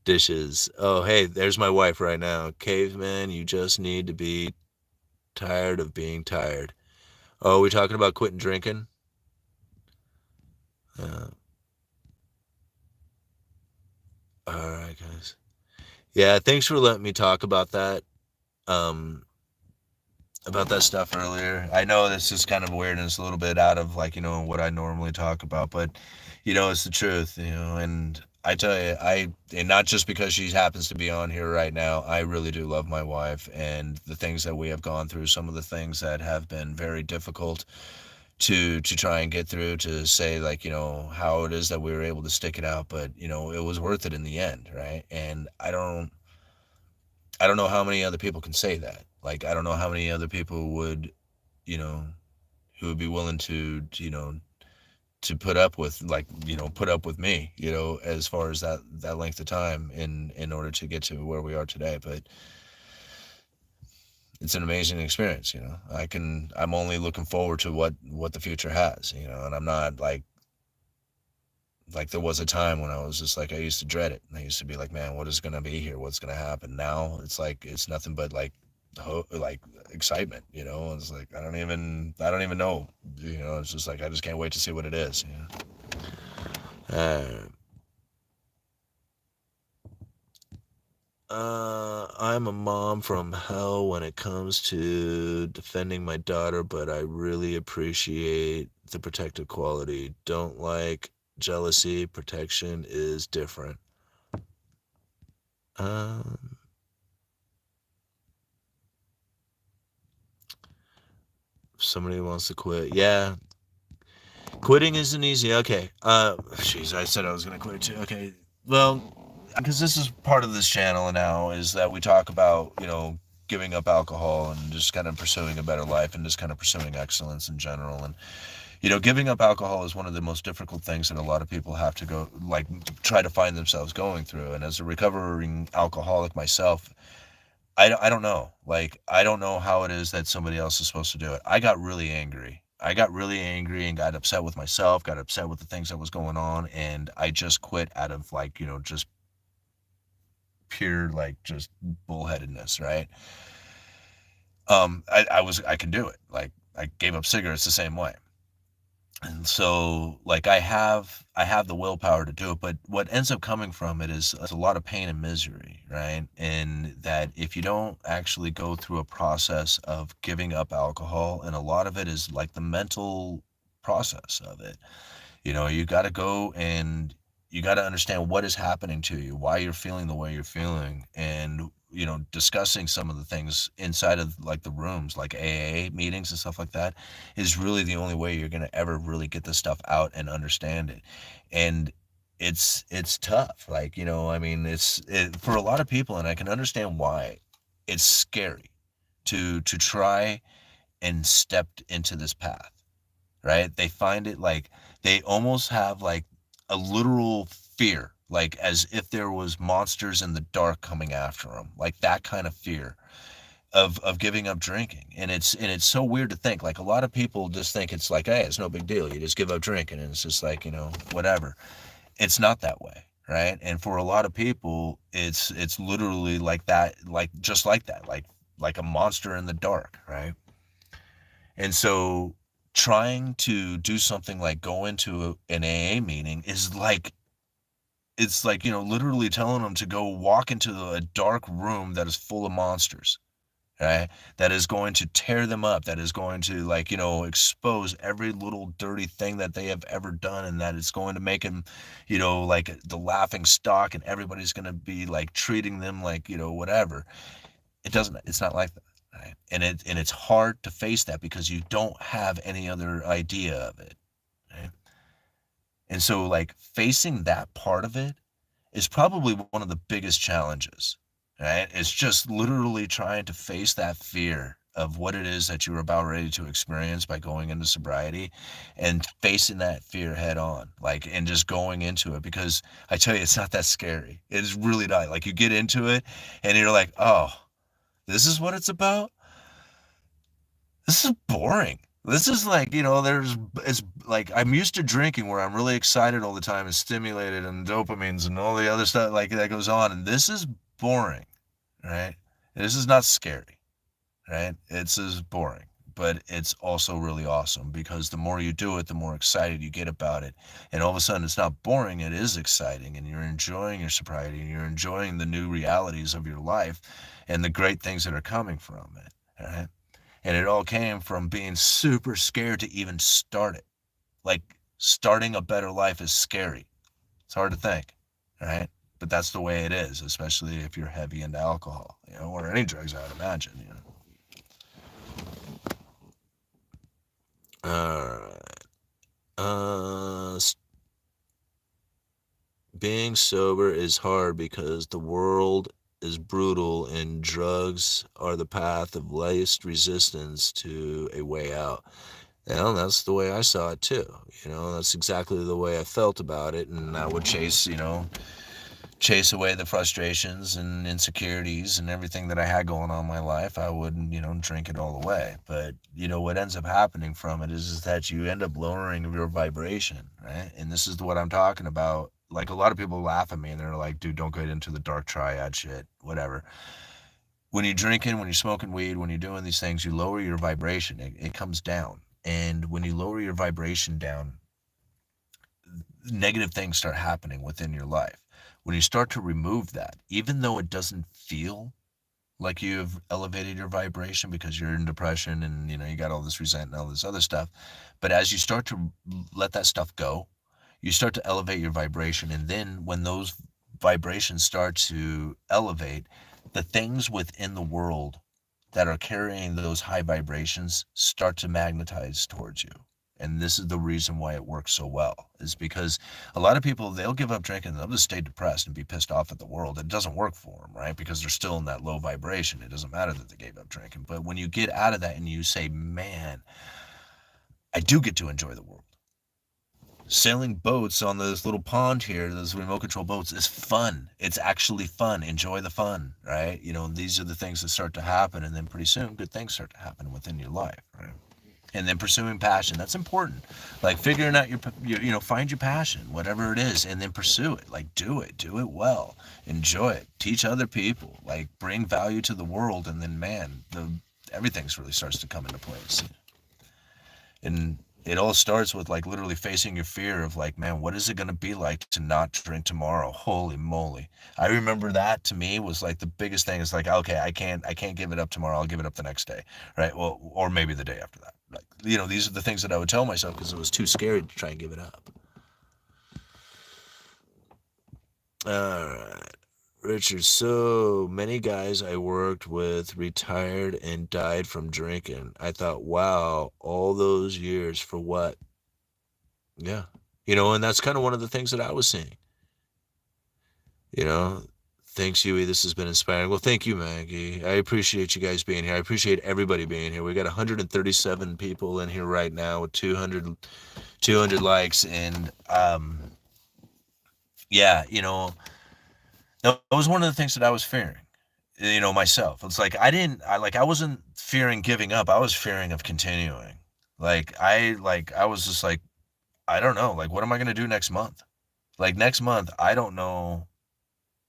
[SPEAKER 2] Dishes. Oh, hey, there's my wife right now. Caveman, you just need to be tired of being tired. Oh, we talking about quitting drinking? Uh, all right, guys. Yeah, thanks for letting me talk um, about that stuff earlier. I know this is kind of weird and it's a little bit out of like, what I normally talk about, but it's the truth, and I tell you, and not just because she happens to be on here right now, I really do love my wife and the things that we have gone through, some of the things that have been very difficult to try and get through, to say like, how it is that we were able to stick it out, but it was worth it in the end, right? And I don't know how many other people can say that. Like, I don't know how many other people would, you know, who would be willing to put up with, like, put up with me, as far as that length of time in order to get to where we are today. But it's an amazing experience. I'm only looking forward to what the future has, and I'm not like there was a time when I was just like, I used to dread it. I used to be like, man, what is going to be here? What's going to happen? Now it's like, it's nothing but like, like excitement, it's like, I don't even know, it's just like, I just can't wait to see what it is. I'm a mom from hell when it comes to defending my daughter, but I really appreciate the protective quality. Don't like jealousy. Protection is different. Um, Somebody wants to quit. Yeah, quitting isn't easy. Okay. Jeez, I said I was gonna quit too. Okay. Well, because this is part of this channel now, is that we talk about, giving up alcohol and just kind of pursuing a better life and just kind of pursuing excellence in general. And giving up alcohol is one of the most difficult things that a lot of people have to go, like, try to find themselves going through. And as a recovering alcoholic myself, I don't know. Like, I don't know how it is that somebody else is supposed to do it. I got really angry. I got really angry and got upset with myself, got upset with the things that was going on, and I just quit out of, like, just pure, like, just bullheadedness, right? I can do it. Like, I gave up cigarettes the same way. And so, like, I have the willpower to do it, but what ends up coming from it is a lot of pain and misery, right? And that if you don't actually go through a process of giving up alcohol, and a lot of it is like the mental process of it, you got to go and you got to understand what is happening to you, why you're feeling the way you're feeling, and discussing some of the things inside of, like, the rooms, like AA meetings and stuff like that, is really the only way you're going to ever really get this stuff out and understand it. And it's tough. Like, I mean, for a lot of people, and I can understand why it's scary to try and step into this path, right? They find it like, they almost have like a literal fear, like as if there was monsters in the dark coming after them, like that kind of fear of giving up drinking. And it's so weird to think, like, a lot of people just think it's like, hey, it's no big deal, you just give up drinking and it's just like, whatever. It's not that way, right? And for a lot of people, it's literally like that, like just like that, like a monster in the dark, right? And so trying to do something like go into an AA meeting is like, it's like, literally telling them to go walk into a dark room that is full of monsters, right? That is going to tear them up, that is going to, like, expose every little dirty thing that they have ever done, and that it's going to make them, like the laughing stock, and everybody's going to be like treating them like, whatever. It's not like that, right? And it's hard to face that because you don't have any other idea of it, right? And so, like, facing that part of it is probably one of the biggest challenges, right? It's just literally trying to face that fear of what it is that you're about ready to experience by going into sobriety, and facing that fear head on, like, and just going into it. Because I tell you, it's not that scary. It's really not. Like, you get into it and you're like, oh, This is what it's about? This is boring. This is like, it's like I'm used to drinking where I'm really excited all the time and stimulated and dopamines and all the other stuff like that goes on. And this is boring, right? This is not scary, right? It's as boring, but it's also really awesome because the more you do it, the more excited you get about it. And all of a sudden, it's not boring, it is exciting. And you're enjoying your sobriety and you're enjoying the new realities of your life and the great things that are coming from it, right? And it all came from being super scared to even start it. Like starting a better life is scary. It's hard to think, right? But that's the way it is, especially if you're heavy into alcohol, or any drugs, I would imagine.
[SPEAKER 1] All right. Being sober is hard because the world is brutal and drugs are the path of least resistance to a way out. Well, that's the way I saw it too. That's exactly the way I felt about it, and I would chase away the frustrations and insecurities and everything that I had going on in my life. I would, drink it all away. But, what ends up happening from it is that you end up lowering your vibration, right? And this is what I'm talking about. Like a lot of people laugh at me and they're like, dude, don't get into the dark triad shit, whatever. When you're drinking, when you're smoking weed, when you're doing these things, you lower your vibration. It comes down. And when you lower your vibration down, negative things start happening within your life. When you start to remove that, even though it doesn't feel like you've elevated your vibration because you're in depression and you got all this resentment and all this other stuff, but as you start to let that stuff go, you start to elevate your vibration. And then when those vibrations start to elevate, the things within the world that are carrying those high vibrations start to magnetize towards you. And this is the reason why it works so well, is because a lot of people, they'll give up drinking, they'll just stay depressed and be pissed off at the world. It doesn't work for them, right? Because they're still in that low vibration. It doesn't matter that they gave up drinking. But when you get out of that and you say, man, I do get to enjoy the world. Sailing boats on this little pond here, those remote control boats, is fun. It's actually fun. Enjoy the fun, right? These are the things that start to happen. And then pretty soon, good things start to happen within your life, right? And then pursuing passion, that's important. Like figuring out find your passion, whatever it is, and then pursue it. Like do it well, enjoy it, teach other people, like bring value to the world. And then man, everything's really starts to come into place. And it all starts with like literally facing your fear of like, man, what is it going to be like to not drink tomorrow? Holy moly. I remember that to me was like the biggest thing. Is like, okay, I can't give it up tomorrow. I'll give it up the next day. Right. Well, or maybe the day after that. Like, these are the things that I would tell myself because it was too scary to try and give it up. All right. Richard, so many guys I worked with retired and died from drinking. I thought, wow, all those years for what? Yeah. And that's kind of one of the things that I was seeing. Thanks, Huey. This has been inspiring. Well, thank you, Maggie. I appreciate you guys being here. I appreciate everybody being here. We got 137 people in here right now with 200 likes. And yeah, that was one of the things that I was fearing, myself. It's like I wasn't fearing giving up. I was fearing of continuing. I was just like, I don't know. Like, what am I going to do next month? Like next month, I don't know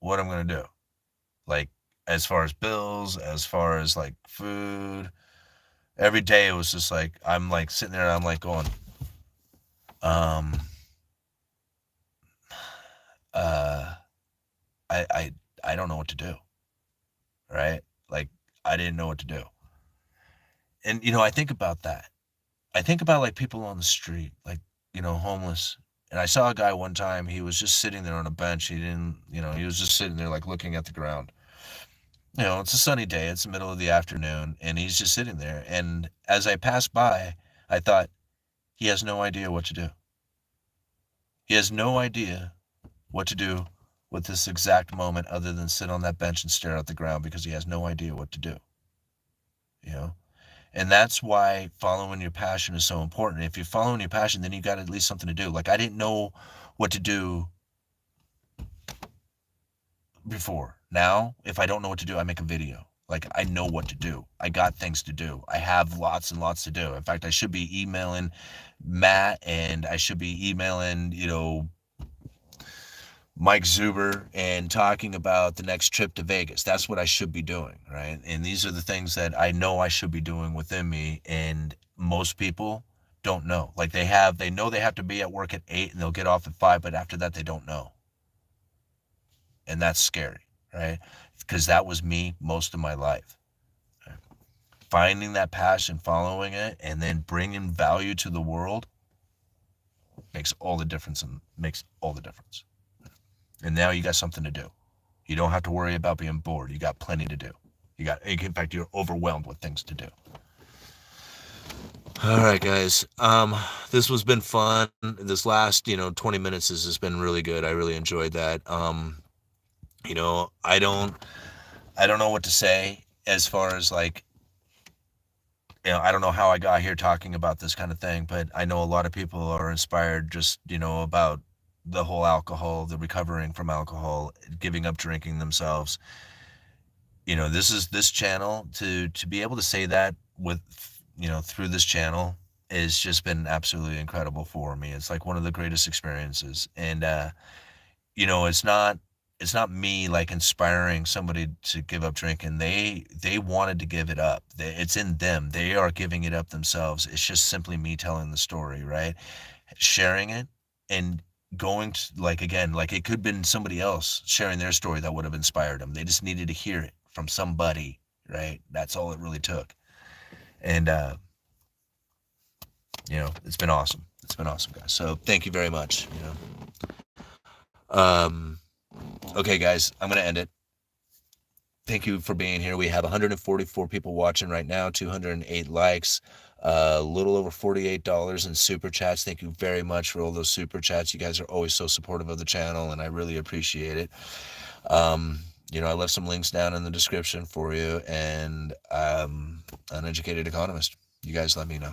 [SPEAKER 1] what I'm going to do. Like as far as bills, as far as like food, every day it was just like, I'm like sitting there and I'm like going, I don't know what to do. Right? Like I didn't know what to do. And I think about that. I think about like people on the street, like, homeless. And I saw a guy one time, he was just sitting there on a bench. He didn't, he was just sitting there like looking at the ground. It's a sunny day, it's the middle of the afternoon, and he's just sitting there. And as I passed by, I thought, he has no idea what to do. He has no idea what to do with this exact moment other than sit on that bench and stare at the ground because he has no idea what to do. And that's why following your passion is so important. If you're following your passion, then you got at least something to do. Like I didn't know what to do before. Now, if I don't know what to do, I make a video.
[SPEAKER 2] Like, I know what to do. I got things to do. I have lots and lots to do. In fact, I should be emailing Matt, and I should be emailing, Mike Zuber, and talking about the next trip to Vegas. That's what I should be doing, right? And these are the things that I know I should be doing within me, and most people don't know. Like, they know they have to be at work at 8 and they'll get off at 5, but after that they don't know. And that's scary, right? Because that was me most of my life. Right? Finding that passion, following it, and then bringing value to the world makes all the difference, And now you got something to do. You don't have to worry about being bored. You got plenty to do. In fact, you're overwhelmed with things to do. All right, guys. This has been fun. This last, 20 minutes has just been really good. I really enjoyed that. I don't know what to say as far as like, I don't know how I got here talking about this kind of thing, but I know a lot of people are inspired just, about the whole alcohol, the recovering from alcohol, giving up drinking themselves. This channel, to be able to say that with, through this channel, has just been absolutely incredible for me. It's like one of the greatest experiences. And, it's not me like inspiring somebody to give up drinking. They wanted to give it up. It's in them. They are giving it up themselves. It's just simply me telling the story, right? Sharing it and going to, like, again, like it could have been somebody else sharing their story that would have inspired them. They just needed to hear it from somebody, right? That's all it really took. And, it's been awesome. It's been awesome, guys. So thank you very much. Okay, guys, I'm going to end it. Thank you for being here. We have 144 people watching right now, 208 likes, a little over $48 in super chats. Thank you very much for all those super chats. You guys are always so supportive of the channel, and I really appreciate it. I left some links down in the description for you, and Uneducated Economist. You guys let me know.